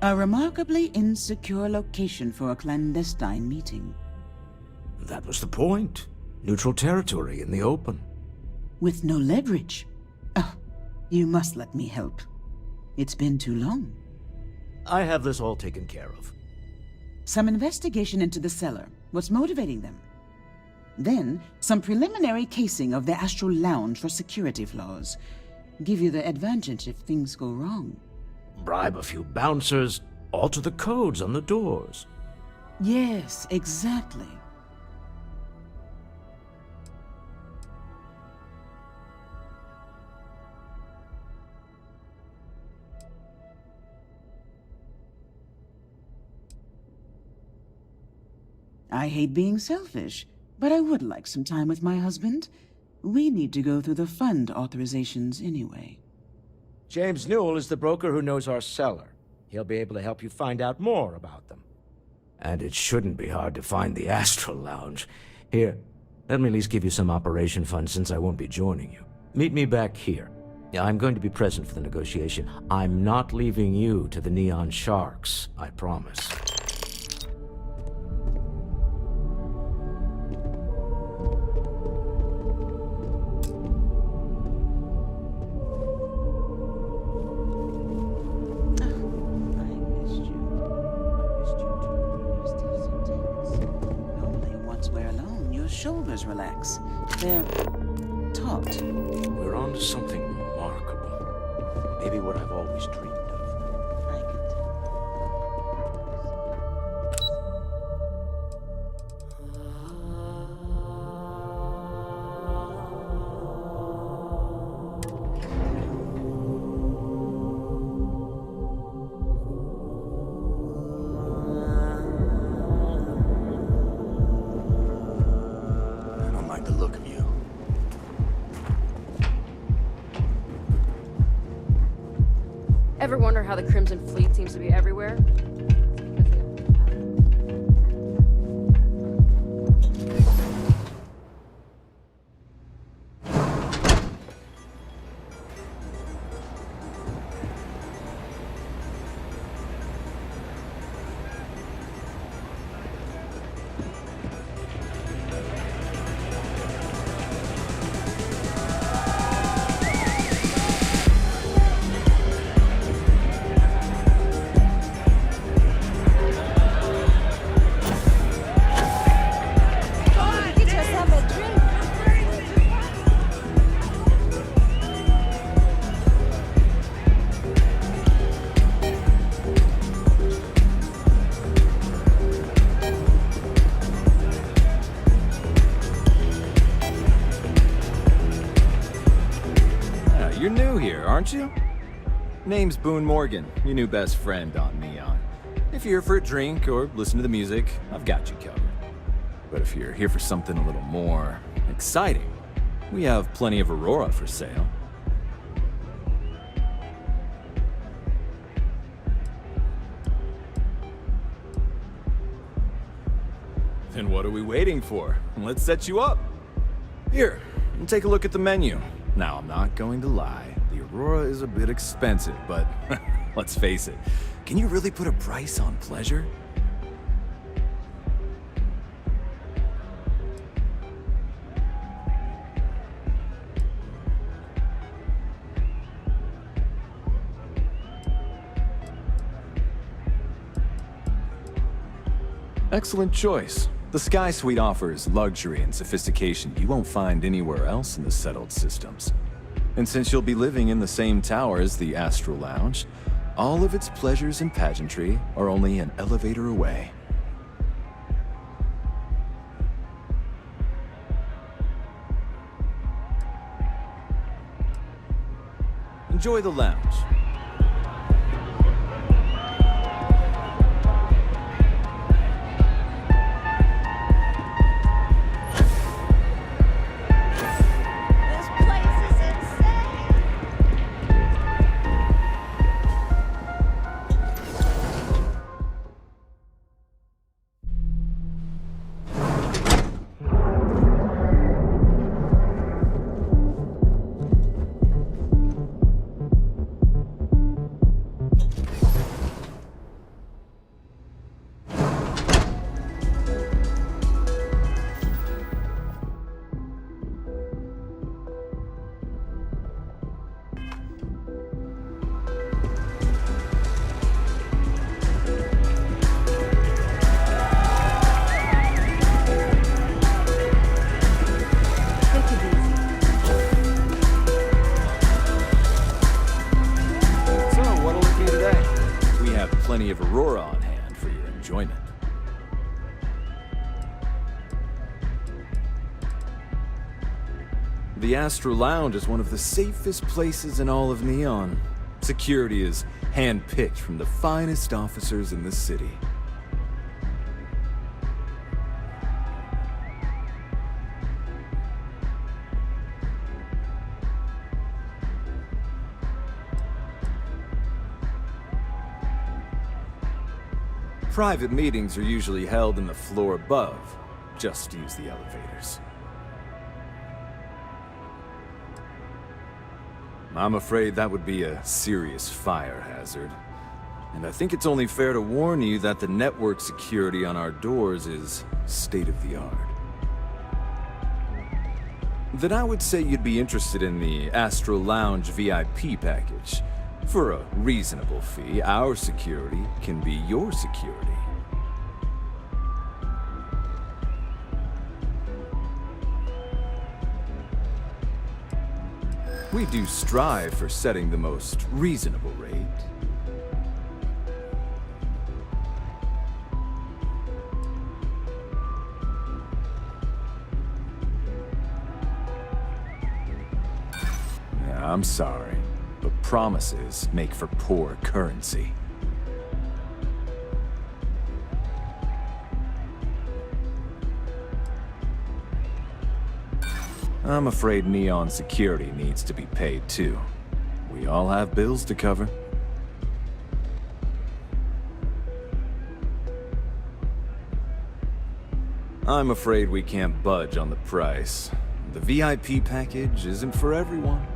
A remarkably insecure location for a clandestine meeting. That was the point. Neutral territory in the open. With no leverage. Oh, you must let me help. It's been too long. I have this all taken care of. Some investigation into the cellar. What's motivating them? Then, some preliminary casing of the Astral Lounge for security flaws. Give you the advantage if things go wrong. Bribe a few bouncers, alter the codes on the doors. Yes, exactly. I hate being selfish, but I would like some time with my husband. We need to go through the fund authorizations anyway. James Newell is the broker who knows our cellar. He'll be able to help you find out more about them. And it shouldn't be hard to find the Astral Lounge. Here, let me at least give you some operation funds since I won't be joining you. Meet me back here. I'm going to be present for the negotiation. I'm not leaving you to the Neon Sharks, I promise. Shoulders relax. They're taut. We're on to something remarkable. Maybe what I've always dreamed of. I can tell. Ever wonder how the Crimson Fleet seems to be everywhere? You're new here, aren't you? Name's Boone Morgan, your new best friend on Neon. If you're here for a drink or listen to the music, I've got you covered. But if you're here for something a little more exciting, we have plenty of Aurora for sale. Then what are we waiting for? Let's set you up. Here, take a look at the menu. Now, I'm not going to lie. The Aurora is a bit expensive, but let's face it. Can you really put a price on pleasure? Excellent choice. The Sky Suite offers luxury and sophistication you won't find anywhere else in the settled systems. And since you'll be living in the same tower as the Astral Lounge, all of its pleasures and pageantry are only an elevator away. Enjoy the lounge. Plenty of Aurora on hand for your enjoyment. The Astral Lounge is one of the safest places in all of Neon. Security is hand-picked from the finest officers in the city. Private meetings are usually held in the floor above. Just use the elevators. I'm afraid that would be a serious fire hazard. And I think it's only fair to warn you that the network security on our doors is state-of-the-art. Then I would say you'd be interested in the Astral Lounge VIP package. For a reasonable fee, our security can be your security. We do strive for setting the most reasonable rate. Yeah, I'm sorry. But promises make for poor currency. I'm afraid Neon security needs to be paid too. We all have bills to cover. I'm afraid we can't budge on the price. The VIP package isn't for everyone.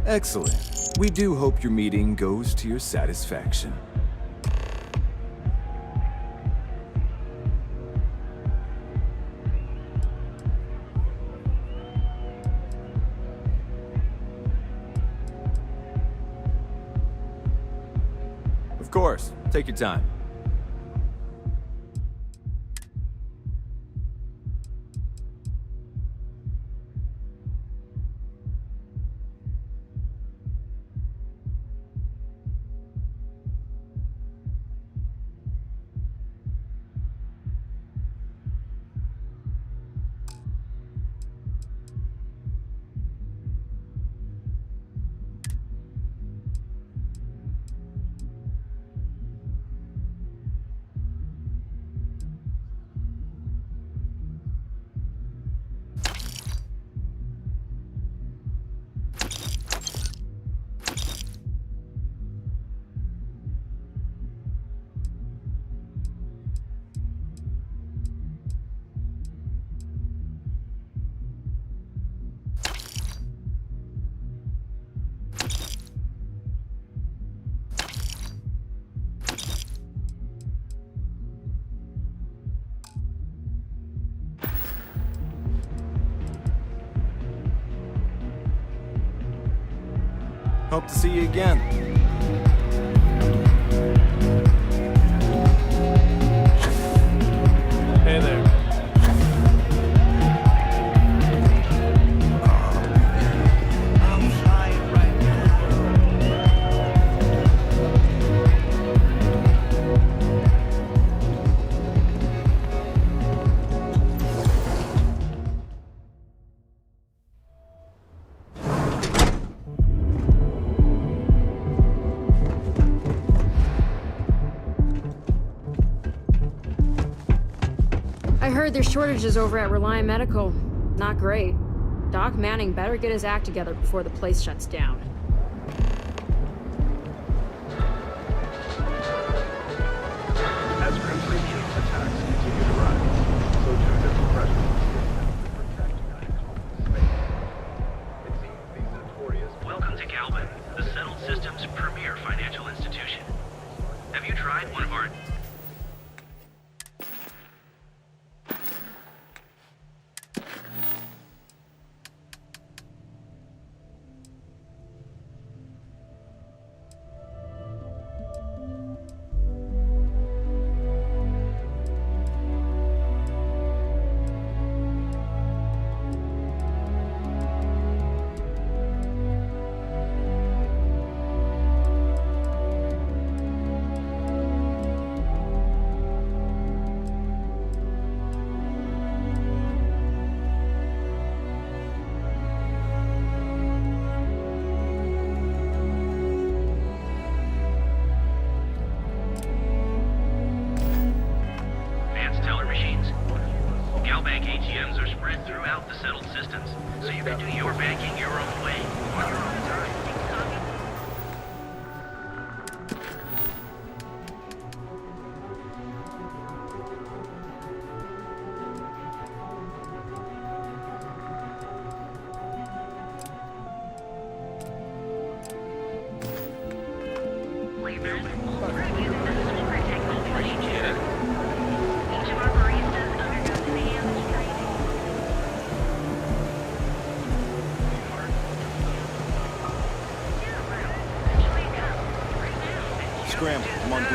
Excellent. We do hope your meeting goes to your satisfaction. Of course. Take your time. Hope to see you again. Hey there. I heard there's shortages over at Reliant Medical. Not great. Doc Manning better get his act together before the place shuts down. As previous attacks continue to rise, so too does the pressure. Welcome to Galvin, the settled system's premier financial institution. Have you tried one of our... teller machines. GalBank ATMs are spread throughout the settled systems, so you can do your banking your own way, on your own time. Scramble, I'm on duty.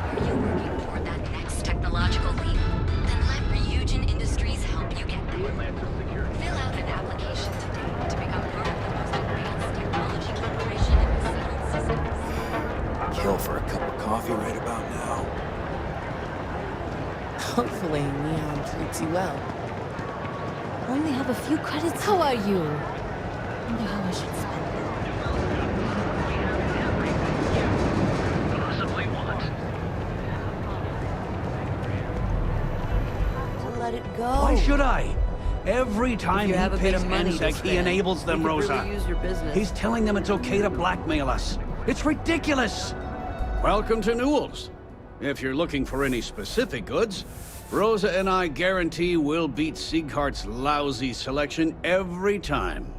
Are you working toward that next technological leap? Then let Ryujin Industries help you get there. Fill out an application today to become part of the most advanced technology corporation in the settled systems. Kill for a cup of coffee right about now. Hopefully, Neon treats you well. Only have a few credits. How are you? Wonder how I should spend Possibly what? Don't let it go. Why should I? Every time you he have a bit pays of money to NSEC, he spend, enables them, you could Rosa. really use your business. He's telling them it's okay to blackmail us. It's ridiculous! Welcome to Newell's. If you're looking for any specific goods, Rosa and I guarantee we'll beat Sieghart's lousy selection every time.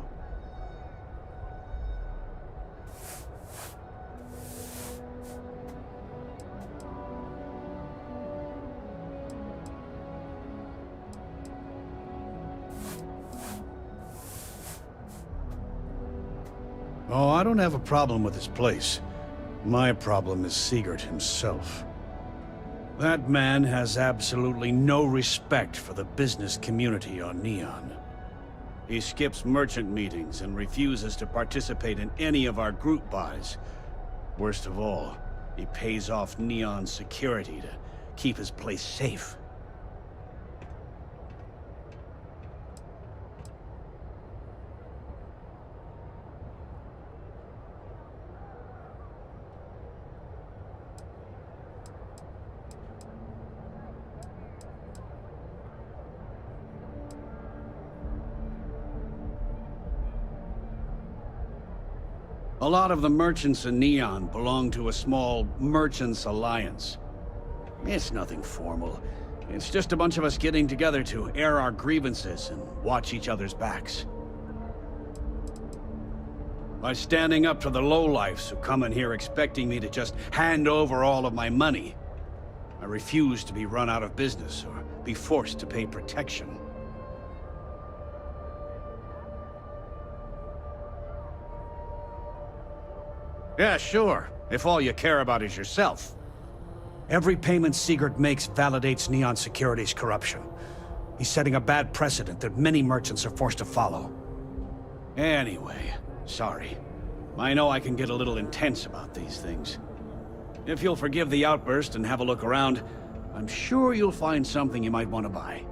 Oh, I don't have a problem with this place. My problem is Siegert himself. That man has absolutely no respect for the business community on Neon. He skips merchant meetings and refuses to participate in any of our group buys. Worst of all, he pays off Neon's security to keep his place safe. A lot of the merchants in Neon belong to a small merchants alliance. It's nothing formal. It's just a bunch of us getting together to air our grievances and watch each other's backs. By standing up to the lowlifes who come in here expecting me to just hand over all of my money, I refuse to be run out of business or be forced to pay protection. Yeah, sure. If all you care about is yourself. Every payment Sigurd makes validates Neon Security's corruption. He's setting a bad precedent that many merchants are forced to follow. Anyway, sorry. I know I can get a little intense about these things. If you'll forgive the outburst and have a look around, I'm sure you'll find something you might want to buy.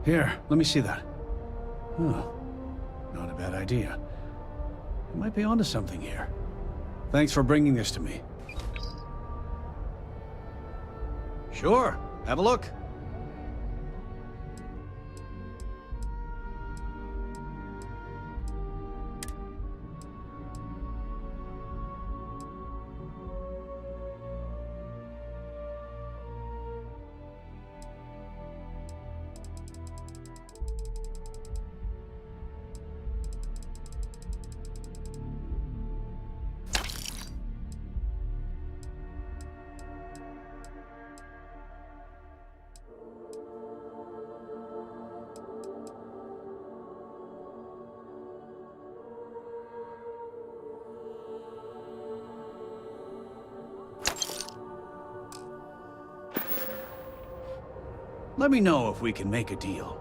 Here, let me see that. Oh, not a bad idea. You might be onto something here. Thanks for bringing this to me. Sure, have a look. Let me know if we can make a deal.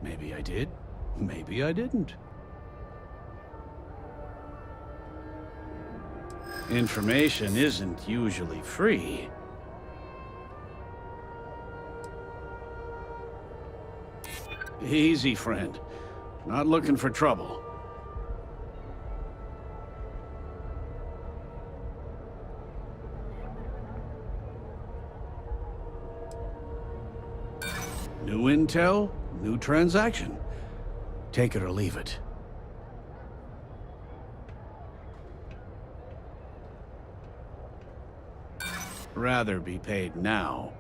Maybe I did, maybe I didn't. Information isn't usually free. Easy, friend. Not looking for trouble. New intel, new transaction. Take it or leave it. Rather be paid now.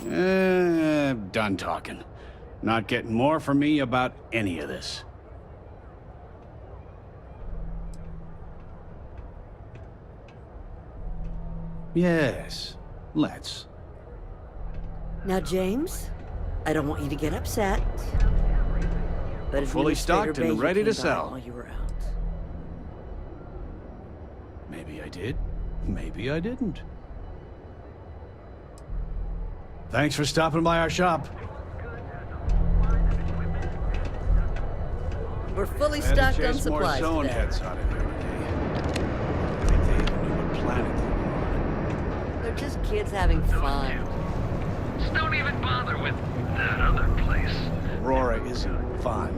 Done talking. Not getting more from me about any of this. Yes, let's. Now, James, I don't want you to get upset. But Fully stocked and ready to while sell. you were out. Maybe I did, maybe I didn't. Thanks for stopping by our shop. We're fully Had to stocked on chase supplies more zone today. heads out of here today. I think they even knew what planet they were on. They're just kids having fun. Just don't even bother with that other place. Aurora isn't fun.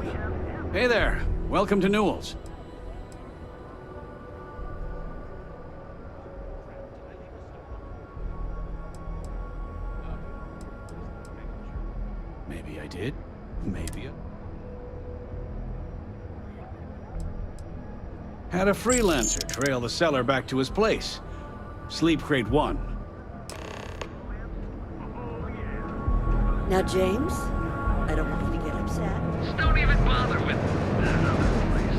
Hey there, welcome to Newell's. Maybe I did, maybe I... Had a freelancer trail the seller back to his place. Sleep Crate 1. Now, James, I don't want you to get upset. Just don't even bother with that other place.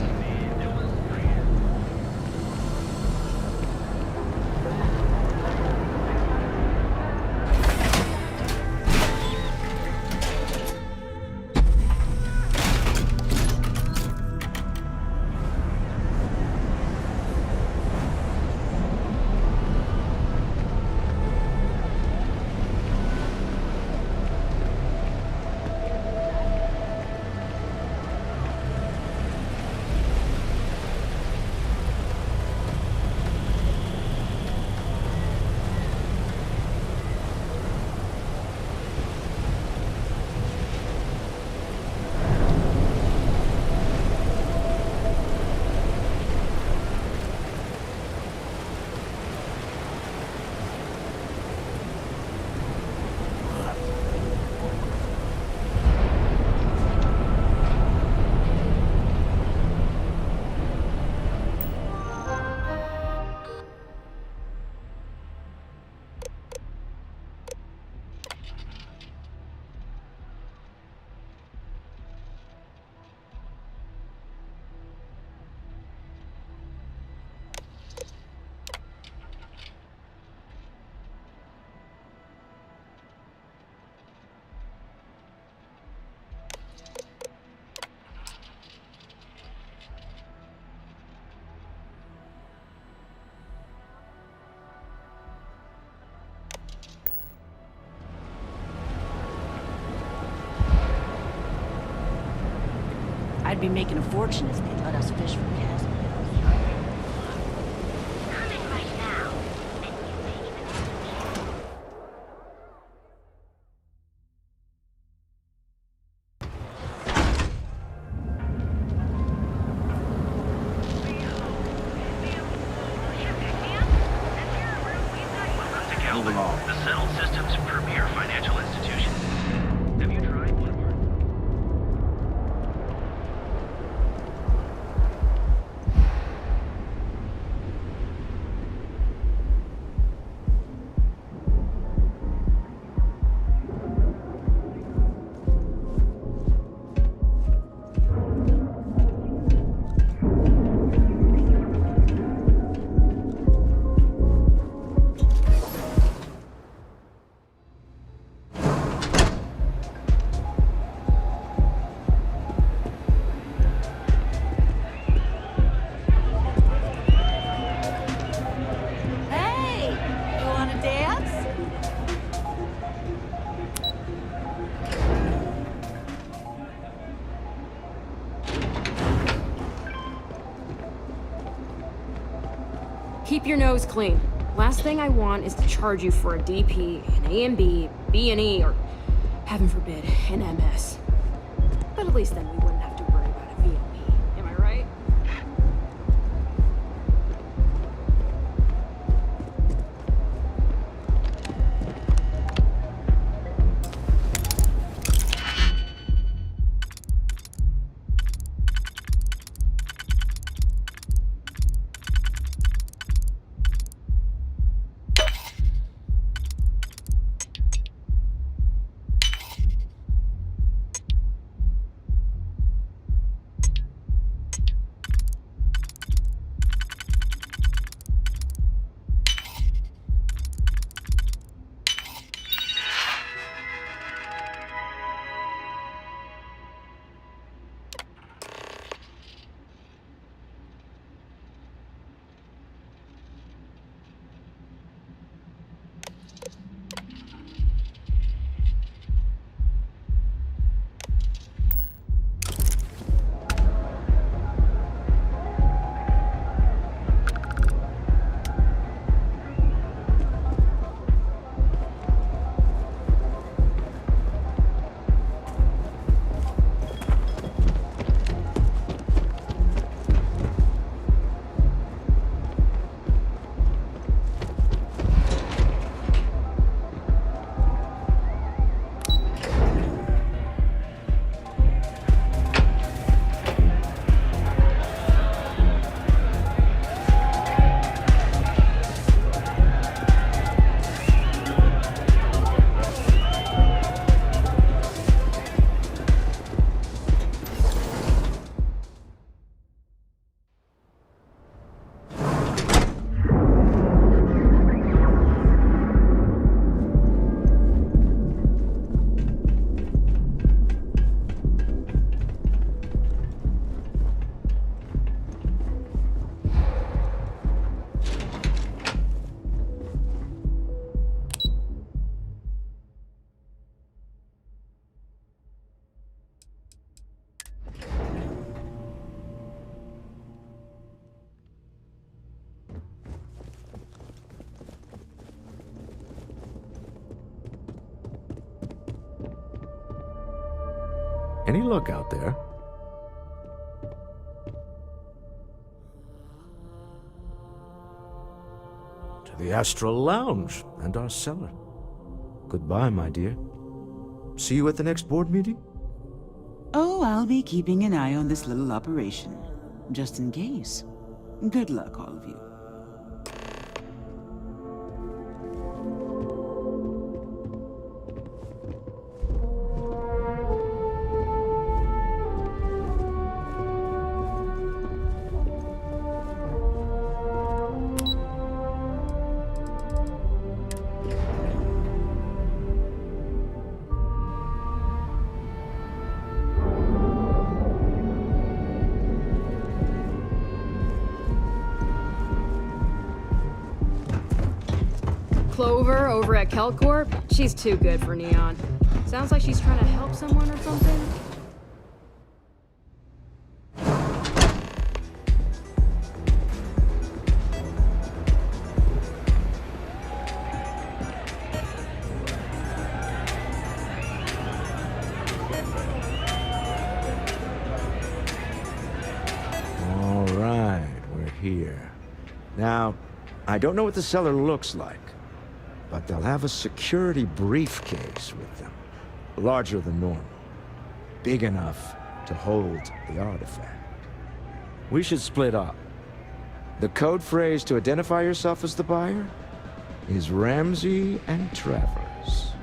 I'd be making a fortune if they'd let us fish for gas. Moving on. The Settled Systems premier financial institution. Have you tried one of our... Hey! You wanna dance? Keep your nose clean. Last thing I want is to charge you for a DP, an A&B, B&E, or, heaven forbid, an MS. But at least then we wouldn't have to worry about a VOP. Am I right? Any luck out there? To the Astral Lounge and our cellar. Goodbye, my dear. See you at the next board meeting? Oh, I'll be keeping an eye on this little operation, just in case. Good luck, all of you. Clover over at Kelcorp? She's too good for Neon. Sounds like she's trying to help someone or something. here. Now, I don't know what the cellar looks like, but they'll have a security briefcase with them. Larger than normal. Big enough to hold the artifact. We should split up. The code phrase to identify yourself as the buyer is Ramsey and Travers.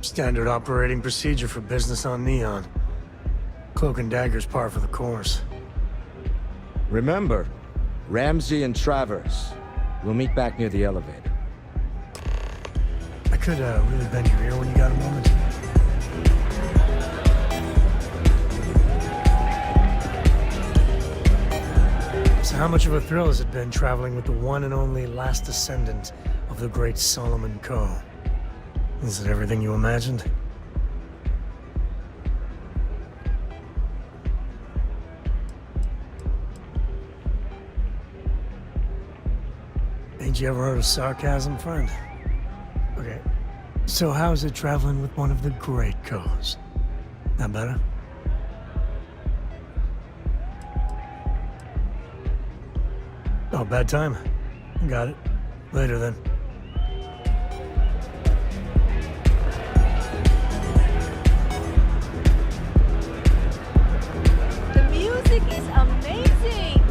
Standard operating procedure for business on Neon. Cloak and dagger's par for the course. Remember, Ramsey and Travers. We'll meet back near the elevator. I could really bend your ear when you got a moment. So how much of a thrill has it been traveling with the one and only last descendant of the great Solomon Coe? Is it everything you imagined? Ain't you ever heard of sarcasm, friend? Okay, so how's it traveling with one of the great Coes? That better? Oh, bad time. Got it. Later then. The music is amazing!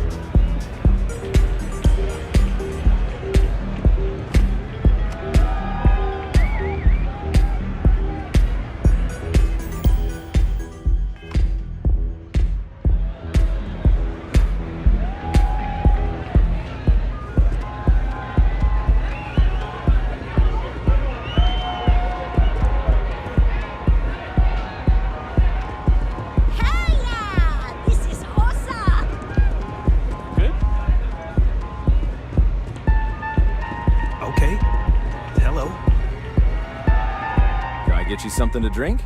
Get you something to drink?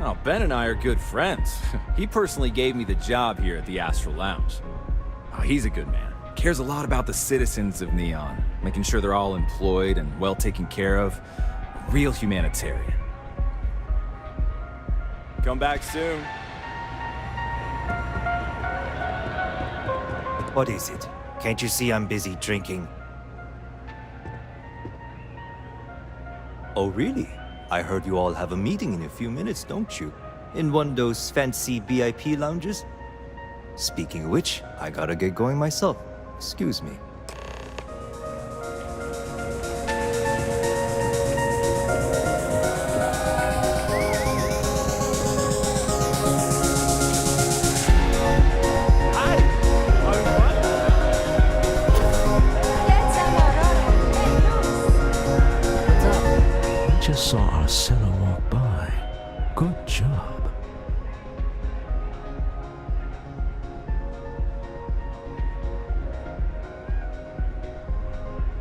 Oh, Ben and I are good friends. He personally gave me the job here at the Astral Lounge. Oh, he's a good man. Cares a lot about the citizens of Neon, making sure they're all employed and well taken care of. A real humanitarian. Come back soon. What is it? Can't you see I'm busy drinking? Oh, really? I heard you all have a meeting in a few minutes, don't you? In one of those fancy VIP lounges? Speaking of which, I gotta get going myself. Excuse me. We just saw our cellar walk by. Good job.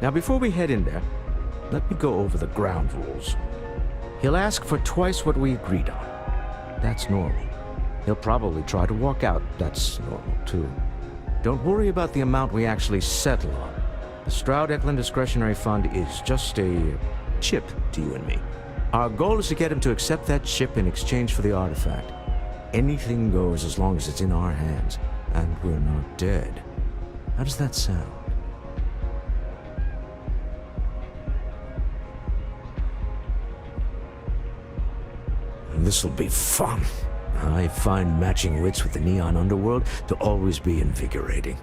Now, before we head in there, let me go over the ground rules. He'll ask for twice what we agreed on. That's normal. He'll probably try to walk out. That's normal, too. Don't worry about the amount we actually settle on. The Stroud-Eklund Discretionary Fund is just a chip to you and me. Our goal is to get him to accept that chip in exchange for the artifact. Anything goes as long as it's in our hands, and we're not dead. How does that sound? This'll be fun. I find matching wits with the Neon Underworld to always be invigorating.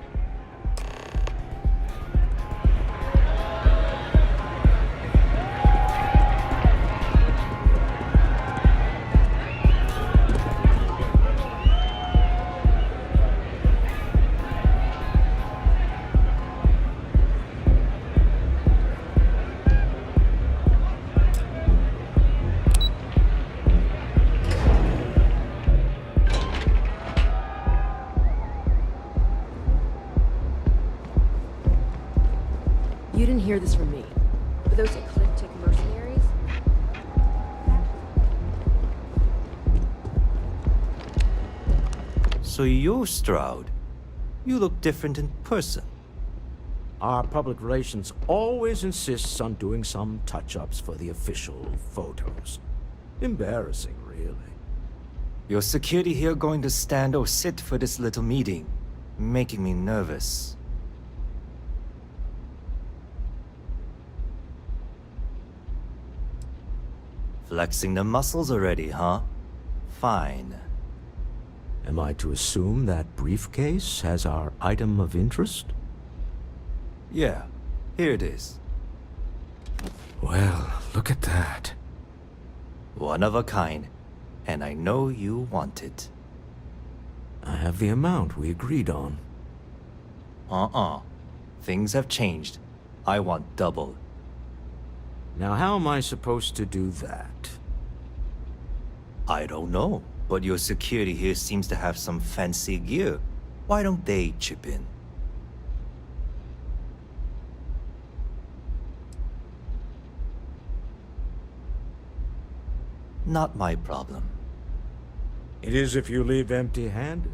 You didn't hear this from me. But those ecliptic mercenaries? So you're Stroud. You look different in person. Our public relations always insists on doing some touch-ups for the official photos. Embarrassing, really. Your security here going to stand or sit for this little meeting, making me nervous. Flexing the muscles already, huh? Fine. Am I to assume that briefcase has our item of interest? Yeah, here it is. Well, look at that. One of a kind, and I know you want it. I have the amount we agreed on. Things have changed. I want double. Now how am I supposed to do that? I don't know, but your security here seems to have some fancy gear. Why don't they chip in? Not my problem. It is if you leave empty-handed.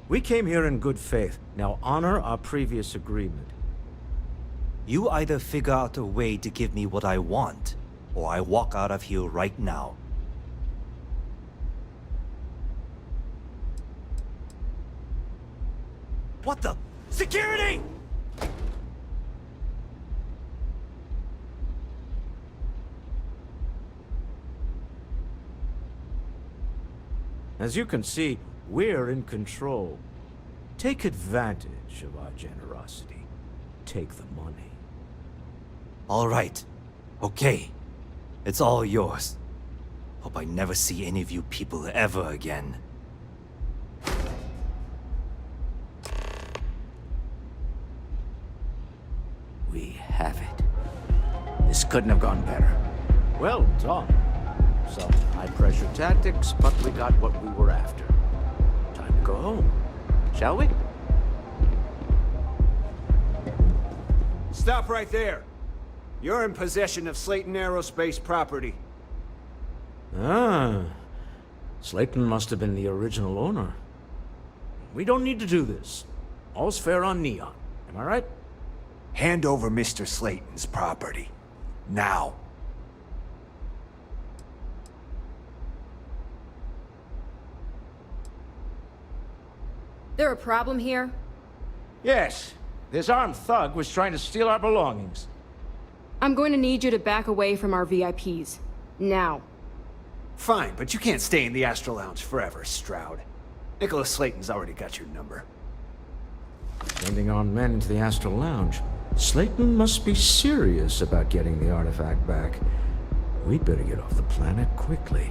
We came here in good faith. Now honor our previous agreement. You either figure out a way to give me what I want, or I walk out of here right now. What the? Security! As you can see, we're in control. Take advantage of our generosity. Take the money. All right. Okay. It's all yours. Hope I never see any of you people ever again. We have it. This couldn't have gone better. Well done. Some high-pressure tactics, but we got what we were after. Time to go home. Shall we? Stop right there. You're in possession of Slayton Aerospace property. Ah. Slayton must have been the original owner. We don't need to do this. All's fair on Neon. Am I right? Hand over Mr. Slayton's property. Now. There a problem here? Yes. This armed thug was trying to steal our belongings. I'm going to need you to back away from our VIPs. Now. Fine, but you can't stay in the Astro Lounge forever, Stroud. Nicholas Slayton's already got your number. Sending armed men into the Astral Lounge. Slayton must be serious about getting the artifact back. We'd better get off the planet quickly.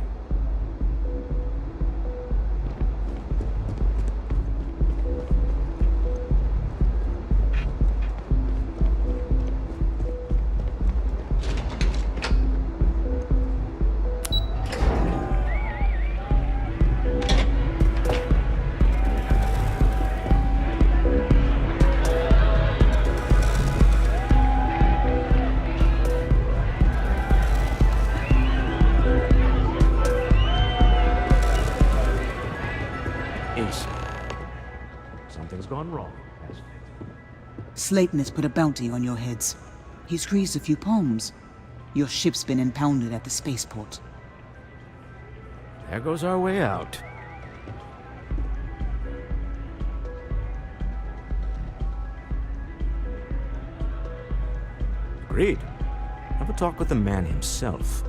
Something's gone wrong, hasn't it? Slayton has put a bounty on your heads. He's squeezed a few palms. Your ship's been impounded at the spaceport. There goes our way out. Agreed. Have a talk with the man himself.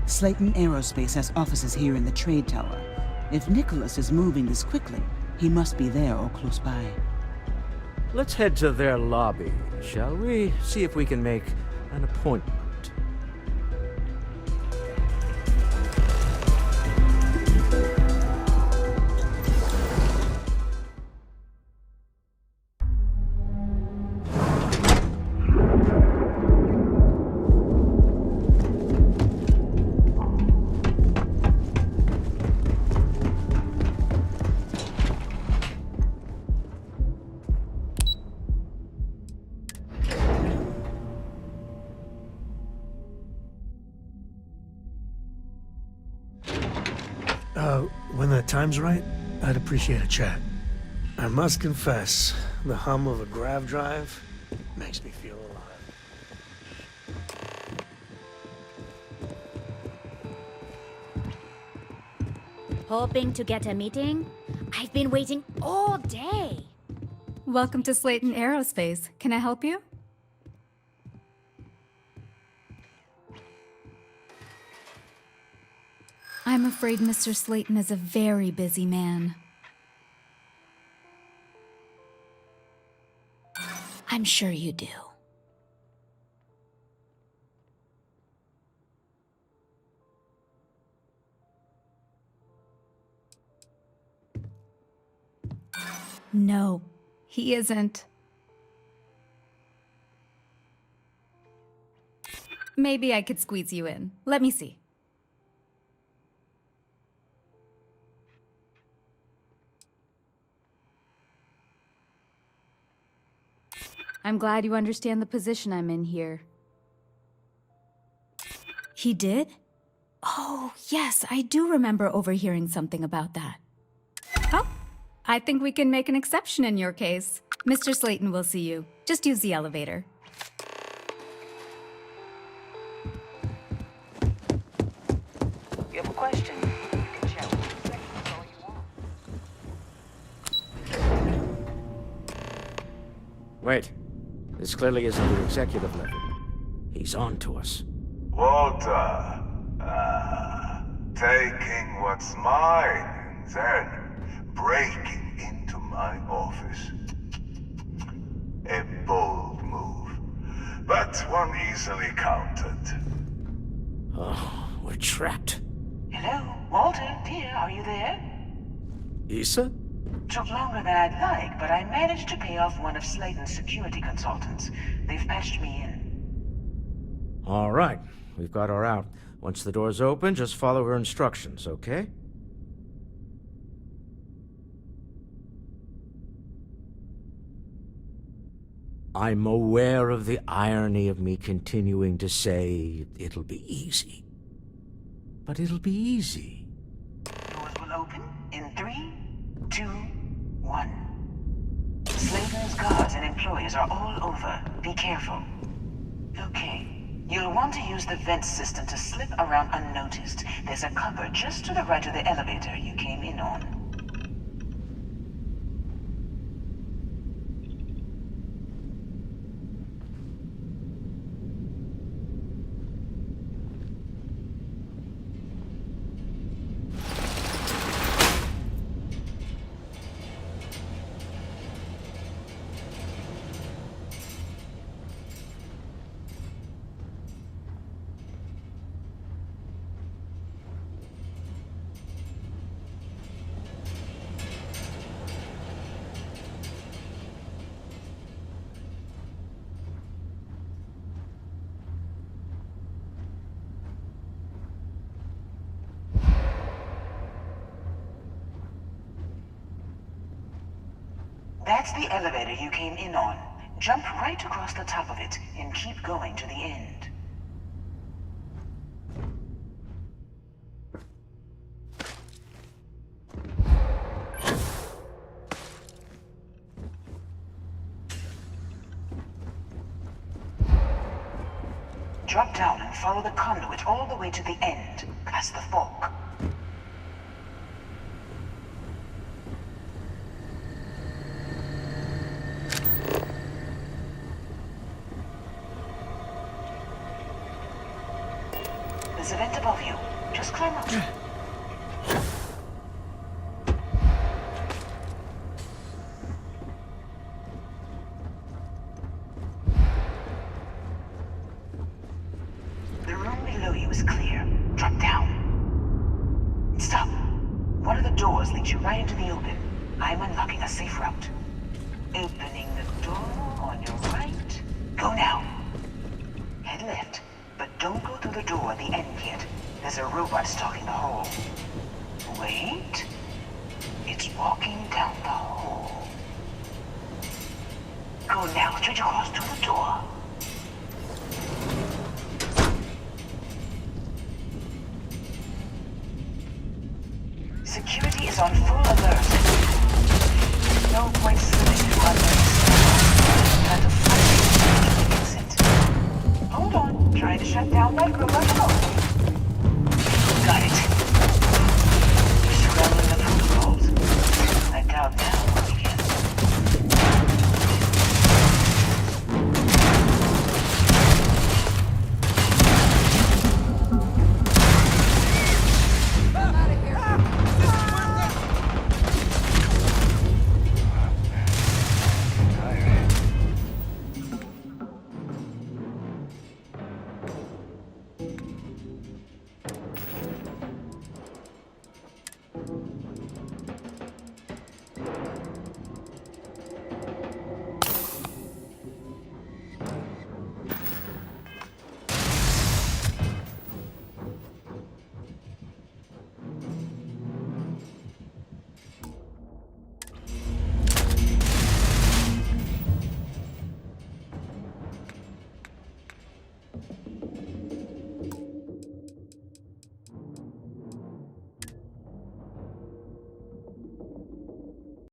Slayton Aerospace has offices here in the trade tower. If Nicholas is moving this quickly, he must be there or close by. Let's head to their lobby, shall we? See if we can make an appointment. When the time's right, I'd appreciate a chat. I must confess, the hum of a grav drive makes me feel alive. Hoping to get a meeting? I've been waiting all day. Welcome to Slayton Aerospace. Can I help you? I'm afraid Mr. Slayton is a very busy man. I'm sure you do. No, he isn't. Maybe I could squeeze you in. Let me see. I'm glad you understand the position I'm in here. He did? Oh, yes, I do remember overhearing something about that. Oh, I think we can make an exception in your case. Mr. Slayton will see you. Just use the elevator. You have a question? You can chat with the executives all you want. Wait. This clearly isn't the executive level. He's on to us. Walter, taking what's mine and then breaking into my office. A bold move, but one easily countered. Oh, we're trapped. Hello, Walter, dear, are you there? Issa? Took longer than I'd like, but I managed to pay off one of Slayton's security consultants. They've patched me in. All right. We've got her out. Once the door's open, just follow her instructions, okay? I'm aware of the irony of me continuing to say it'll be easy. But it'll be easy. Doors will open in 3, 2, 1. Slayton's guards and employees are all over. Be careful. Okay. You'll want to use the vent system to slip around unnoticed. There's a cupboard just to the right of the elevator you came in on. That's the elevator you came in on. Jump right across the top of it and keep going to the end. Drop down and follow the conduit all the way to the end, past the fork. There's a vent above you. Just climb up. The room below you is clear. Drop down. Stop. One of the doors leads you right into the open. I'm unlocking a safe route. Opening the door on your right. Go now. Head left. But don't go through the door at the end yet. There's a robot stalking the hall. Wait. It's walking down the hall. Go now, straight across to the door. to shut down that robot